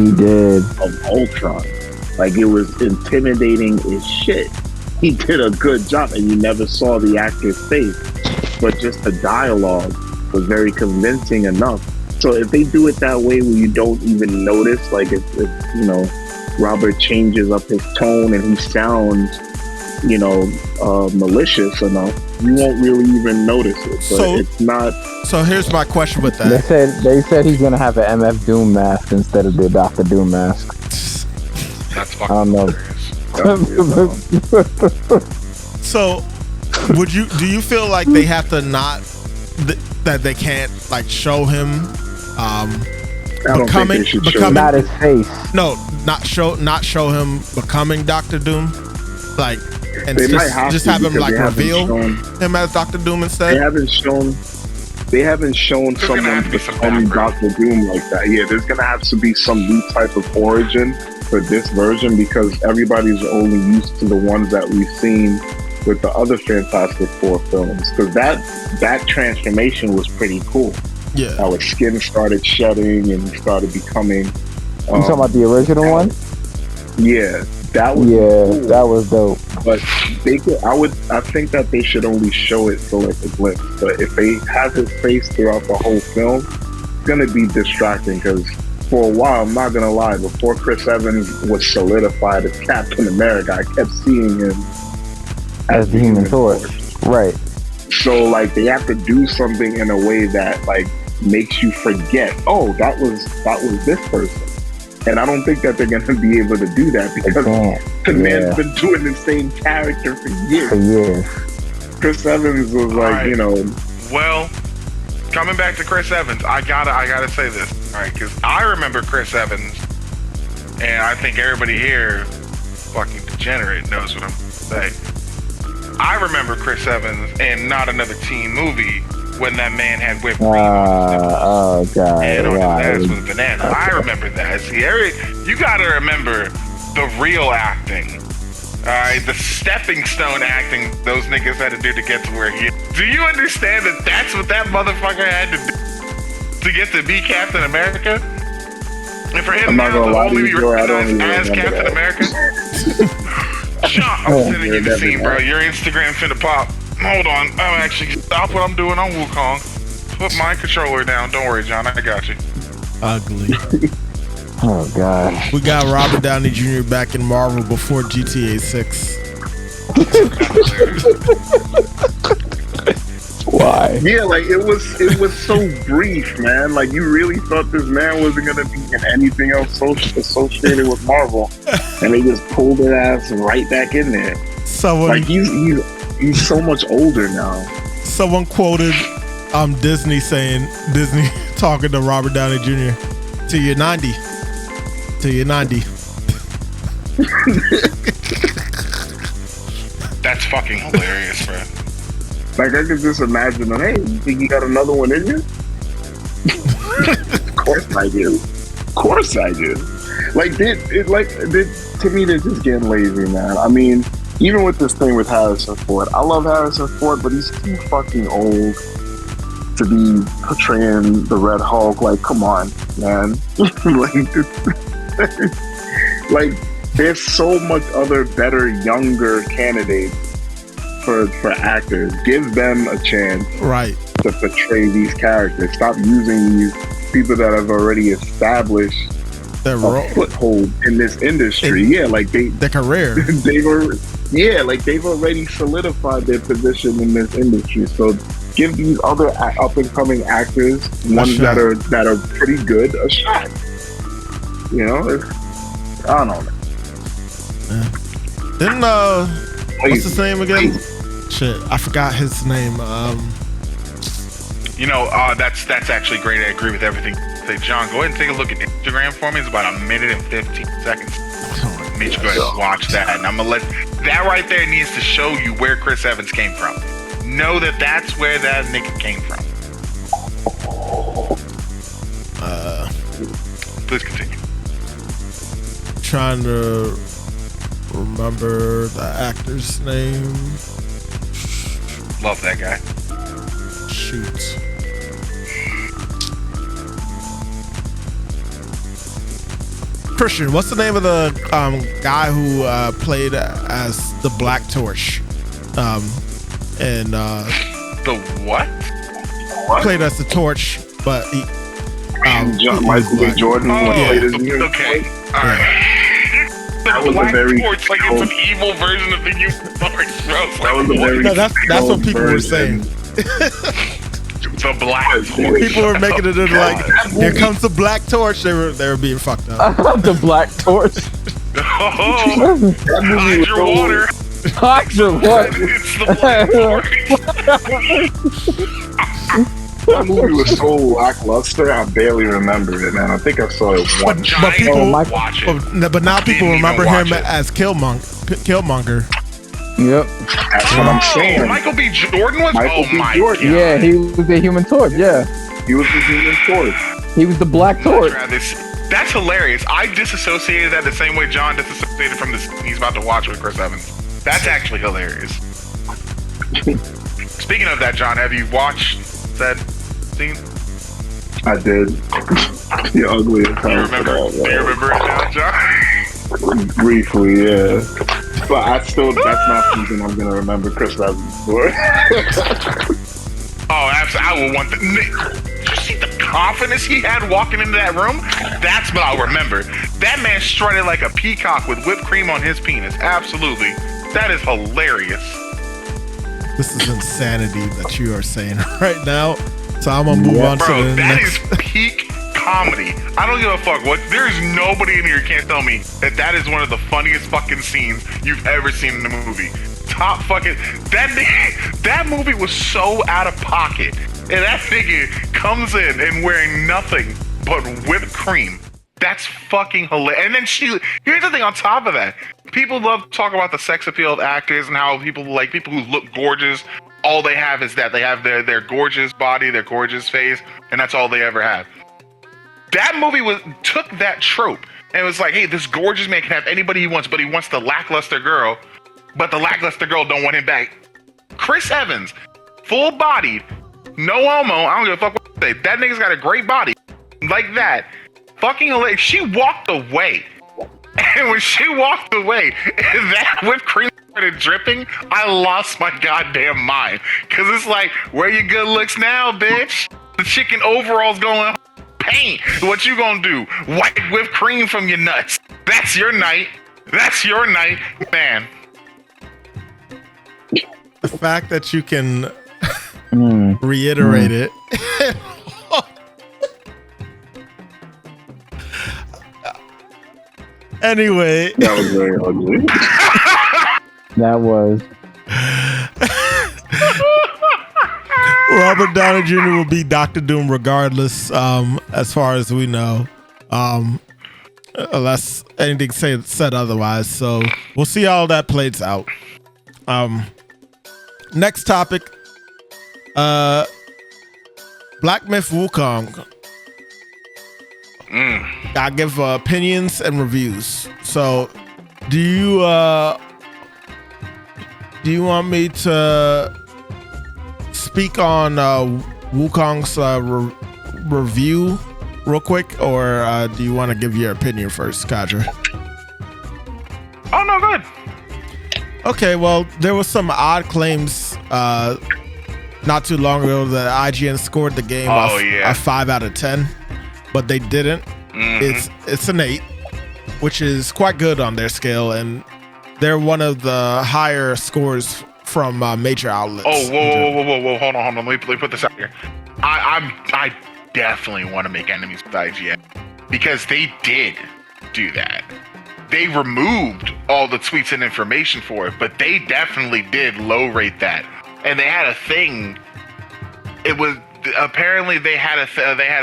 of Ultron. Like, it was intimidating as shit. He did a good job, and you never saw the actor's face, but just the dialogue was very convincing enough. So if they do it that way where you don't even notice, like if you know, Robert changes up his tone and he sounds, you know, malicious enough, you won't really even notice it. But So- it's not. So here's my question with They that. said he's gonna have an MF Doom mask instead of the Dr. Doom mask. That's I don't know. So do you feel like they have to not that they can't like show him I don't think they should show becoming Not his face. no, not show him becoming Doctor Doom, like, and They might have just to have him because like they haven't reveal shown- him as Doctor Doom They instead. haven't shown There's gonna someone have to be some becoming background. Doctor Doom like that. Yeah, there's gonna have to be some new type of origin for this version because everybody's only used to the ones that we've seen with the other Fantastic Four films. Because that transformation was pretty cool. Yeah, How his skin started shedding and he started becoming. You talking about the original one? Yeah, that was Yeah, cool. that was dope. But they could, I think that they should only show it for like a glimpse. But if they have his face throughout the whole film, it's gonna be distracting because for a while, I'm not gonna lie, before Chris Evans was solidified as Captain America, I kept seeing him As the Human Torch. Right. So like they have to do something in a way that like makes you forget, oh, that was this person. And I don't think that they're gonna be able to do that They because can't. the man's Yeah. been doing the same character for For years. years. Chris Evans was like, Alright. you know, Well, coming back to Chris Evans, I gotta say this, all right? Because I remember Chris Evans, and I think everybody here, fucking degenerate, knows what I'm saying. I remember Chris Evans in Not Another Teen Movie when that man had whipped cream on his nipples. Oh god. And on his ass Right. with a banana. I remember that. See, you gotta remember the real acting. Alright, the stepping stone acting those niggas had to do to get to where he is. Do you understand that that's what that motherfucker had to do to get to be Captain America? And for him I'm not now gonna to lie to only you, be bro, I don't recognized even as remember Captain that. America? Sean, I'm sending you the scene, bro. Your Instagram finna pop. Hold on. I'm actually stop what I'm doing on Wukong. Put my controller down. Don't worry, John. I got you. ugly. Oh god. We got Robert Downey Jr. back in Marvel before GTA 6. Why? yeah, like it was so brief, man. Like you really thought this man wasn't gonna be in anything else associated with Marvel, and they just pulled his ass right back in there. Someone Like he's so much older now. someone quoted Disney talking to Robert Downey Jr. Till you're 90. Till you're 90. That's fucking hilarious, bro. Like I could just imagine them. Hey, you think you got another one in you? Of course I do. Of course I do. Like to me, they're just getting lazy, man. I mean, even with this thing with Harrison Ford, I love Harrison Ford, but he's too fucking old to be portraying the Red Hulk. Like, come on, man. like there's so much other better younger candidates for actors. Give them a chance Right. to portray these characters. Stop using these people that have already established Their a role, foothold in this industry. In- Yeah, like their career. they've already solidified their position in this industry. So give these other up and coming actors, ones shot. that are pretty good, a shot. You know, I don't know. Didn't what's his name again? Shit, I forgot his name. That's actually great. I agree with everything. Say, John, go ahead and take a look at Instagram for me. It's about 1 minute and 15 seconds. Mitch, go ahead and watch that. And I'm gonna let that right there needs to show you where Chris Evans came from. Know that that's where that nigga came from. Please continue. Trying to remember the actor's name. Love that guy. Shoot. Christian, what's the name of the guy who played as the Black Torch? The what? Played as the Torch, but he. Michael B. Jordan. Okay. All right. That was a very Torch, like it's an evil version of the Human Torch, bro. That was a very that's what people were saying. The Black Torch. People were making it into like, here comes the Black Torch. They were being fucked up. The Black Torch. Oh, hide your water. Hydra, what? It's the Black Torch. That movie was so lackluster. I barely remember it, man. I think I saw it once. But people, watch it. but now people remember him watch it. as Killmonger. Yep. That's what I'm saying. Michael B. Jordan was. Michael B. my Jordan. God. Yeah, he was the Human Torch. Yeah, He was the Human Torch. he was the Black Torch. That's hilarious. I disassociated that the same way John disassociated from the scene he's about to watch with Chris Evans. That's actually hilarious. Speaking of that, John, have you watched that scene? I did. The ugly as Do you hell. remember it now, John? Briefly, yeah. But that's not something I'm gonna remember Chris Evans for. Oh, absolutely. I will want the. Did you see the confidence he had walking into that room? That's what I'll remember. That man strutted like a peacock with whipped cream on his penis. Absolutely. That is hilarious. This is insanity that you are saying right now. So I'm gonna move on to Bro, the that next. is peak comedy. I don't give a fuck what. There's nobody in here who can't tell me that is one of the funniest fucking scenes you've ever seen in a movie. Top fucking that movie was so out of pocket, and that nigga comes in and wearing nothing but whipped cream. That's fucking hilarious. And then here's the thing on top of that. People love to talk about the sex appeal of actors and how people who look gorgeous, all they have is that they have their gorgeous body, their gorgeous face, and that's all they ever have. That movie took that trope and was like, hey, this gorgeous man can have anybody he wants, but he wants the lackluster girl, but the lackluster girl don't want him back. Chris Evans, full-bodied, no homo, I don't give a fuck what you say. That nigga's got a great body. Like that. Fucking hilarious. She walked away. And when she walked away, and that whipped cream started dripping, I lost my goddamn mind. Cause it's like, where your good looks now, bitch? The chicken overalls going paint. What you gonna do? Wipe whipped cream from your nuts. That's your night. That's your night, man. The fact that you can reiterate it. Anyway, That was very ugly. That was. Robert Downey Jr. will be Doctor Doom regardless, as far as we know, unless anything said otherwise. So we'll see how that plays out. Next topic, Black Myth Wukong. I give opinions and reviews. So, do you want me to speak on Wukong's review real quick, or do you want to give your opinion first, Kadra? Oh no, good. Okay, well, there was some odd claims not too long ago that IGN scored the game a 5 out of 10. But they didn't. It's an 8, which is quite good on their scale, and they're one of the higher scores from major outlets. Oh, whoa! Hold on. Let me put this out here. I definitely want to make enemies with IGN because they did do that. they removed all the tweets and information for it, but they definitely did low rate that. And they had a thing. It was apparently they had a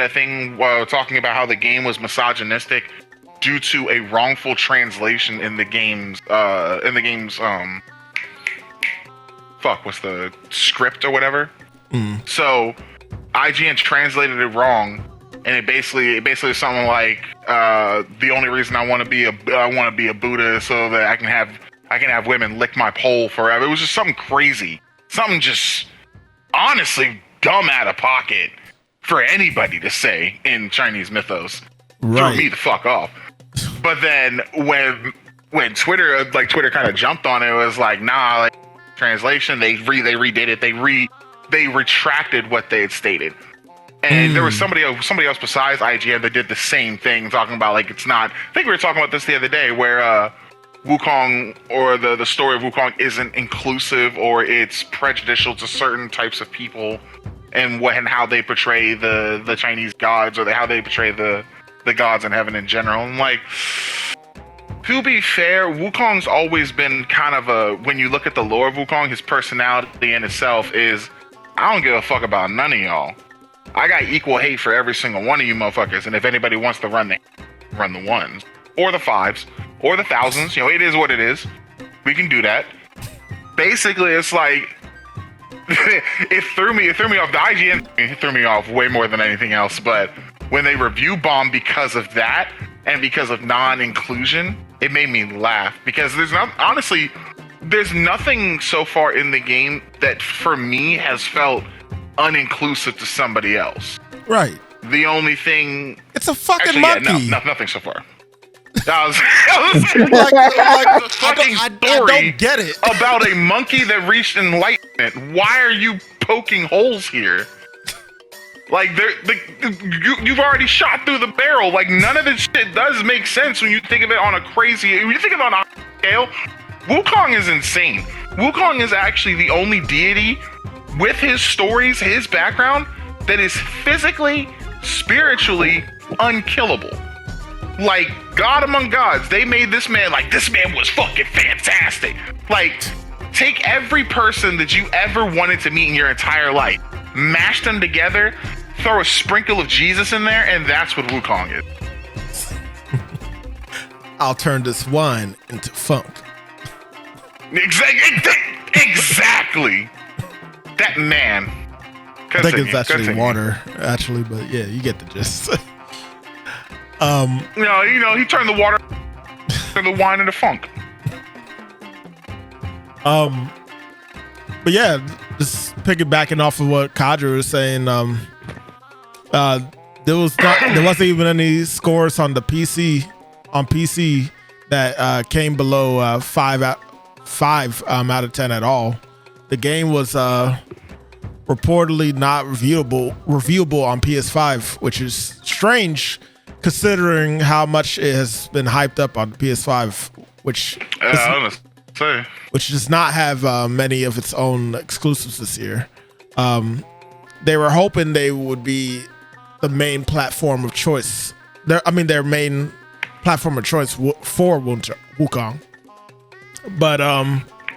thing talking about how the game was misogynistic due to a wrongful translation in the game's what's the script or whatever. So IGN translated it wrong, and it basically is something like the only reason I want to be a Buddha is so that I can have women lick my pole forever. It was just something crazy, something just honestly dumb out of pocket for anybody to say in Chinese mythos. Right. Threw me the fuck off. But then when Twitter kind of jumped on it, it was like, nah, like, translation, they redid it, they retracted what they had stated. And there was somebody else besides IGN that did the same thing, talking about like it's not. I think we were talking about this the other day, where Wukong, or the story of Wukong, isn't inclusive, or it's prejudicial to certain types of people, and how they portray the Chinese gods, or how they portray the gods in heaven in general. And like, to be fair, Wukong's always been kind of when you look at the lore of Wukong, his personality in itself is, I don't give a fuck about none of y'all. I got equal hate for every single one of you motherfuckers, and if anybody wants to run the ones, or the fives, or the thousands, it is what it is. We can do that. Basically, it's like, it threw me off. The IGN threw me off way more than anything else, but when they review bomb because of that, and because of non-inclusion, it made me laugh, because there's nothing so far in the game that for me has felt uninclusive to somebody else. Right. The only thing, it's a fucking monkey. Yeah, nothing so far. I don't get it. About a monkey that reached enlightenment. Why are you poking holes here? Like, you've already shot through the barrel. Like, none of this shit does make sense when you think of it on a scale. Wukong is insane. Wukong is actually the only deity with his stories, his background, that is physically, spiritually unkillable. Like, God among gods, they made this man, like, this man was fucking fantastic. Like, take every person that you ever wanted to meet in your entire life, mash them together, throw a sprinkle of Jesus in there, and that's what Wukong is. I'll turn this wine into funk. Exactly. That man. I think it's actually water, actually, but yeah, you get the gist. He turned the wine into funk. But yeah, just piggybacking off of what Kadra was saying, there wasn't even any scores on the PC that came below 5 out of 10 at all. The game was reportedly not reviewable on PS5, which is strange considering how much it has been hyped up on the PS5, which does not have many of its own exclusives this year. They were hoping they would be the main platform of choice. Their main platform of choice for Wukong. But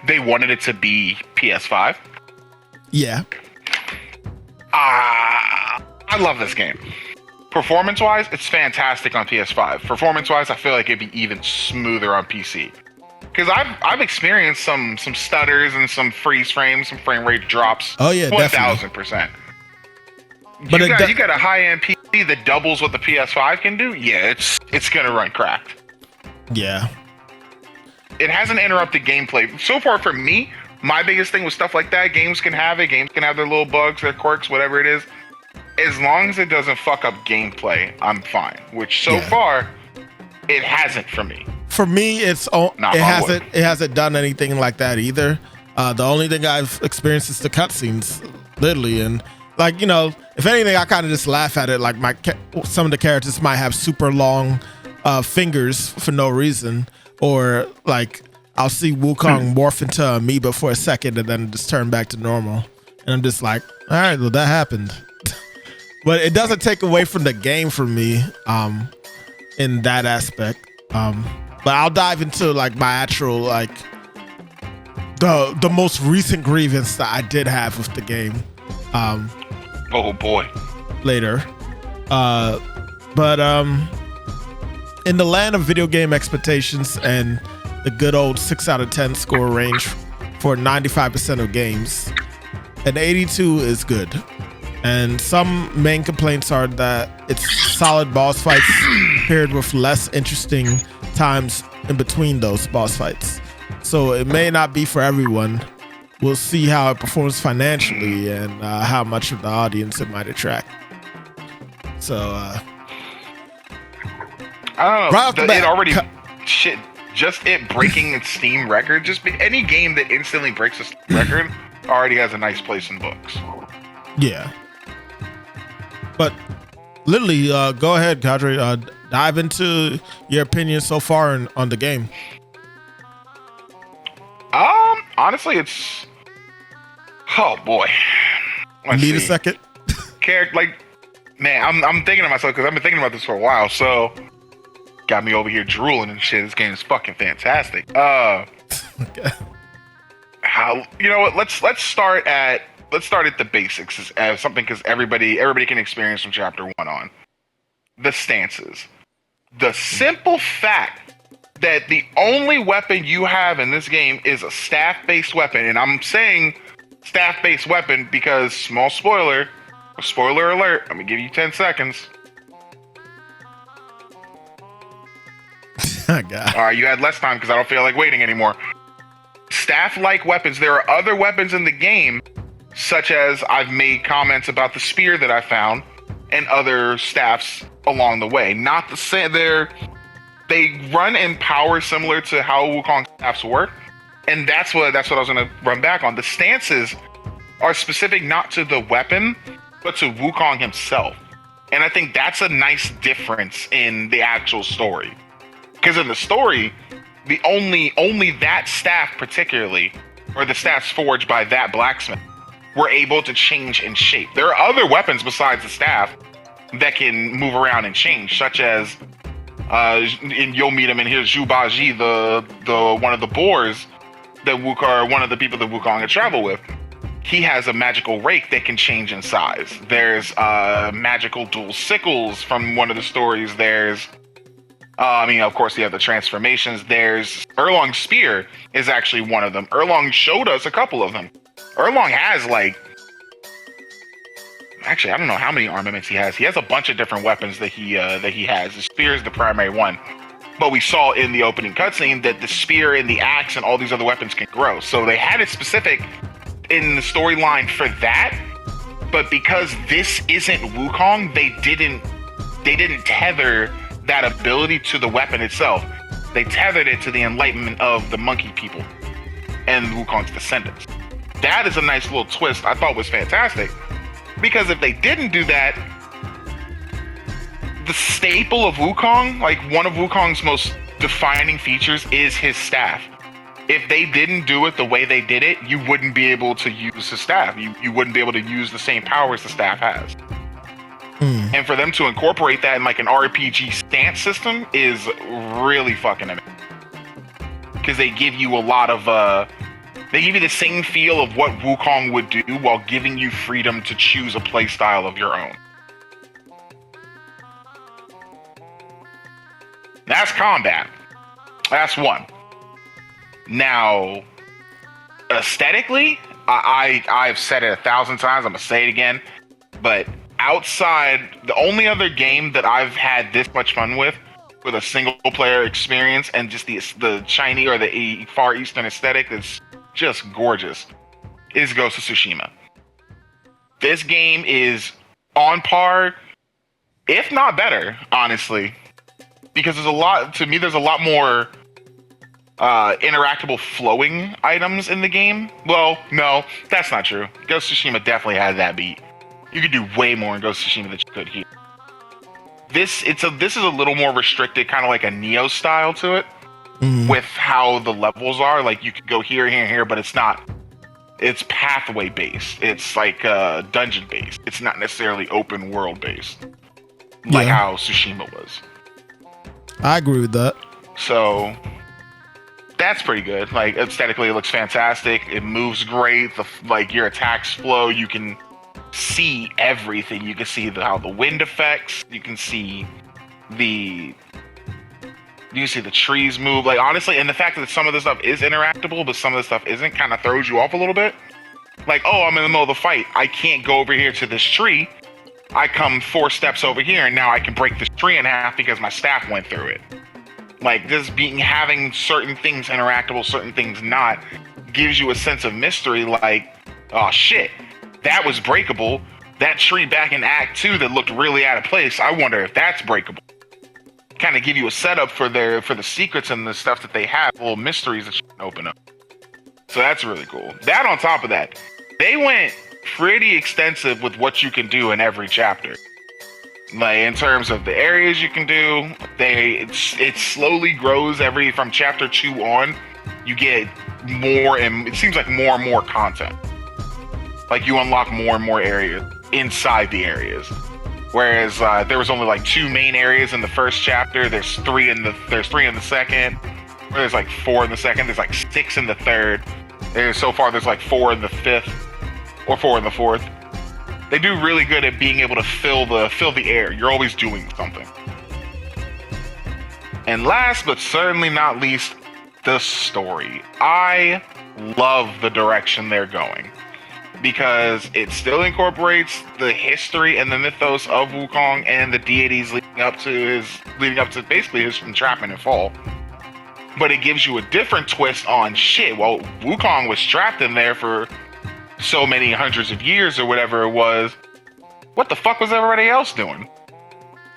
they wanted it to be PS5. Yeah. I love this game. Performance-wise, it's fantastic on PS5. Performance-wise, I feel like it'd be even smoother on PC. Because I've experienced some stutters and some freeze frames, some frame rate drops. Oh yeah, 1000%. But you got a high-end PC that doubles what the PS5 can do. Yeah, it's gonna run cracked. Yeah. It hasn't interrupted gameplay so far. For me, my biggest thing with stuff like that, games can have it. Games can have their little bugs, their quirks, whatever it is. As long as it doesn't fuck up gameplay, I'm fine. Which so far, it hasn't for me. For me, it hasn't done anything like that either. The only thing I've experienced is the cutscenes, literally, and if anything, I kind of just laugh at it. Like some of the characters might have super long fingers for no reason, or like I'll see Wukong morph into an amoeba for a second and then just turn back to normal, and I'm just like, all right, well that happened. But it doesn't take away from the game for me, in that aspect. But I'll dive into like my actual like the most recent grievance that I did have with the game. Oh boy. Later. But in the land of video game expectations and the good old 6 out of 10 score range for 95% of games, an 82 is good. And some main complaints are that it's solid boss fights paired with less interesting times in between those boss fights. So it may not be for everyone. We'll see how it performs financially and how much of the audience it might attract. So, I don't know. right off the bat, it already shit. Just it breaking its Steam record. Any game that instantly breaks a Steam record already has a nice place in books. Yeah. But literally, go ahead, Kadre. Dive into your opinion so far on the game. Honestly, it's. Oh boy. Let's Need a see. second? Man, I'm thinking to myself because I've been thinking about this for a while. So, got me over here drooling and shit. This game is fucking fantastic. Okay. You know what? Let's start at the basics as something because everybody can experience from chapter 1 on. The stances. The simple fact that the only weapon you have in this game is a staff-based weapon, and I'm saying staff-based weapon because spoiler alert, I'm gonna give you 10 seconds. Oh, God. All right, you had less time because I don't feel like waiting anymore. Staff-like weapons. There are other weapons in the game, such as I've made comments about the spear that I found and other staffs along the way. Not the same. They run in power similar to how Wukong staffs work, and that's what I was gonna run back on. The stances are specific not to the weapon, but to Wukong himself, and I think that's a nice difference in the actual story. Because in the story, the only that staff particularly, or the staffs forged by that blacksmith, were able to change in shape. There are other weapons besides the staff that can move around and change, such as and you'll meet him in his Zhubaji, the one of the boars that one of the people that Wukong had traveled with. He has a magical rake that can change in size. There's magical dual sickles from one of the stories. There's of course, you have the transformations. There's Erlong's spear is actually one of them. Erlong showed us a couple of them. Erlong has actually, I don't know how many armaments he has. He has a bunch of different weapons that he has. The spear is the primary one. But we saw in the opening cutscene that the spear and the axe and all these other weapons can grow. So they had it specific in the storyline for that. But because this isn't Wukong, they didn't tether that ability to the weapon itself. They tethered it to the enlightenment of the monkey people and Wukong's descendants. That is a nice little twist I thought was fantastic. Because if they didn't do that, the staple of Wukong, like one of Wukong's most defining features is his staff. If they didn't do it the way they did it, you wouldn't be able to use his staff. You wouldn't be able to use the same powers the staff has. And for them to incorporate that in like an RPG stance system is really fucking amazing. Because they give you a lot of they give you the same feel of what Wukong would do while giving you freedom to choose a playstyle of your own. That's combat. That's one. Now, aesthetically, I've said it 1,000 times. I'm gonna say it again. But outside, the only other game that I've had this much fun with a single player experience and just the Chinese or the Far Eastern aesthetic that's just gorgeous is Ghost of Tsushima. This game is on par, if not better, honestly, because there's a lot more interactable flowing items in the game. Well, no, that's not true. Ghost of Tsushima definitely had that beat. You could do way more in Ghost of Tsushima than you could here. This is a little more restricted, kind of like a Nioh style to it, with how the levels are. Like you could go here, here, and here, but it's not. It's pathway based. It's like dungeon based. It's not necessarily open world based, like how Tsushima was. I agree with that. So that's pretty good. Like aesthetically, it looks fantastic. It moves great. Like your attacks flow. You can see everything. You can see how the wind affects. You can see the trees move. Like honestly, and the fact that some of the stuff is interactable, but some of the stuff isn't, kind of throws you off a little bit. Like, oh, I'm in the middle of the fight. I can't go over here to this tree. I come 4 steps over here, and now I can break this tree in half because my staff went through it. Like, having certain things interactable, certain things not, gives you a sense of mystery. Like, oh shit, that was breakable. That tree back in Act 2 that looked really out of place, I wonder if that's breakable. Kind of give you a setup for the secrets and the stuff that they have, little mysteries that you can open up. So that's really cool. That on top of that, they went pretty extensive with what you can do in every chapter. Like in terms of the areas you can do, it slowly grows from chapter 2 on. You get more, and it seems like more and more content. Like you unlock more and more areas inside the areas. Whereas there was only like 2 main areas in the first chapter. There's 3 in the second. There's like 4 in the second. There's like 6 in the third. So far, there's like 4 in the fifth, or 4 in the fourth. They do really good at being able to fill the air. You're always doing something. And last but certainly not least, the story. I love the direction they're going, because it still incorporates the history and the mythos of Wukong and the deities leading up to basically his entrapment and fall. But it gives you a different twist on shit. Well, Wukong was trapped in there for so many hundreds of years or whatever it was. What the fuck was everybody else doing?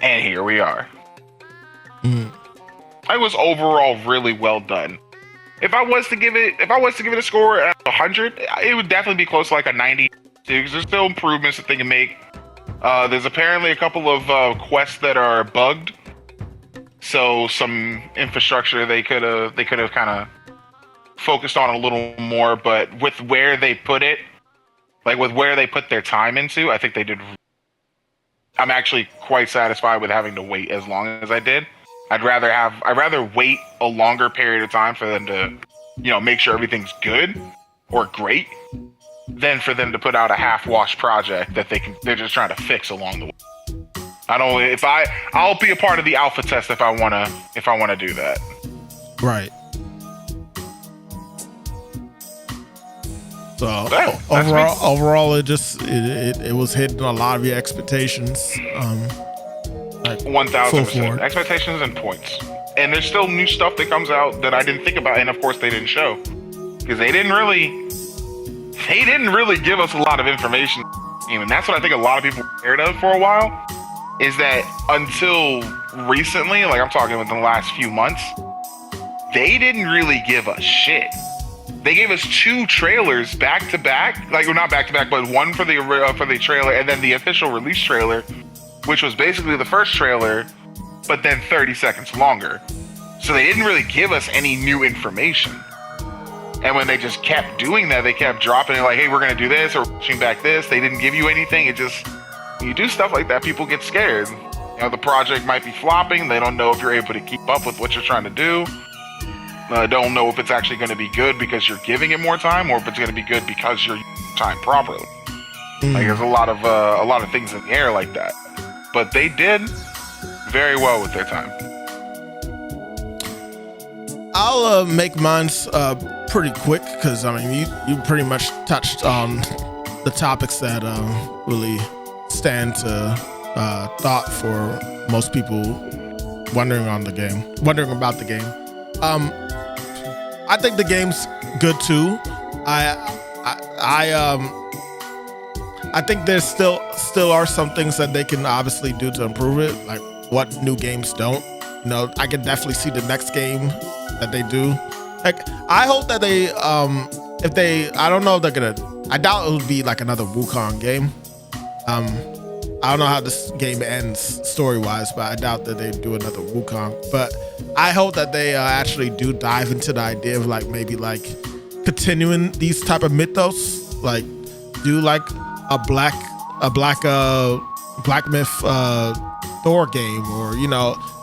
And here we are. It was overall really well done. If I was to give it a score at 100, it would definitely be close to like a 90, because there's still improvements that they can make. There's apparently a couple of quests that are bugged, so some infrastructure they could have kind of focused on a little more. But with where they put it, like with where they put their time into, I think they did. I'm actually quite satisfied with having to wait as long as I did. I'd rather wait a longer period of time for them to, make sure everything's good or great, than for them to put out a half-washed project that they're just trying to fix along the way. I'll be a part of the alpha test if I wanna do that. Right. So overall, it was hitting a lot of your expectations. 1,000% expectations and points. And there's still new stuff that comes out that I didn't think about, and of course they didn't show, because they didn't really give us a lot of information. And that's what I think a lot of people were scared of for a while, is that until recently, like I'm talking within the last few months, they didn't really give us shit. They gave us 2 trailers back to back, like, well, not back to back, but one for the trailer and then the official release trailer, which was basically the first trailer, but then 30 seconds longer. So they didn't really give us any new information. And when they just kept doing that, they kept dropping it like, hey, we're going to do this, or pushing back this. They didn't give you anything. When you do stuff like that, people get scared. The project might be flopping. They don't know if you're able to keep up with what you're trying to do. Don't know if it's actually going to be good because you're giving it more time, or if it's going to be good because you're using time properly. Like, there's a lot of things in the air like that. But they did very well with their time. I'll make mine pretty quick, because I mean you pretty much touched on the topics that really stand to thought for most people wondering about the game. I think the game's good too. I think there's still are some things that they can obviously do to improve it, like what new games don't. I can definitely see the next game that they do. Like, I hope that they, I don't know if they're gonna, I doubt it would be like another Wukong game. I don't know how this game ends story-wise, but I doubt that they do another Wukong. But I hope that they actually do dive into the idea of like maybe like continuing these type of mythos, like do like a black myth Thor game, or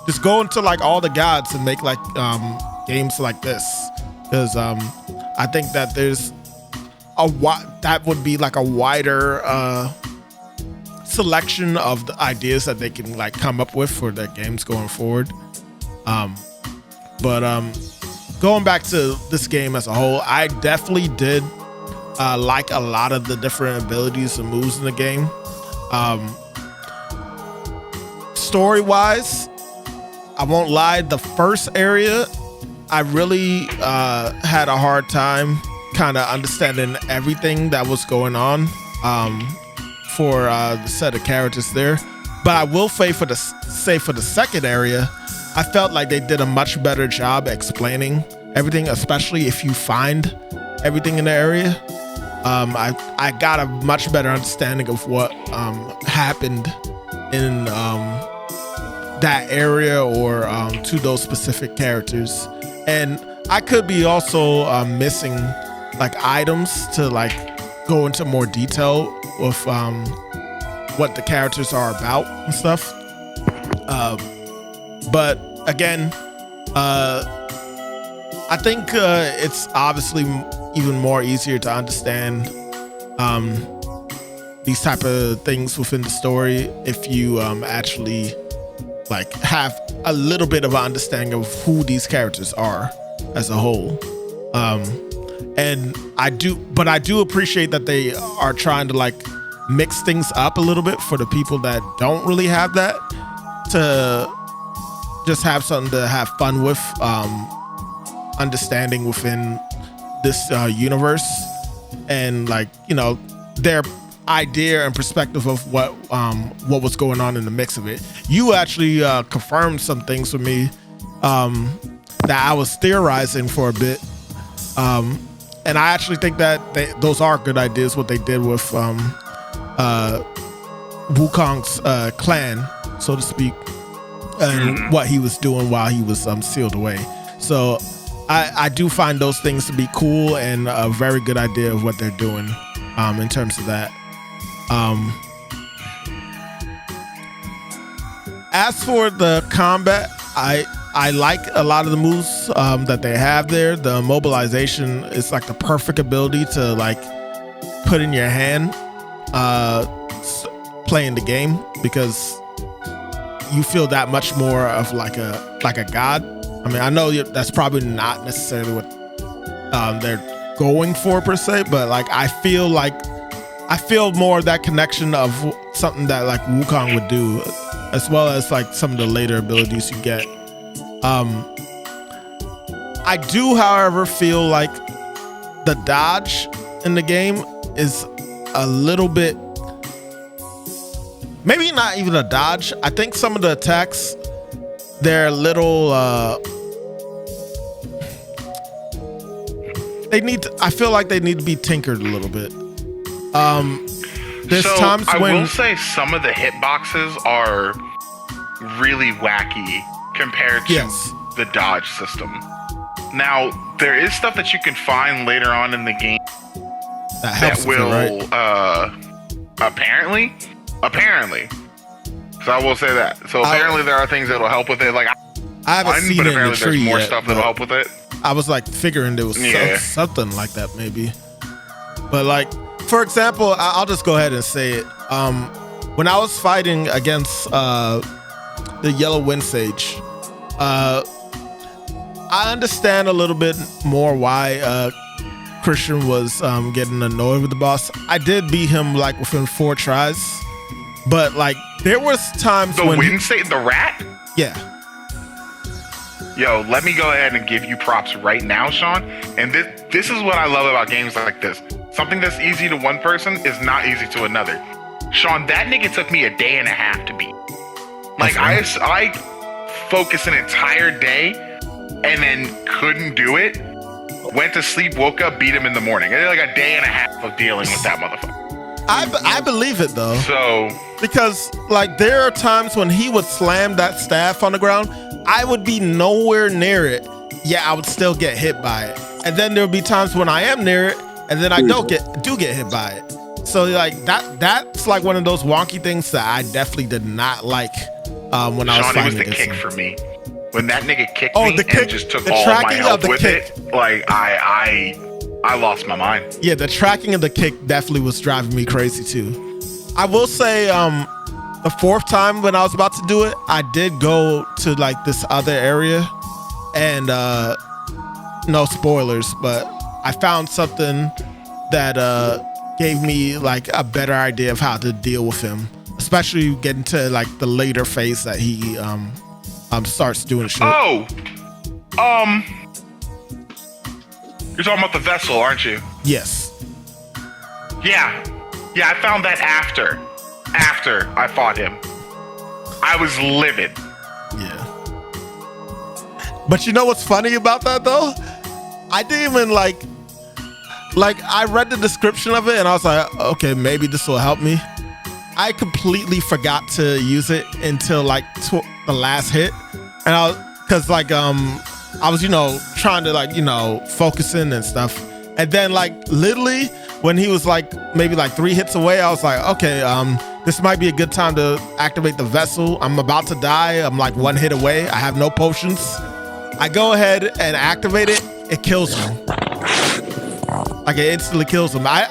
just go into like all the gods and make like games like this, because I think that there's that would be like a wider selection of the ideas that they can like come up with for their games going forward. But going back to this game as a whole, I definitely did like a lot of the different abilities and moves in the game. Story-wise, I won't lie, the first area, I really had a hard time kind of understanding everything that was going on for the set of characters there. But I will say for the second area, I felt like they did a much better job explaining everything, especially if you find everything in the area. I got a much better understanding of what happened in that area or to those specific characters. And I could be also missing like items to like go into more detail with what the characters are about and stuff. But again, I think it's obviously even more easier to understand these type of things within the story if you actually like have a little bit of an understanding of who these characters are as a whole. And I do appreciate that they are trying to like mix things up a little bit for the people that don't really have that, to just have something to have fun with, understanding within this universe, and like their idea and perspective of what was going on in the mix of it. You actually confirmed some things with me that I was theorizing for a bit, and I actually think that those are good ideas, what they did with Wukong's clan, so to speak, and what he was doing while he was sealed away. So I do find those things to be cool and a very good idea of what they're doing in terms of that. As for the combat, I like a lot of the moves that they have there. The mobilization is like the perfect ability to like put in your hand playing the game, because you feel that much more of like a god. I mean, I know that's probably not necessarily what they're going for per se, but like I feel more of that connection of something that like Wukong would do, as well as like some of the later abilities you get. I do, however, feel like the dodge in the game is a little bit, maybe not even a dodge. I think some of the attacks, they're a little I feel like they need to be tinkered a little bit. There's times I when will say some of the hitboxes are really wacky compared to the dodge system. Now, there is stuff that you can find later on in the game that will apparently. So I will say that. So apparently there are things that'll help with it. Like I haven't seen but it in the apparently tree there's more yet, stuff that'll help with it. I was like figuring there was something like that maybe. But like, for example, I'll just go ahead and say it. When I was fighting against the Yellow Wind Sage, I understand a little bit more why Christian was getting annoyed with the boss. I did beat him like within 4 tries, but like there was times when the rat. Yeah. Yo, let me go ahead and give you props right now, Sean. And this is what I love about games like this. Something that's easy to one person is not easy to another. Sean, that nigga took me a day and a half to beat. Like I focused an entire day and then couldn't do it. Went to sleep, woke up, beat him in the morning. I did like a day and a half of dealing with that motherfucker. I believe it though. So because like there are times when he would slam that staff on the ground, I would be nowhere near it. Yeah, I would still get hit by it. And then there would be times when I am near it, and then I do get hit by it. So like that's like one of those wonky things that I definitely did not like when I was Shawnee fighting was the against kick him. for me. When that nigga kicked Oh, me the kick- and just took the all my tracking of health the with kick. it, like I lost my mind. Yeah, the tracking of the kick definitely was driving me crazy too. I will say, the fourth time when I was about to do it, I did go to like this other area, and no spoilers, but I found something that gave me like a better idea of how to deal with him, especially getting to like the later phase that he starts doing shit. Oh, you're talking about the vessel, aren't you? Yes. Yeah, I found that after I fought him. I was livid. Yeah. But you know what's funny about that though? I didn't even like I read the description of it and I was like, okay, maybe this will help me. I completely forgot to use it until like the last hit, and I was trying to focusing and stuff, and then like literally when he was like maybe like 3 hits away, I was like, okay, this might be a good time to activate the vessel. I'm about to die. I'm like 1 hit away. I have no potions. I go ahead and activate it. It kills him. Like it instantly kills him. I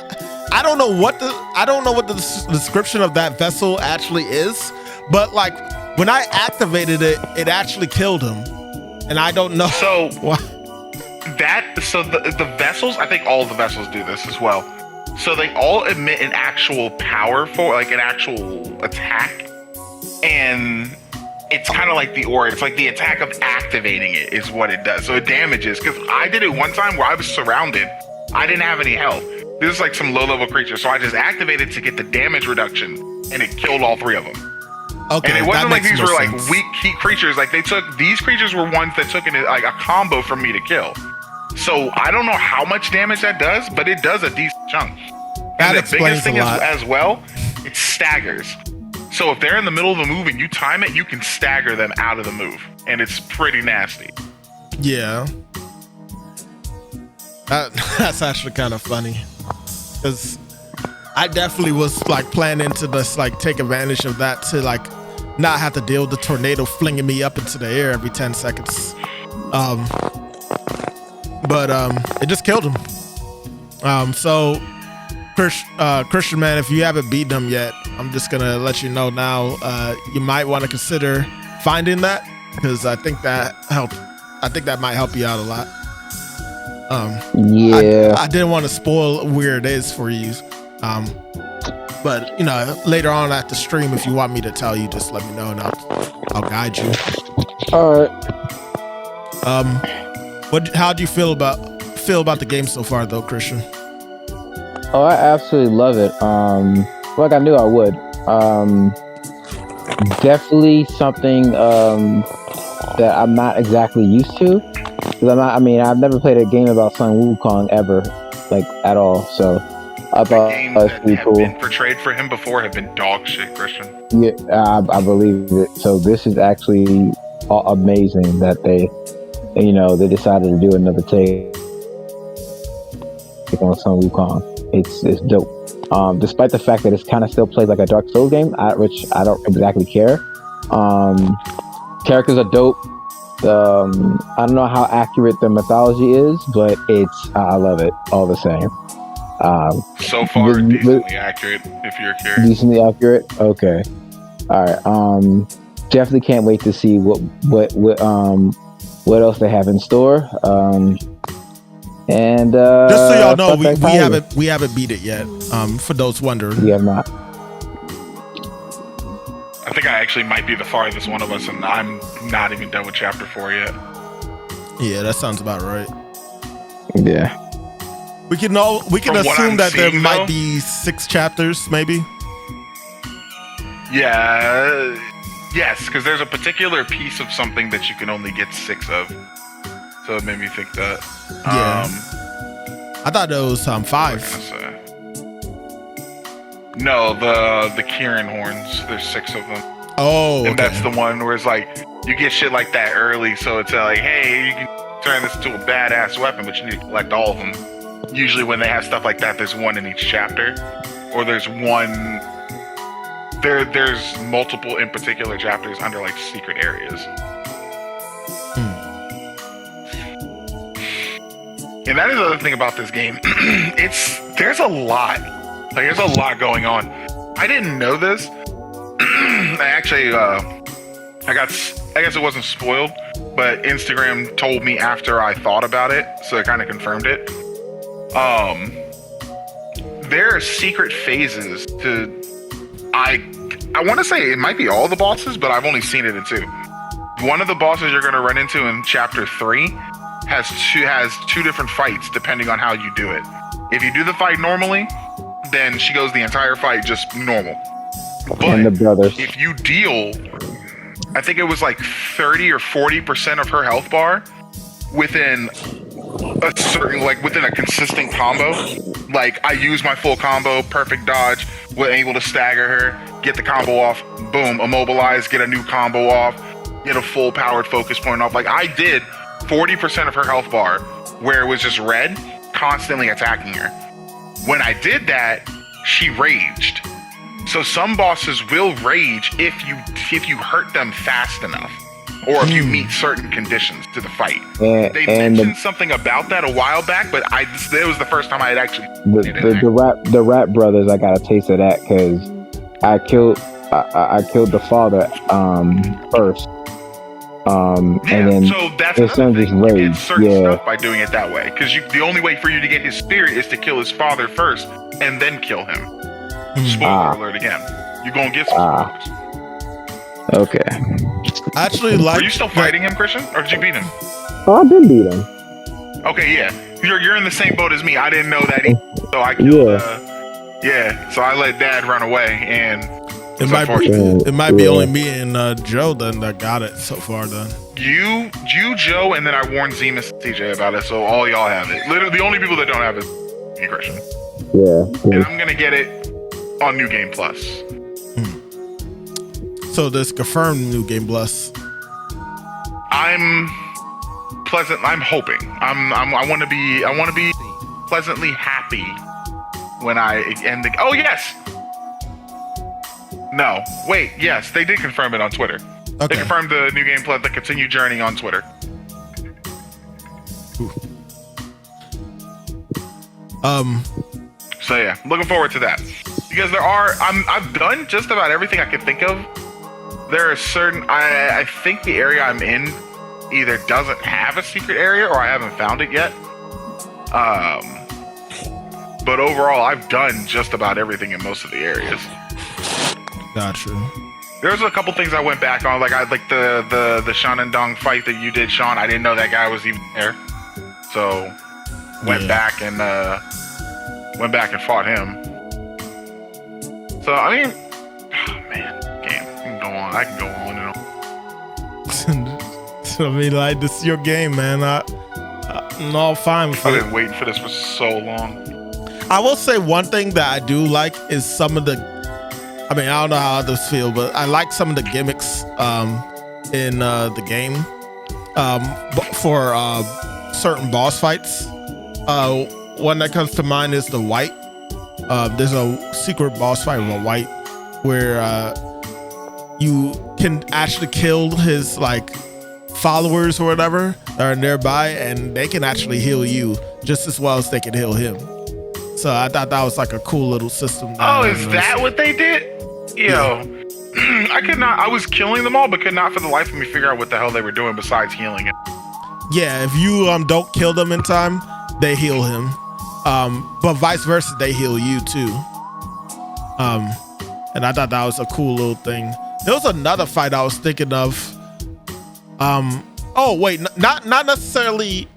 don't know what the description of that vessel actually is, but like when I activated it, it actually killed him, and I don't know. So why. The vessels, I think all the vessels do this as well. So they all emit an actual power for like an actual attack, and it's kind of like the aura. It's like the attack of activating it is what it does. So it damages. Because I did it one time where I was surrounded. I didn't have any health. This is like some low-level creature, so I just activated to get the damage reduction, and it killed all 3 of them. Okay, and it wasn't like these were like sense. weak key creatures. Like these creatures were ones that took like a combo for me to kill. So I don't know how much damage that does, but it does a decent chunk. That And the explains biggest thing a lot. as well, it staggers. So if they're in the middle of a move and you time it, you can stagger them out of the move, and it's pretty nasty. Yeah. That's actually kind of funny, because I definitely was like planning to just like take advantage of that to like not have to deal with the tornado flinging me up into the air every 10 seconds. But it just killed him. So Christian man, if you haven't beaten him yet, I'm just gonna let you know now. You might want to consider finding that, because I think that might help you out a lot. Yeah. I didn't want to spoil where it is for you. But later on at the stream, if you want me to tell you, just let me know and I'll guide you. All right. How do you feel about the game so far though, Christian? Oh, I absolutely love it. Like I knew I would. Definitely something that I'm not exactly used to. I've never played a game about Sun Wukong ever, like at all. So I thought Games that was that pretty have cool. been portrayed for him before have been dog shit, Christian. Yeah, I believe it. So this is actually amazing that they decided to do another take on Sun Wukong. It's dope. Despite the fact that it kind of still plays like a Dark Souls game, which I don't exactly care. Characters are dope. I don't know how accurate the mythology is, but I love it all the same. So far, decently accurate, if you're curious. Decently accurate? Okay. All right. Definitely can't wait to see what else they have in store. And just so y'all know, we haven't beat it yet. For those wondering, we have not. I think I actually might be the farthest one of us, and I'm not even done with chapter 4 yet. Yeah, that sounds about right. Yeah. We can assume that there might be 6 chapters, maybe. Yeah. Yes, because there's a particular piece of something that you can only get 6 of. So it made me think that. Yeah. I thought it was 5. No, the Kieran horns. There's 6 of them. Oh, and that's the one where it's like you get shit like that early, so it's like, hey, you can turn this into a badass weapon, but you need to collect all of them. Usually, when they have stuff like that, there's one in each chapter, or there's one there's multiple in particular chapters under like secret areas. And that is the other thing about this game. There's a lot. Like, there's a lot going on. I didn't know this. I guess it wasn't spoiled, but Instagram told me after I thought about it, so it kind of confirmed it. There are secret phases to. I want to say it might be all the bosses, but I've only seen it in 2. One of the bosses you're going to run into in chapter 3 has two different fights depending on how you do it. If you do the fight normally, then she goes the entire fight just normal. But And the brothers. if you deal, I think it was like 30 or 40% of her health bar within within a consistent combo. Like, I use my full combo, perfect dodge, was able to stagger her, get the combo off, boom, immobilize, get a new combo off, get a full powered focus point off. Like, I did 40% of her health bar where it was just red, constantly attacking her. When I did that, she raged. So some bosses will rage if you hurt them fast enough, or if you meet certain conditions to the fight. They mentioned something about that a while back, but it was the first time I had actually the Rat Brothers. I got a taste of that because I killed the father first. And then so that's his son another just thing. You get raged. certain Yeah. stuff by doing it that way, because the only way for you to get his spirit is to kill his father first and then kill him. Spoiler alert again. You're gonna get some spoilers. Okay. I actually like. Are you still fighting him, Christian, or did you beat him? Oh, I did beat him. Okay, yeah. You're in the same boat as me. I didn't know that either. So I killed. So I let Dad run away, and it might be only me and Joe then that got it so far. Then you, Joe, and then I warned Zemus and TJ about it, so all y'all have it. Literally, the only people that don't have it is me, Christian. Yeah. And I'm gonna get it on New Game Plus. So this confirmed New Game Plus. I'm hoping. I want to be pleasantly happy when I end the. Oh yes. No, wait. Yes, they did confirm it on Twitter. Okay. They confirmed the New Game Plus, the continued journey on Twitter. So yeah, looking forward to that. Because I've done just about everything I could think of. There are certain, I think the area I'm in either doesn't have a secret area or I haven't found it yet. But overall, I've done just about everything in most of the areas. Gotcha. There's a couple things I went back on, like the Shanandong fight that you did, Sean. I didn't know that guy was even there, so went back and fought him. So I mean, game. I can go on and on. I mean, like, this is your game, man. I'm all fine with it. I've been waiting for this for so long. I will say one thing that I do like is some of the. I mean, I don't know how others feel, but I like some of the gimmicks in the game for certain boss fights. One that comes to mind is the White. There's a secret boss fight with a White where you can actually kill his like followers or whatever that are nearby, and they can actually heal you just as well as they can heal him. So I thought that was like a cool little system. Oh, is that what they did? Yo, I could not. I was killing them all, but could not for the life of me figure out what the hell they were doing besides healing him. Yeah, if you don't kill them in time, they heal him. But vice versa, they heal you too. And I thought that was a cool little thing. There was another fight I was thinking of. Oh wait, not necessarily.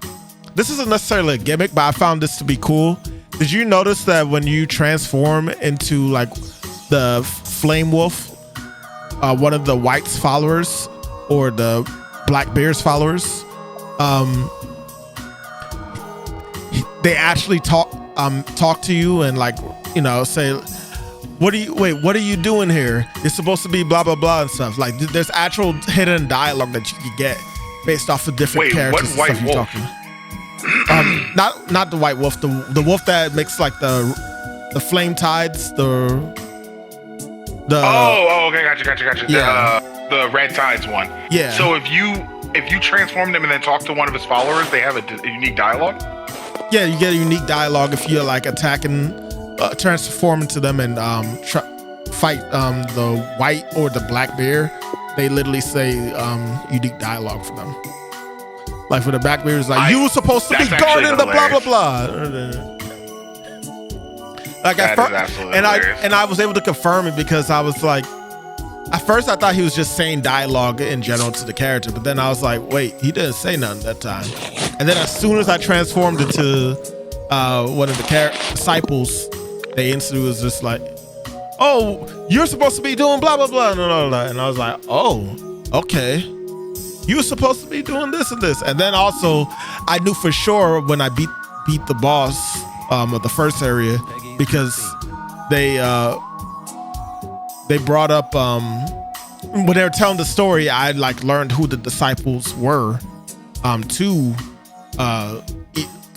This isn't necessarily a gimmick, but I found this to be cool. Did you notice that when you transform into like the Flame Wolf, one of the White's followers or the Black Bear's followers, they actually talk to you and like, you know, say, what are you doing here? You're supposed to be blah blah blah and stuff. Like there's actual hidden dialogue that you can get based off of different characters. What and stuff White you're Wolf? talking. Not the White Wolf, the wolf that makes like the flame tides, the Okay, gotcha. Yeah. The Red Tides one. Yeah. So if you transform them and then talk to one of his followers, they have a unique dialogue? Yeah, you get a unique dialogue if you're like attacking, transforming to them and fight the white or the black bear. They literally say unique dialogue for them. Like for the black bear, it's like, you were supposed to be guarding the blah, blah, blah. Like at first, and I was able to confirm it because I was like, at first I thought he was just saying dialogue in general to the character, but then I was like, wait, he didn't say nothing that time. And then as soon as I transformed into one of the disciples, they instantly was just like, oh, you're supposed to be doing blah, blah, blah, blah, blah, blah. And I was like, oh, okay. You were supposed to be doing this and this. And then also, I knew for sure when I beat the boss of the first area, because they brought up when they were telling the story, I like learned who the disciples were to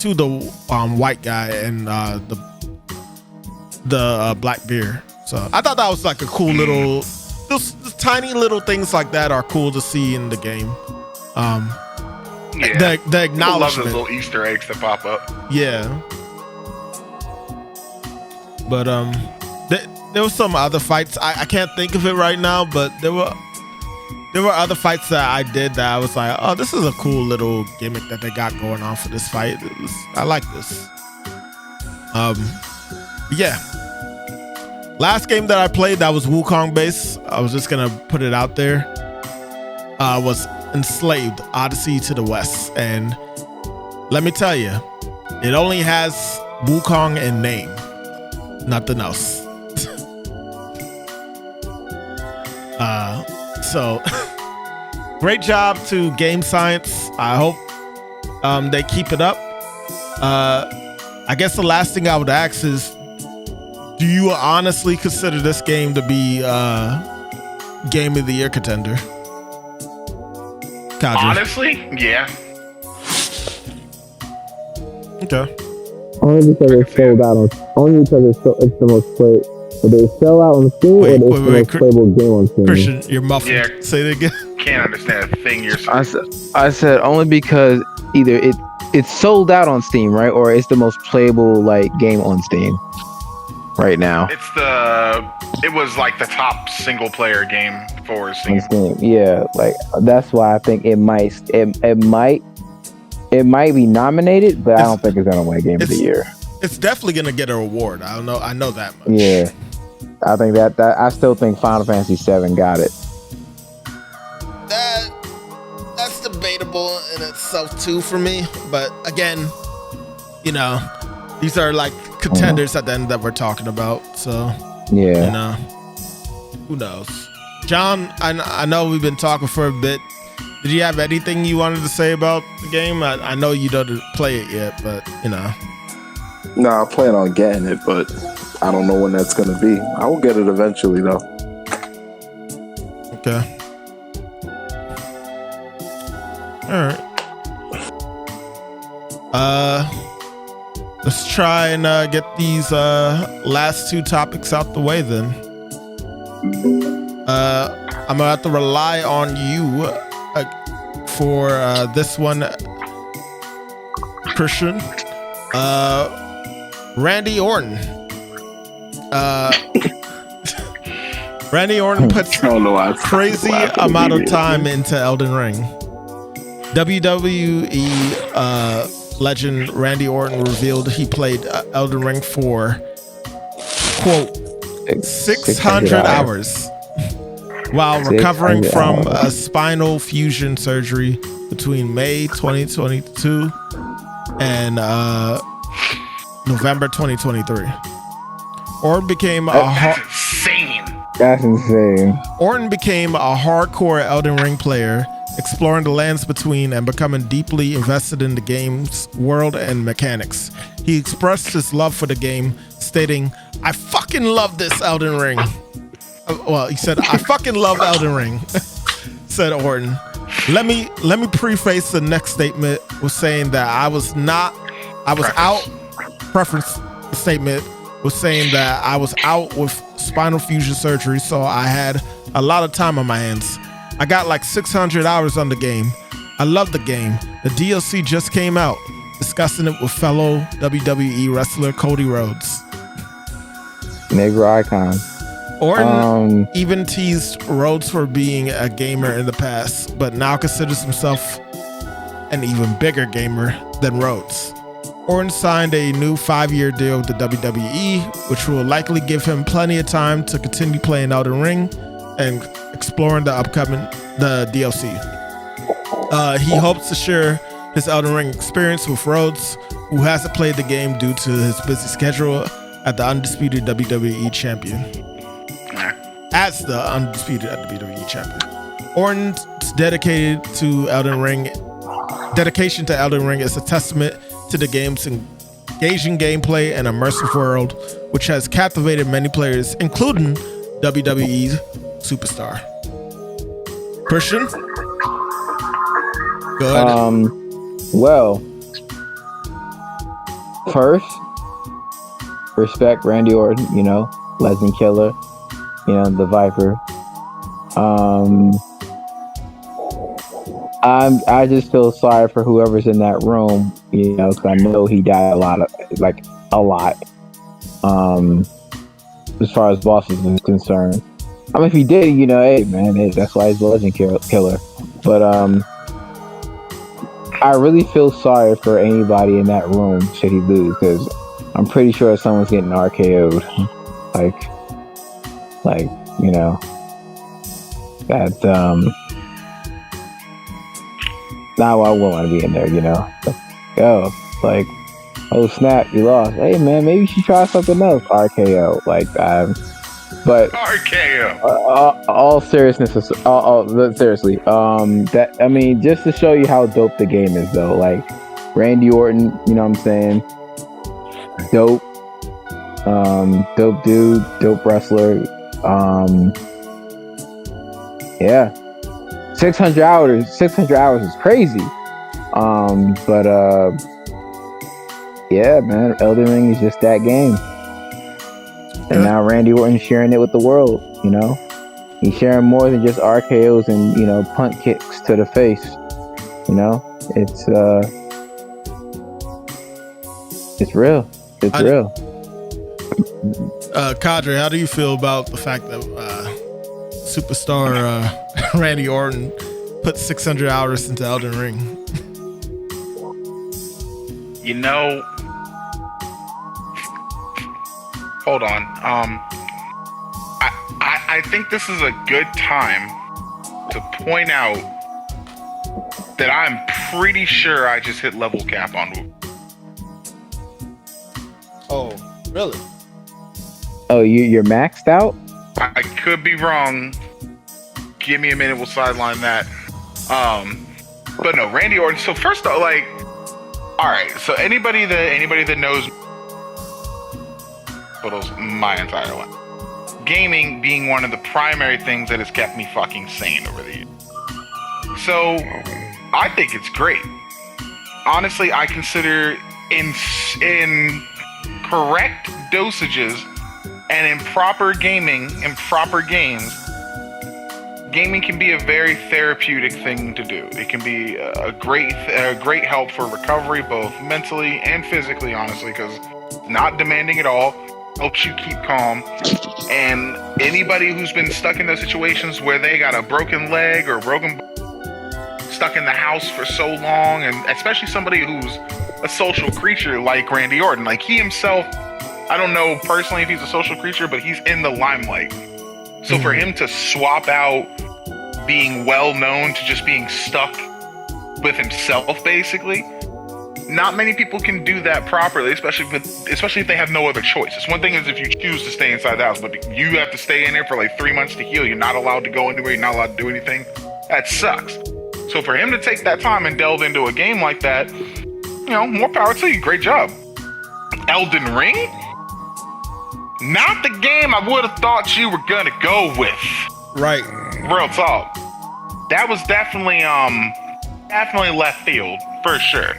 the white guy and the black bear. So I thought that was like a cool little, those tiny little things like that are cool to see in the game. The acknowledgement. I love those little Easter eggs that pop up. Yeah. But there were some other fights. I can't think of it right now, but there were other fights that I did that I was like, oh, this is a cool little gimmick that they got going on for this fight. I like this. Yeah. Last game that I played that was Wukong based, I was just gonna put it out there, was Enslaved: Odyssey to the West. And let me tell you, it only has Wukong in name. Nothing else. So great job to Game Science. I hope they keep it up. I guess the last thing I would ask is, do you honestly consider this game to be Game of the Year contender? Kadri. Honestly, yeah. Okay. Only because it's sold out on. Only because it's the most played. But they sell out on Steam, or it's the most playable game on Steam. Christian, you're muffled. Yeah. Say it again. Can't understand a thing you're saying. I said only because either it's sold out on Steam, right, or it's the most playable like game on Steam right now. It was like the top single player game for Steam. On Steam, yeah, like that's why I think it might be nominated, but I don't think it's gonna win Game of the Year. It's definitely gonna get an award. I know that much. Yeah, I think that I still think Final Fantasy VII got it. That's debatable in itself too for me. But again, these are like contenders at the end that we're talking about. So yeah, who knows? John, I know we've been talking for a bit. Did you have anything you wanted to say about the game? I know you don't play it yet, but No, I plan on getting it, but I don't know when that's gonna be. I will get it eventually, though. Okay. All right. Let's try and get these last two topics out the way then. I'm gonna have to rely on you for this one, Christian. Randy Orton. Randy Orton puts crazy amount of time into Elden Ring. WWE legend Randy Orton revealed he played Elden Ring for, quote, 600 hours while recovering from a spinal fusion surgery between May 2022 and November 2023. Orton became That's insane. Orton became a hardcore Elden Ring player, exploring the lands between and becoming deeply invested in the game's world and mechanics. He expressed his love for the game, stating, "I fucking love this Elden Ring." Well, he said, "I fucking love Elden Ring," said Orton. Let me preface the next statement with saying that preference statement was saying that I was out with spinal fusion surgery, so I had a lot of time on my hands. I got like 600 hours on the game. I love the game. The DLC just came out. Discussing it with fellow WWE wrestler Cody Rhodes. Negro icon. Orton even teased Rhodes for being a gamer in the past, but now considers himself an even bigger gamer than Rhodes. Orton signed a new 5-year deal with the WWE, which will likely give him plenty of time to continue playing Elden Ring and exploring the DLC. He hopes to share his Elden Ring experience with Rhodes, who hasn't played the game due to his busy schedule at the undisputed WWE champion. As the undisputed WWE champion. Orton's dedication to Elden Ring is a testament to the game's engaging gameplay and immersive world, which has captivated many players, including WWE superstar. Christian? Go ahead. Well, first, respect Randy Orton, Legend Killer, the Viper. I just feel sorry for whoever's in that room, because I know he died a lot. As far as bosses is concerned. I mean, if he did, hey man, that's why he's a Legend Killer. But I really feel sorry for anybody in that room should he lose, because I'm pretty sure someone's getting RKO'd. Now I won't want to be in there, oh snap, you lost. Hey man, maybe you should try something else. RKO, but RKO. All seriousness, seriously, just to show you how dope the game is, though. Randy Orton, you know what I'm saying? Dope, dope dude, dope wrestler. Yeah, 600 hours is crazy. Yeah, man, Elden Ring is just that game. And now Randy Orton's sharing it with the world, He's sharing more than just RKOs and, punt kicks to the face. It's real. It's real. Kadre, how do you feel about the fact that superstar Randy Orton put 600 hours into Elden Ring? Hold on. I think this is a good time to point out that I'm pretty sure I just hit level cap on Woo. Oh, really? Oh, you're maxed out? I could be wrong. Give me a minute, we'll sideline that. But no, Randy Orton. So first off, alright, so anybody that knows my entire life. Gaming being one of the primary things that has kept me fucking sane over the years. So, I think it's great. Honestly, I consider in correct dosages and in proper gaming, in proper games, gaming can be a very therapeutic thing to do. It can be a great help for recovery, both mentally and physically, honestly, because it's not demanding at all. Helps you keep calm. And anybody who's been stuck in those situations where they got a broken leg or stuck in the house for so long, and especially somebody who's a social creature like Randy Orton, he himself, I don't know personally if he's a social creature, but he's in the limelight. So for him to swap out being well known to just being stuck with himself, basically, not many people can do that properly, especially if they have no other choice. It's one thing is if you choose to stay inside the house, but you have to stay in there for 3 months to heal. You're not allowed to go anywhere. You're not allowed to do anything. That sucks. So for him to take that time and delve into a game like that, more power to you. Great job. Elden Ring? Not the game I would have thought you were gonna go with. Right. Real talk. That was definitely left field for sure.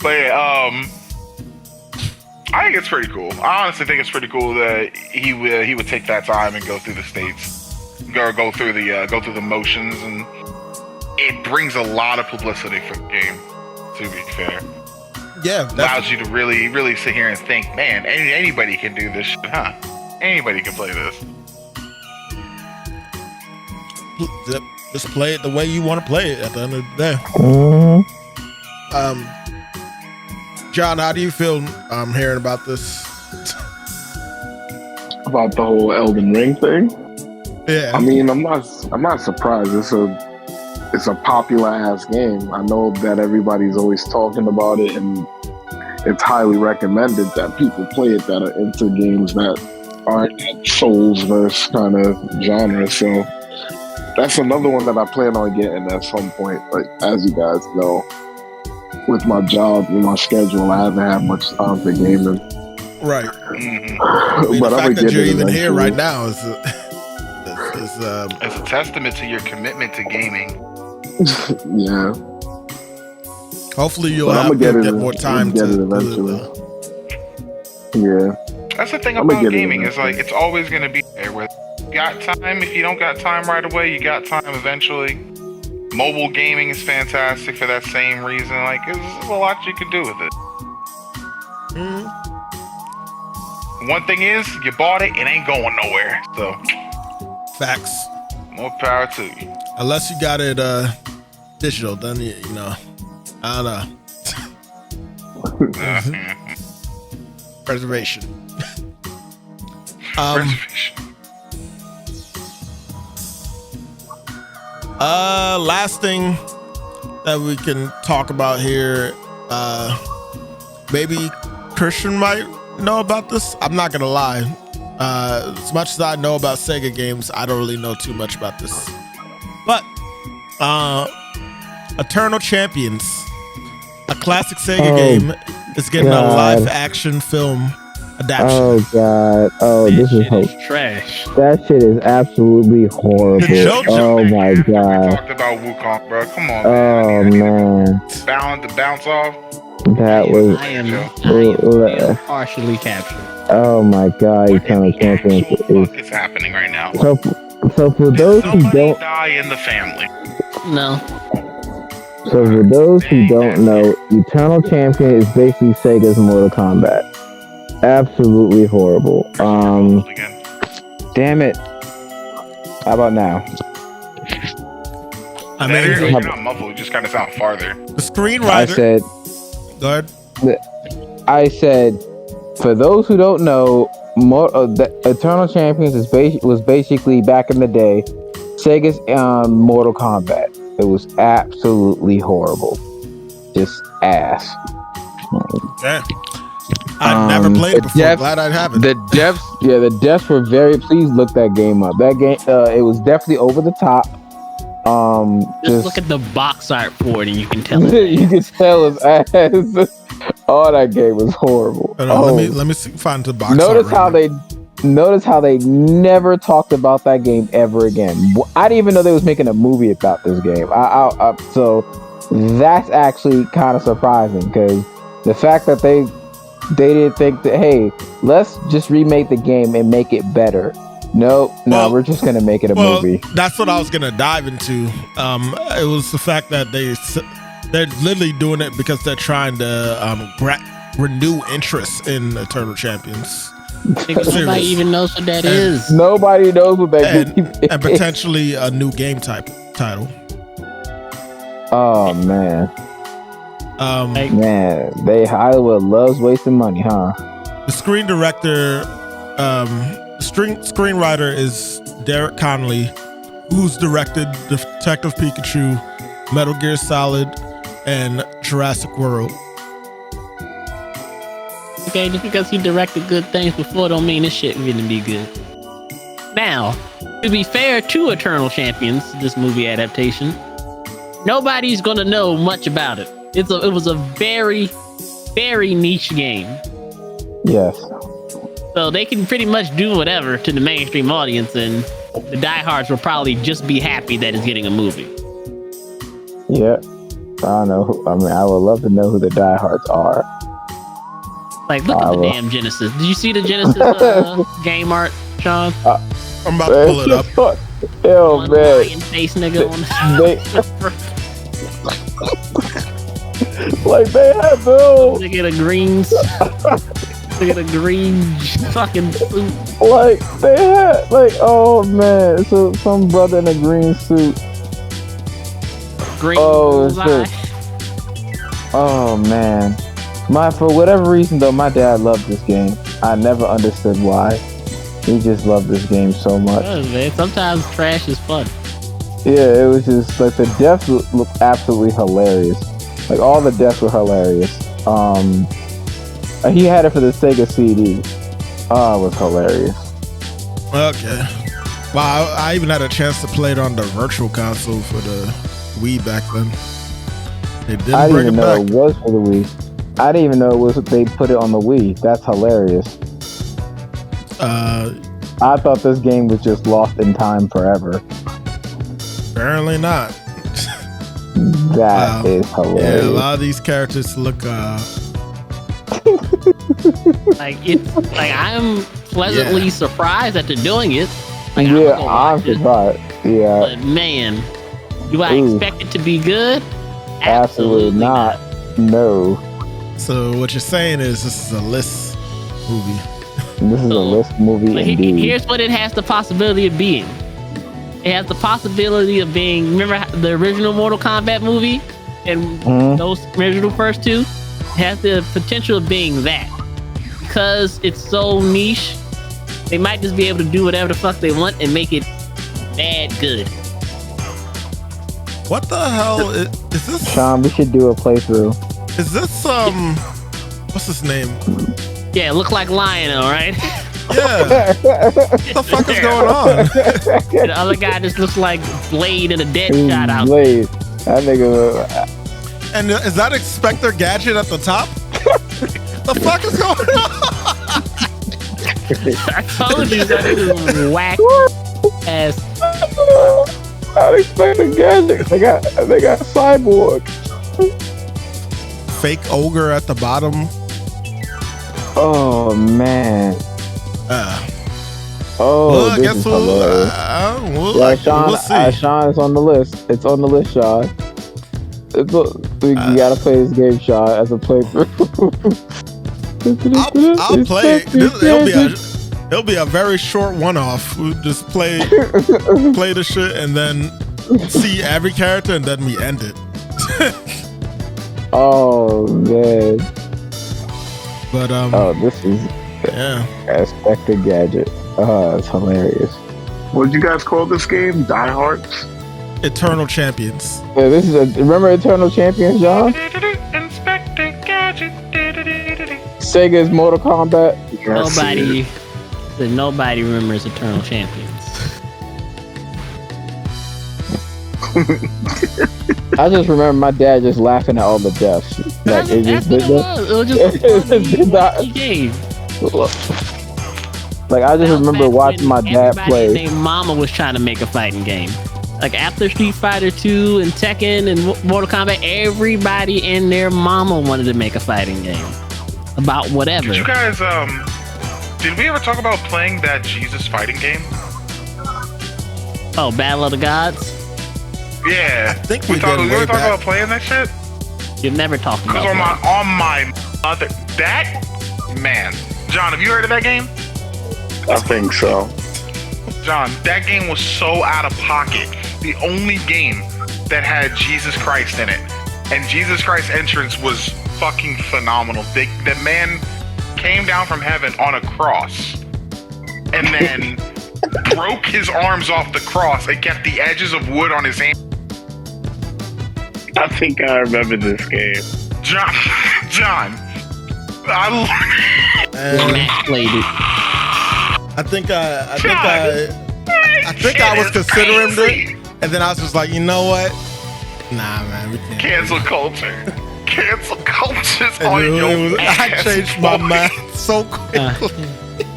But yeah, I think it's pretty cool. I honestly think it's pretty cool that he would take that time and go through the states, go through the motions, and it brings a lot of publicity for the game. To be fair, yeah, allows you to really sit here and think, man, anybody can do this shit, huh? Anybody can play this. Just play it the way you want to play it at the end of the day. John, how do you feel hearing about this? About the whole Elden Ring thing? Yeah. I mean, I'm not surprised. It's a popular ass game. I know that everybody's always talking about it, and it's highly recommended that people play it that are into games that aren't that Souls-verse kind of genre. So that's another one that I plan on getting at some point. But as you guys know, with my job and my schedule, I haven't had much time for gaming. Right. Mm-hmm. I mean, But the I'm fact gonna that get you're it even here eventually. right now is It's a testament to your commitment to gaming. Yeah. hopefully you'll But have I'ma get it- more time I'ma get to it do it, eventually. though. Yeah. That's the thing I'ma about get it gaming. It's eventually. like it's always going to be there. Where you got time. If you don't got time right away, you got time eventually. Mobile gaming is fantastic for that same reason. Like, there's a lot you can do with it. One thing is, you bought it, it ain't going nowhere. So, Facts. more power to you. Unless you got it digital, then you know, I don't know. Preservation. Reservation. Last thing that we can talk about here, maybe Christian might know about this. I'm not gonna lie. As much as I know about Sega games, I don't really know too much about this. But Eternal Champions, a classic Sega game, is getting a live action film adaptation. Oh god. Oh, That this is shit is trash. that shit is absolutely horrible. The joke- Oh my We god. talked about Wukong, bro. Come on, Oh man. I need man. to bounce off. That was I am partially captured. oh my god, What Eternal in the Champions actual is fuck is happening right now? so for those who Somebody don't die in the family. No. So for those who don't know, Eternal Champion is basically Sega's Mortal Kombat. Absolutely horrible. Again. Damn it. How about now? I That is, mean, you're not muffled. You just kind of sound farther. the I screenwriter. said, for those who don't know, the Eternal Champions was basically back in the day Sega's Mortal Kombat. It was absolutely horrible, just ass. Yeah. I've never played it the before. devs- Glad I haven't. The devs were very. Please look that game up. That game, it was definitely over the top. Just look at the box art for it and you can tell you it. can tell his ass. Oh, that game was horrible. Hold on, let me find the box. Notice art how right notice how they never talked about that game ever again. I didn't even know they was making a movie about this game. So that's actually kind of surprising because the fact that they didn't think that, hey, let's just remake the game and make it better. No, Well- we're just gonna make it a Well, movie. that's what I was gonna dive into. It was the fact that they're literally doing it because they're trying to renew interest in Eternal Champions Nigga, nobody even knows what that And- is. Nobody knows what that and, game is. and potentially a new game title. Oh man, man, Hollywood loves wasting money, huh? The screen director, screenwriter is Derek Connolly, who's directed Detective Pikachu, Metal Gear Solid, and Jurassic World. Okay, just because he directed good things before don't mean this shit gonna be good. Now, to be fair to Eternal Champions, this movie adaptation, nobody's gonna know much about it. It was a very, very niche game. Yes. So they can pretty much do whatever to the mainstream audience, and the diehards will probably just be happy that it's getting a movie. Yeah. don't know. I mean, I would love to know who the diehards are. Like, look at the damn Genesis. Did you see the Genesis game art, Sean? I'm about to pull it up. Yo, One man. lion face nigga on Like they had Bill. Look at a green. Look at a green fucking suit. Like they had oh man, so some brother in a green suit. Green shit. Oh man. For whatever reason though, my dad loved this game. I never understood why. He just loved this game so much. Man, sometimes trash is fun. Yeah, it was just like the deaths looked absolutely hilarious. Like all the deaths were hilarious. He had it for the Sega CD. Oh, it was hilarious. Okay. Wow, I even had a chance to play it on the virtual console for the Wii back then. They didn't I didn't bring even it know back. it was for the Wii. I didn't even know it was. They put it on the Wii. That's hilarious. I thought this game was just lost in time forever. Apparently not. That is hilarious. Yeah, a lot of these characters look Like it's like I'm pleasantly surprised that they're doing it. Like, yeah, I'm surprised. Yeah, but man, do I expect it to be good? absolutely not. No, So what you're saying is this is a list movie. this is a list movie Like, indeed. here's what it has the possibility of being. It has the possibility of being. Remember the original Mortal Kombat movie and those original first two? It has the potential of being that. Because it's so niche, they might just be able to do whatever the fuck they want and make it bad good. What the hell is this? Sean, we should do a playthrough. Is this what's his name? Yeah, look like Lion-O, right? Yeah. What the fuck is going on? The other guy just looks like Blade in a Deadshot outfit. Blade. That nigga. And is that Inspector Gadget at the top? The fuck is going on? I told you that is whack ass. Unexpected gadget. They got Cyborg. Fake ogre at the bottom. Oh man. Well, I this guess is we'll hilarious. Sean, see. Sean is on the list. It's on the list, Sean. You gotta play this game, Sean, as a playthrough. I'll play it. It'll be a very short one-off. We'll just play the shit and then see every character and then we end it. Oh man. But this is Inspector Gadget. It's hilarious. What did you guys call this game? Die Hards? Eternal Champions. Yeah, this is remember Eternal Champions, John? Inspector Gadget. Sega's Mortal Kombat. Nobody remembers Eternal Champions. I just remember my dad just laughing at all the deaths. Like, That's what it was. It was just a funny game. Like I just remember watching my dad play. Everybody named Mama was trying to make a fighting game. Like after Street Fighter 2 and Tekken and Mortal Kombat, everybody and their mama wanted to make a fighting game about whatever. Did you guys did we ever talk about playing that Jesus fighting game? Oh, Battle of the Gods? Yeah. I think we We did way ever talk back. about playing that shit? You've never talked about Because that. on my other that man, John, have you heard of that game? I think so. John, that game was so out of pocket. The only game that had Jesus Christ in it, and Jesus Christ's entrance was fucking phenomenal. The man came down from heaven on a cross, and then broke his arms off the cross and kept the edges of wood on his hand. I think I remember this game. John, Matt played it. I think I was considering it, and then I was just like, you know what? Nah, man, we can't. Cancel culture. Cancel culture's And on your I ass, changed my boy. mind so quickly.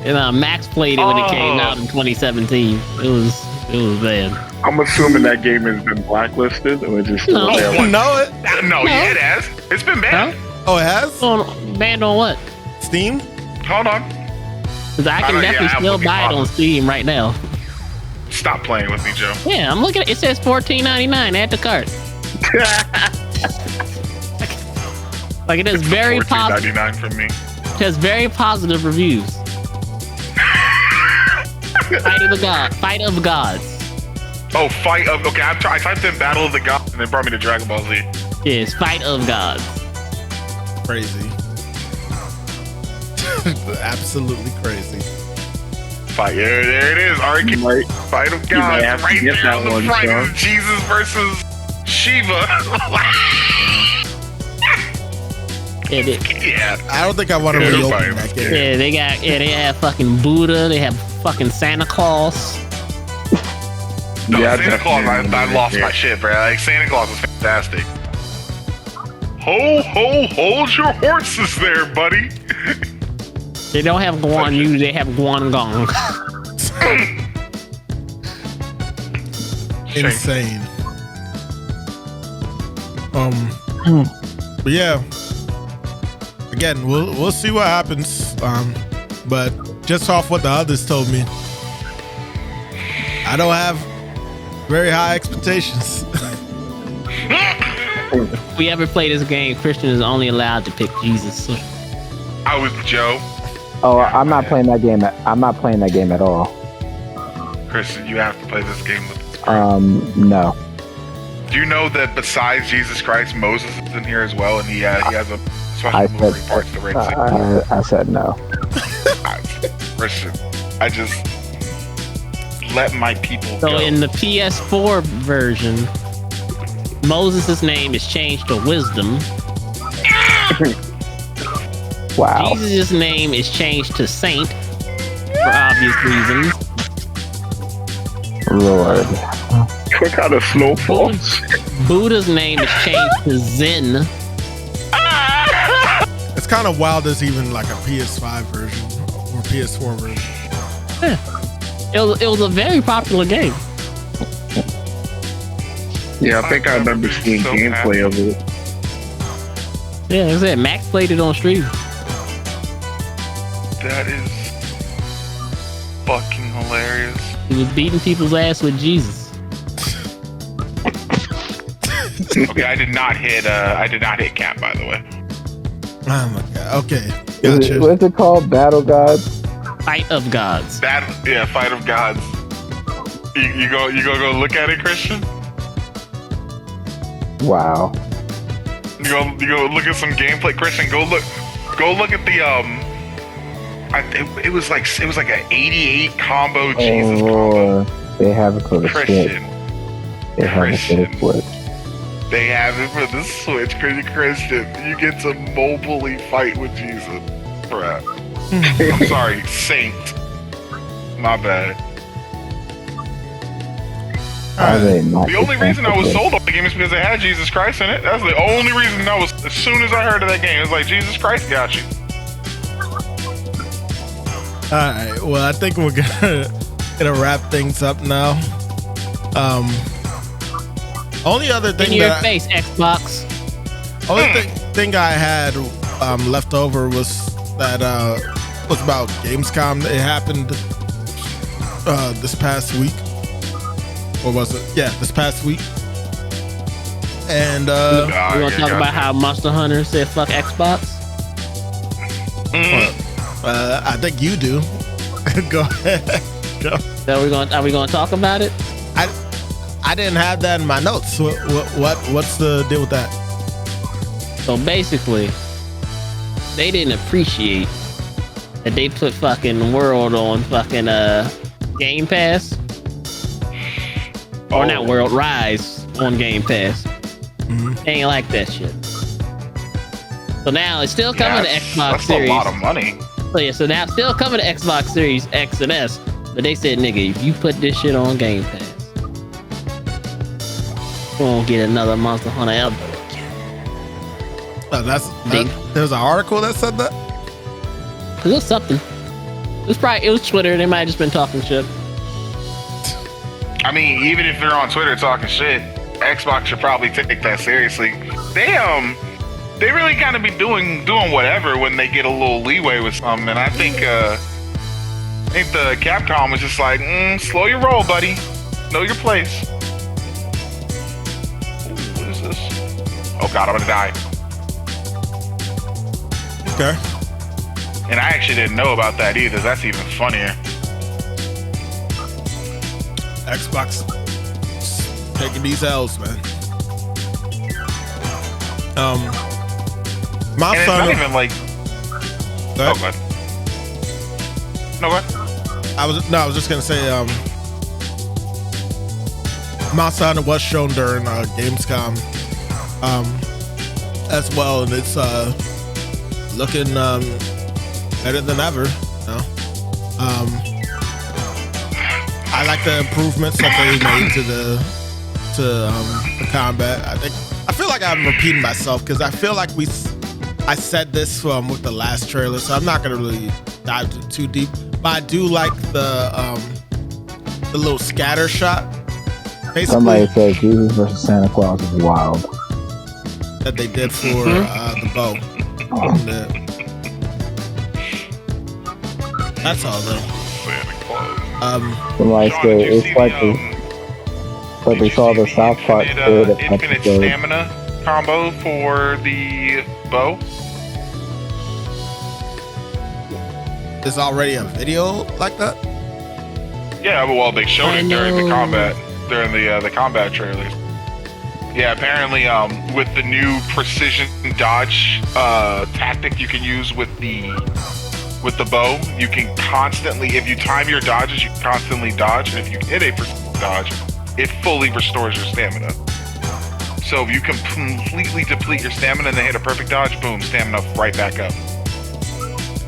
And Max played it when it came out in 2017. It was It was bad. I'm assuming that game has been blacklisted, or is it still No. there? No, No, yeah, it has. It's been banned. oh, it has Banned on what? Steam. Hold on. Because I can definitely still buy it on Steam right now. Stop playing with me, Joe. Yeah, I'm looking at it. Says $14.99. Add to cart. Like it is very positive. $14.99 from me. It has very positive reviews. Fight of Gods. Oh, Fight of... Okay, I typed in Battle of the Gods and it brought me to Dragon Ball Z. Yes, Fight of Gods. Crazy. Absolutely crazy. Fight. There it is. Arcade. Fight of Gods. have to Right get there that on the one, front Sean. is Jesus versus Shiva. Yeah. I don't think I want to Yeah, reopen fine. that game. Yeah, they have fucking Buddha. They have fucking Santa Claus. No, Yeah, Santa Claus, I lost my shit, bro. Like, Santa Claus is fantastic. Ho, ho, hold your horses there, buddy. They don't have Guan Yu. They have Guan Gong. Insane. But yeah. Again, we'll see what happens. But just off what the others told me, I don't have very high expectations. If we ever play this game, Christian is only allowed to pick Jesus. So I was Joe. Oh, I'm not playing that game. I'm not playing that game at all. Christian, you have to play this game with us. No. Do you know that besides Jesus Christ, Moses is in here as well, and he has a I special movie said, parts the Red Sea? I said no. Christian, I just let my people So go. in the PS4 version, Moses' name is changed to Wisdom. Wow. Jesus' name is changed to Saint for obvious reasons. Lord. What kind of snowfalls? Buddha's name is changed to Zen. It's kind of wild there's even like a PS5 version or PS4 version. It was a very popular game. Yeah, I think I remember seeing So gameplay of it. Yeah, like I said, Max played it on stream. That is fucking hilarious. He was beating people's ass with Jesus. Okay, I did not hit Cap, by the way. Oh my god. Okay. What's Gotcha. it called? Battle Gods? Fight of Gods. Fight of Gods. You go look at it, Christian? Wow. You go look at some gameplay, Christian. Go look at the it was like an 88 combo Jesus combo. They have it for the Switch. Christian. They have it for the Switch. They have it for the Switch, Christian. You get to mobily fight with Jesus. Crap. I'm sorry, Saint. My bad. The only reason I was sold on the game is because it had Jesus Christ in it. That's the only reason I was. As soon as I heard of that game, it was like Jesus Christ got you. All right. Well, I think we're gonna wrap things up now. Only other In thing your that face, Xbox. only thing I had left over was that was about Gamescom. It happened this past week, or was it? Yeah, this past week. And You want to talk about how Monster Hunter said fuck Xbox? I think you do. Go ahead. Go. So are we gonna talk about it? I didn't have that in my notes. What's the deal with that? So basically, they didn't appreciate that they put fucking World on fucking Game Pass. Or not World, Rise on Game Pass. They ain't like that shit. So now it's still coming to Xbox That's Series. a lot of money. So yeah, so now it's still coming to Xbox Series X and S. But they said, nigga, if you put this shit on Game Pass, you won't get another Monster Hunter ever. There's an article that said that. Cause it was something. It was Twitter. They might have just been talking shit. I mean, even if they're on Twitter talking shit, Xbox should probably take that seriously. They really kind of be doing whatever when they get a little leeway with something, and I think the Capcom was just like, slow your roll, buddy. Know your place. Ooh, what is this? Oh god, I'm gonna die. Okay. And I actually didn't know about that either. That's even funnier. Xbox taking these L's, man. My And son. it's not even like. Go ahead. Oh god. No what? I was just gonna say, my son was shown during Gamescom, as well, and it's looking better than ever. You know? I like the improvements that they made to the combat. I feel like I'm repeating myself because I feel like I said this with the last trailer, so I'm not gonna really dive too deep. But I do like the little scatter shot. Basically, Somebody said Jesus versus Santa Claus is wild. that they did for the bow. That's all though. Somebody Sean, said did you it's see like did they you saw see the South Park infinite third infinite episode. stamina combo for the bow? There's already a video like that. Yeah, well, they showed it during the combat trailers. Yeah, apparently, with the new precision dodge tactic you can use with the bow, you can constantly, if you time your dodges, you can constantly dodge, and if you hit a precision dodge, it fully restores your stamina. So if you completely deplete your stamina and then hit a perfect dodge, boom, stamina right back up.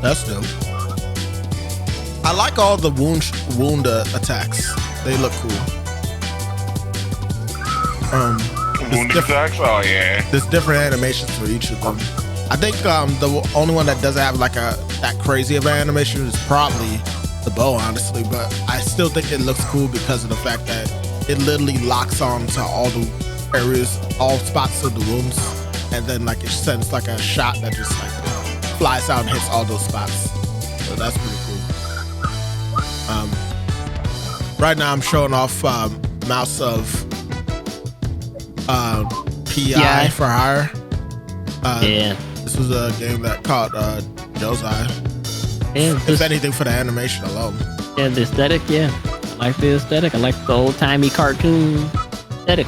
That's dope. I like all the wound attacks. They look cool. Wounding attacks? Oh yeah. There's different animations for each of them. I think the only one that doesn't have like that crazy of an animation is probably the bow, honestly. But I still think it looks cool because of the fact that it literally locks on to all the areas, all spots of the wounds, and then like it sends like a shot that just like flies out and hits all those spots. So that's pretty cool. Right now I'm showing off Mouse of PI for Hire. Yeah. This was a game that caught Joe's eye. Yeah, If anything, for the animation alone. yeah, the aesthetic, yeah. I like the aesthetic. I like the old-timey cartoon aesthetic.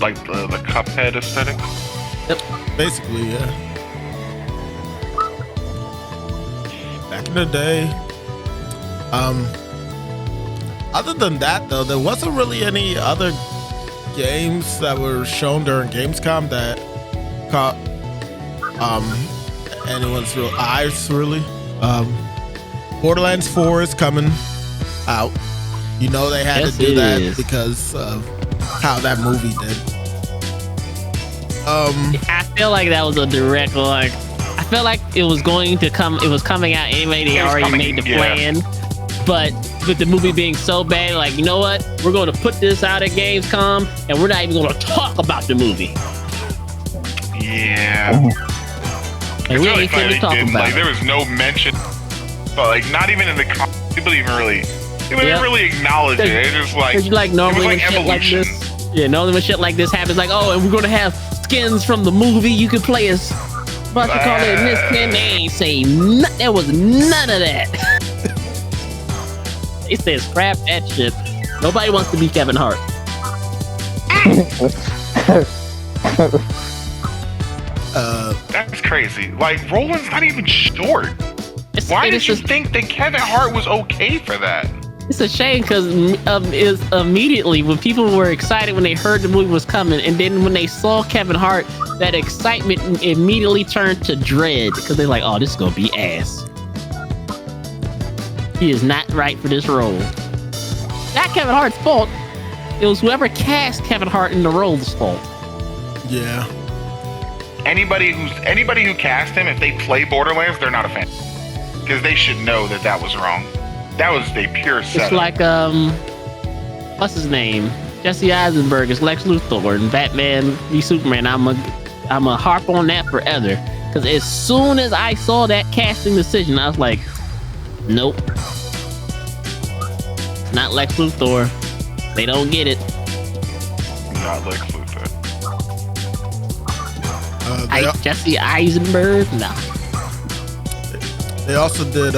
Like the Cuphead aesthetic. Basically, yeah. Back in the day. Other than that, though, there wasn't really any other games that were shown during Gamescom that caught anyone's real eyes, really. Borderlands 4 is coming out. You know they had Yes, to do it that is. because of how that movie did. I feel like that was a direct, like, I feel like it was going to come, it was coming out anyway. They It was already coming, made the yeah. plan. But with the movie being so bad, like, you know what? We're going to put this out at Gamescom and we're not even going to talk about the movie. Yeah. Like, It's we really ain't funny finna they talk didn't. about Like, it. there was no mention, but like not even in the people even really, they didn't Yep. really acknowledge it. It's just like, Cause you like it was normally when like shit like evolution. this, yeah, normally when shit like this happens, like, oh, and we're gonna have skins from the movie you can play as. What you call it in this skin? They ain't say there was none of that. They said scrap that shit. Nobody wants to be Kevin Hart. That's crazy. Like Roland's not even short. Why did you think that Kevin Hart was okay for that? It's a shame because is immediately when people were excited when they heard the movie was coming, and then when they saw Kevin Hart, that excitement immediately turned to dread because they're like, "Oh, this is gonna be ass. He is not right for this role." Not Kevin Hart's fault. It was whoever cast Kevin Hart in the role's fault. Yeah. Anybody who cast him, if they play Borderlands, they're not a fan because they should know that that was wrong. That was a pure It's setup. like what's his name? Jesse Eisenberg is Lex Luthor and Batman v Superman. I'm a harp on that forever. Because as soon as I saw that casting decision, I was like, nope. Not Lex Luthor. They don't get it. Not Lex Luthor. Jesse Eisenberg? No. They also did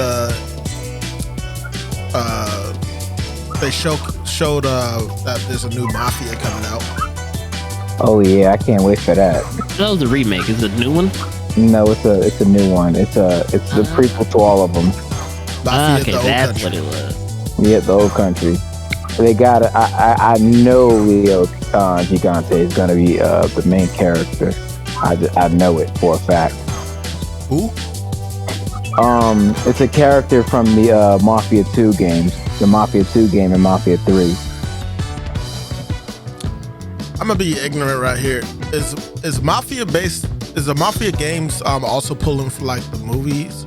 they showed that there's a new Mafia coming out. Oh yeah, I can't wait for that. That was a remake. Is it a new one? No, it's a new one. It's the prequel to all of them. Mafia, Okay, the old that's country. what it was. Yeah, the old country. They got it. I know Leo Gigante is gonna be the main character. I know it for a fact. Who? It's a character from the Mafia 2 games, the Mafia 2 game and Mafia 3. I'm gonna be ignorant right here. Is Mafia based? Is the Mafia games also pulling for like the movies?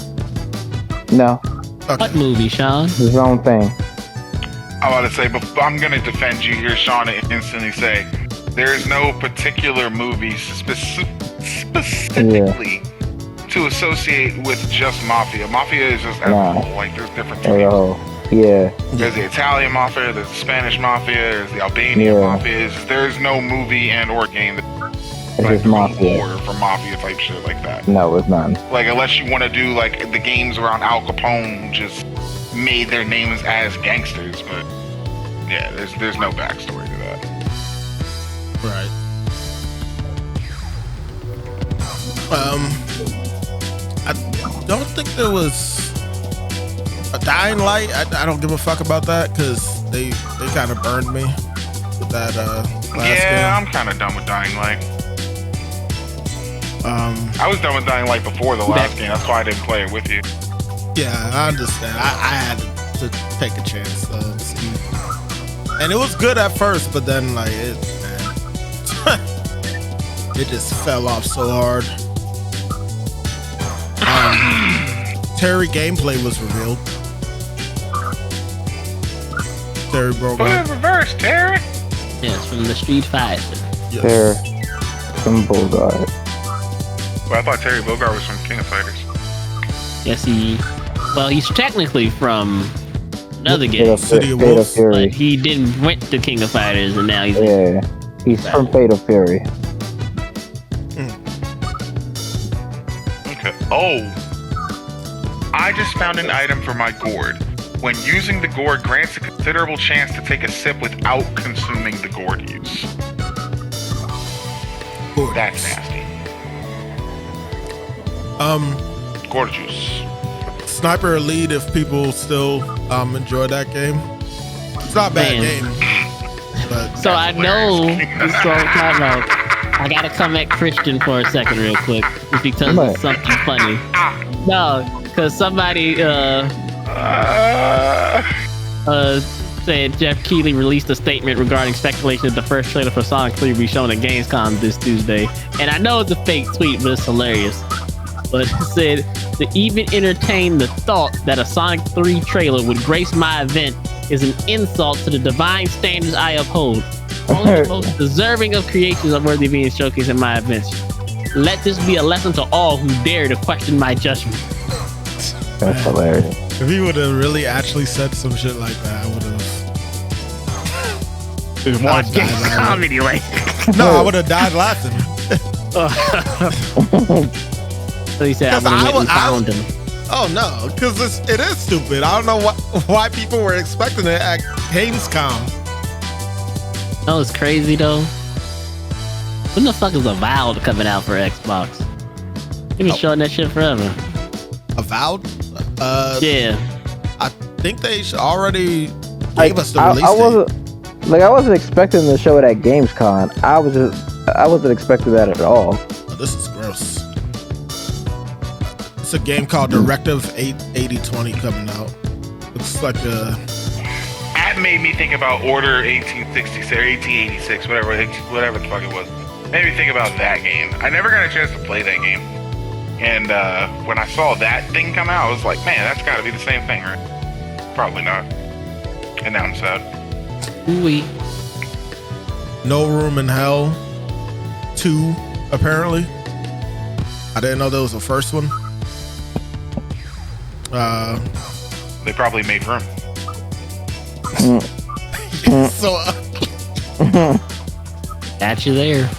No, Okay. What movie, Sean? it's his own thing. I want to say, but I'm going to defend you here, Sean, and instantly say there is no particular movie specifically to associate with just Mafia. Mafia is just as a whole. Like, there's different teams. Oh, yeah. There's the Italian Mafia, there's the Spanish Mafia, there's the Albanian Mafia. There's no movie and or game that It's just Mafia. lore for Mafia type shit like that. No, it's not. Like, unless you want to do like the games around Al Capone, who just made their names as gangsters, but yeah, there's no backstory to that. Right. I don't think there was a Dying Light. I don't give a fuck about that because they kind of burned me with that last game. I'm kind of done with Dying Light. I was done with Dying Light before the last game. That's why I didn't play it with you. Yeah, I understand. I had to take a chance. And it was good at first, but then like it just fell off so hard. Terry gameplay was revealed. Terry broke Put it up. in reverse, Terry. Yes, from the Street Fighter. Yes. There, some Bogart. Well, I thought Terry Bogard was from King of Fighters. Yes, he's technically from another Fate game, of City of Fate Wolves. of Fury. but he didn't went to King of Fighters, and now he's Yeah, he's from Fatal Fury. Okay. Oh, I just found an item for my gourd. When using the gourd, grants a considerable chance to take a sip without consuming the gourd use. Gourd. That's nasty. Gourd juice. Sniper Elite, if people still enjoy that game. It's not a bad Man. game. But So I know. So time out. I gotta come at Christian for a second, real quick, just because What? it's something funny. No, because somebody said Jeff Keighley released a statement regarding speculation that the first trailer for Sonic 3 will be shown at Gamescom this Tuesday. And I know it's a fake tweet, but it's hilarious. But it said, to even entertain the thought that a Sonic 3 trailer would grace my event is an insult to the divine standards I uphold. Only the most deserving of creations are worthy of being showcased in my events. Let this be a lesson to all who dare to question my judgment. That's hilarious. if he would have really actually said some shit like that, I would have. Watch comedy, like. No, I would have died laughing. So he said, I would have found him. Oh no, because it is stupid. I don't know why people were expecting it at Gamescom. That was crazy though. When the fuck is Avowed coming out for Xbox? They've been showing that shit forever. Avowed? Yeah. I think they already gave us the release date. I wasn't expecting the show at Gamescom. I wasn't expecting that at all. Oh, this is gross. It's a game called Directive 8020 coming out. Looks like a. That made me think about Order 1866 or 1886, whatever the fuck it was. Made me think about that game. I never got a chance to play that game. And when I saw that thing come out, I was like, man, that's got to be the same thing, right? Probably not. And now I'm sad. Ooh-wee. No Room in Hell 2, apparently. I didn't know there was a first one. They probably made room. So, Got you there.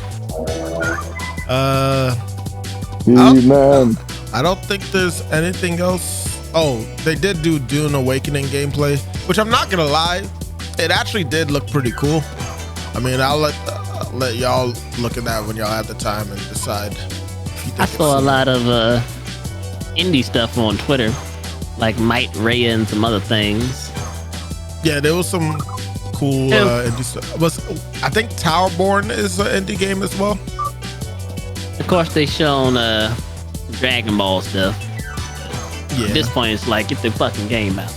Man. I don't think there's anything else. Oh, they did do Dune Awakening gameplay, which I'm not gonna lie, it actually did look pretty cool. I mean, I'll let y'all look at that when y'all have the time and decide. If you think I saw a lot of indie stuff on Twitter, like Might Ray and some other things. Yeah, there was some cool indie stuff. I think Towerborn is an indie game as well. Of course, they shown Dragon Ball stuff. Yeah. At this point, it's like, get the fucking game out.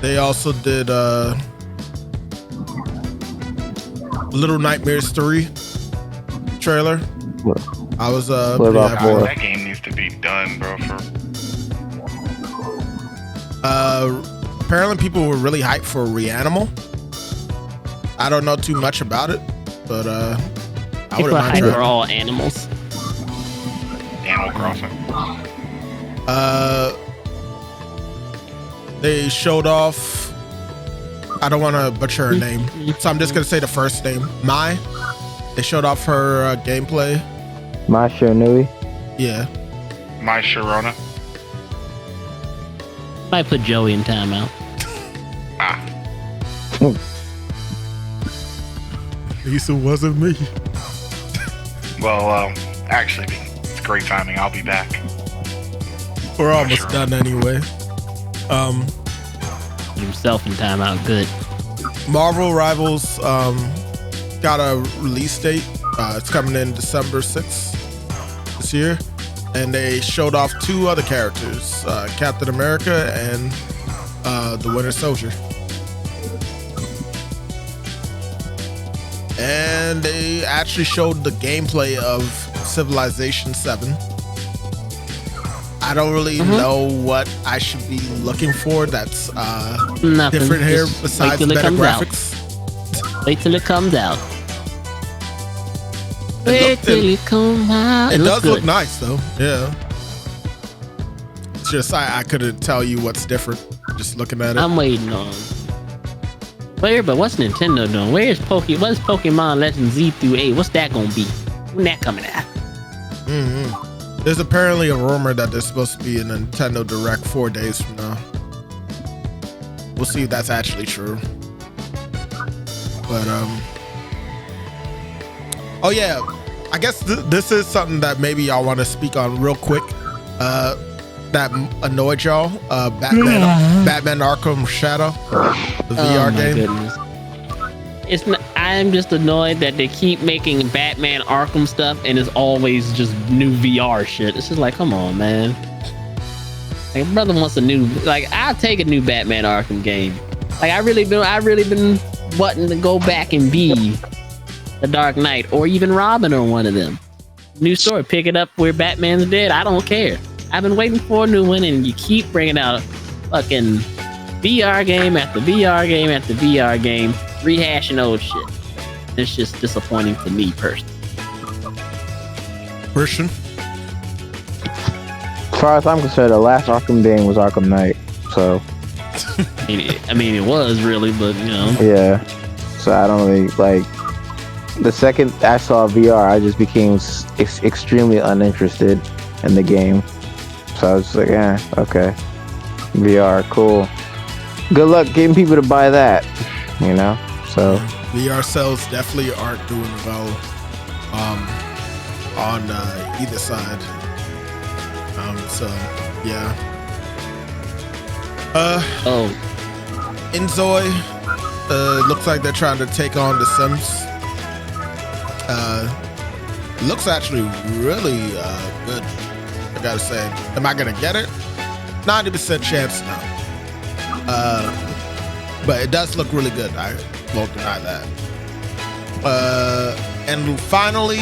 They also did Little Nightmares 3 trailer. I was What about pretty happy. four? That game needs to be done, bro. Apparently people were really hyped for Reanimal. I don't know too much about it, but I People would are imagine. hype for all animals. Animal Crossing. They showed off. I don't want to butcher her name, so I'm just gonna say the first name. Mai. They showed off her gameplay. Masha Nui. Yeah. My Sharona. Might put Joey in timeout. Ah. Lisa wasn't me. Well, actually, it's great timing. I'll be back. We're almost Sure. done anyway. Put himself in timeout. Good. Marvel Rivals got a release date. It's coming in December 6th this year. And they showed off 2 other characters, Captain America and the Winter Soldier. And they actually showed the gameplay of Civilization 7. I don't really know what I should be looking for that's Nothing. different here Just besides wait till it better comes out. graphics. Wait till it comes out. It Wait looked- till it comes out. It looks does look good. nice though. Yeah. It's just I couldn't tell you what's different just looking at it. I'm waiting on. But what's Nintendo doing? Where's What is Pokemon Legends Z through 8? What's that gonna be? When that coming out? There's apparently a rumor that there's supposed to be a Nintendo Direct 4 days from now. We'll see if that's actually true. But oh yeah, I guess this is something that maybe y'all want to speak on real quick. That annoyed y'all. Batman Arkham Shadow, the VR game. Goodness. I'm just annoyed that they keep making Batman Arkham stuff and it's always just new VR shit. It's just like, come on, man. Like, brother wants a new, like, I'll take a new Batman Arkham game. Like, I really been wanting to go back and be the Dark Knight or even Robin or one of them. New story, pick it up where Batman's dead. I don't care. I've been waiting for a new one, and you keep bringing out fucking VR game after VR game after VR game, rehashing old shit. It's just disappointing to me personally. Christian. As far as I'm concerned, the last Arkham game was Arkham Knight. So I mean, it was really, but you know. yeah. So I don't really like. The second I saw VR, I just became extremely uninterested in the game. So I was just like, okay, VR, cool. Good luck getting people to buy that, you know. So VR sales definitely aren't doing well on either side. So yeah. Inzoi, looks like they're trying to take on The Sims. Looks actually really good. I gotta say, am I gonna get it? 90% chance no. But it does look really good. I won't deny that. And finally,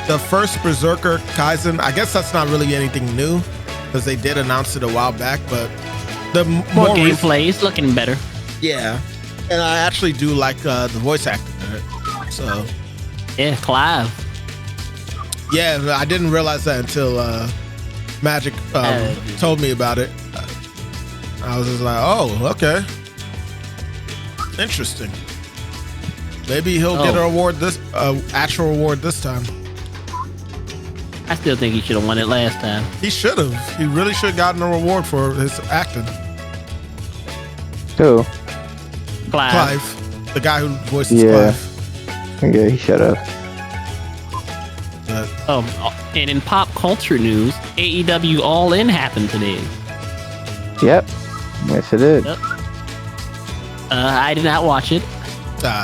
the first Berserker Kaizen. I guess that's not really anything new. because they did announce it a while back. But the More gameplay. It's looking better. yeah, and I actually do like the voice acting in it. So Yeah, Clive. yeah, I didn't realize that until Magic told me about it. I was just like, oh, okay, interesting. Maybe he'll get an award actual award this time. I still think he should have won it last time. He should have. He really should have gotten a reward for his acting. Who? Clive. Clive, the guy who voices Clive. Yeah, he should have. And in pop culture news, AEW All In happened today. Yep. Yes, it did. Yep. I did not watch it.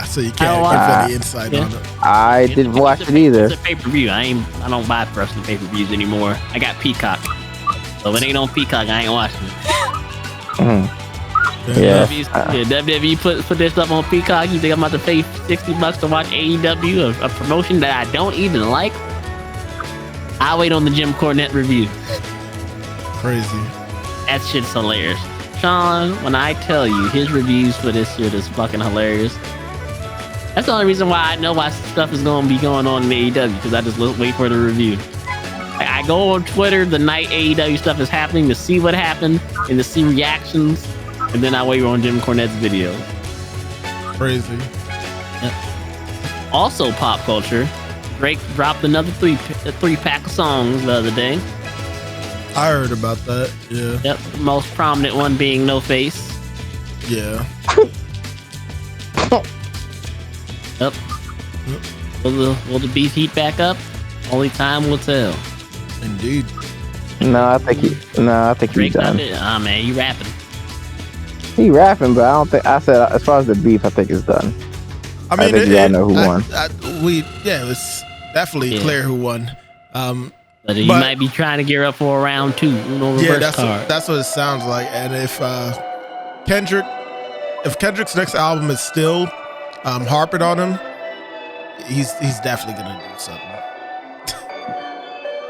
So you can't give any insight on it. I didn't watch it either. It's a pay-per-view. I don't buy wrestling pay-per-views anymore. I got Peacock. So if it ain't on Peacock, I ain't watching it. Yeah. WWE put this up on Peacock. You think I'm about to pay $60 to watch AEW, a promotion that I don't even like? I'll wait on the Jim Cornette review. Crazy. That shit's hilarious. Sean, when I tell you his reviews for this shit is fucking hilarious. That's the only reason why I know why stuff is going to be going on in AEW, because I just wait for the review. I go on Twitter the night AEW stuff is happening to see what happened and to see reactions, and then I wait on Jim Cornette's video. Crazy. Yep. Also, pop culture. Drake dropped another three-pack of songs the other day. I heard about that. Yeah. Yep. The most prominent one being No Face. Yeah. Yep. Will the beef heat back up? Only time will tell. Indeed. No, I think he's done. Man, he rapping. He rapping, but I don't think. I said as far as the beef, I think it's done. I mean, think y'all know who won. It's definitely clear who won. But he might be trying to gear up for a round 2. That's what it sounds like. And if Kendrick's next album is still harping on him, he's definitely gonna do something.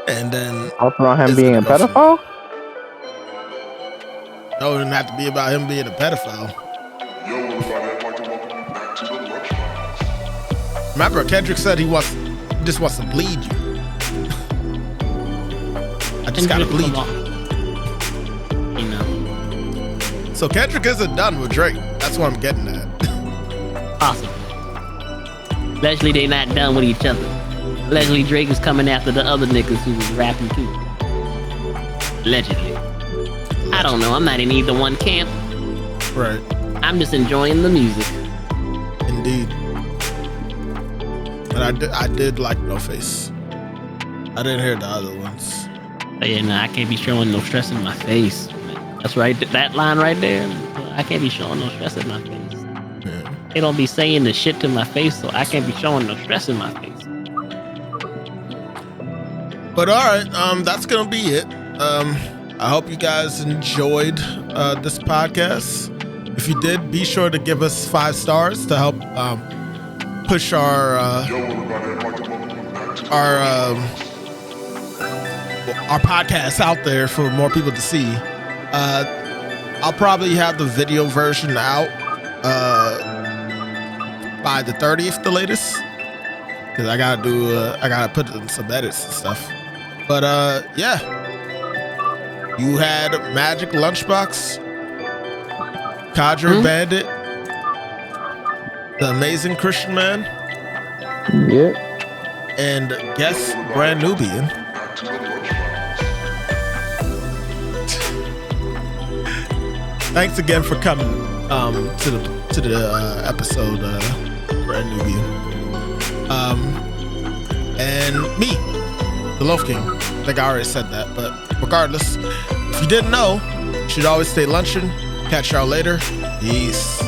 And then about him being a pedophile? No, it didn't have to be about him being a pedophile. Remember, Kendrick said he just wants to bleed you. I just gotta bleed you. You know. So Kendrick isn't done with Drake. That's what I'm getting at. Possibly. Allegedly, they not done with each other. Allegedly, Drake is coming after the other niggas who was rapping too. Allegedly. I don't know. I'm not in either one camp. Right. I'm just enjoying the music. Indeed. But I did like No Face. I didn't hear the other ones. Yeah, no, I can't be showing no stress in my face. That's right. That line right there. I can't be showing no stress in my face. Yeah. They don't be saying the shit to my face, so I can't be showing no stress in my face. But all right, that's gonna be it. I hope you guys enjoyed this podcast. If you did, be sure to give us 5 stars to help push our podcast out there for more people to see. I'll probably have the video version out by the 30th, the latest, because I gotta put in some edits and stuff. But yeah, you had Magic Lunchbox, Kadrebandit, The Amazing Christian Man, Yep. and Guess Brand Nubian. Thanks again for coming to the episode, Brand Nubian. And me, the Loaf King. I think I already said that, but regardless, if you didn't know, you should always stay lunching. Catch y'all later. Peace.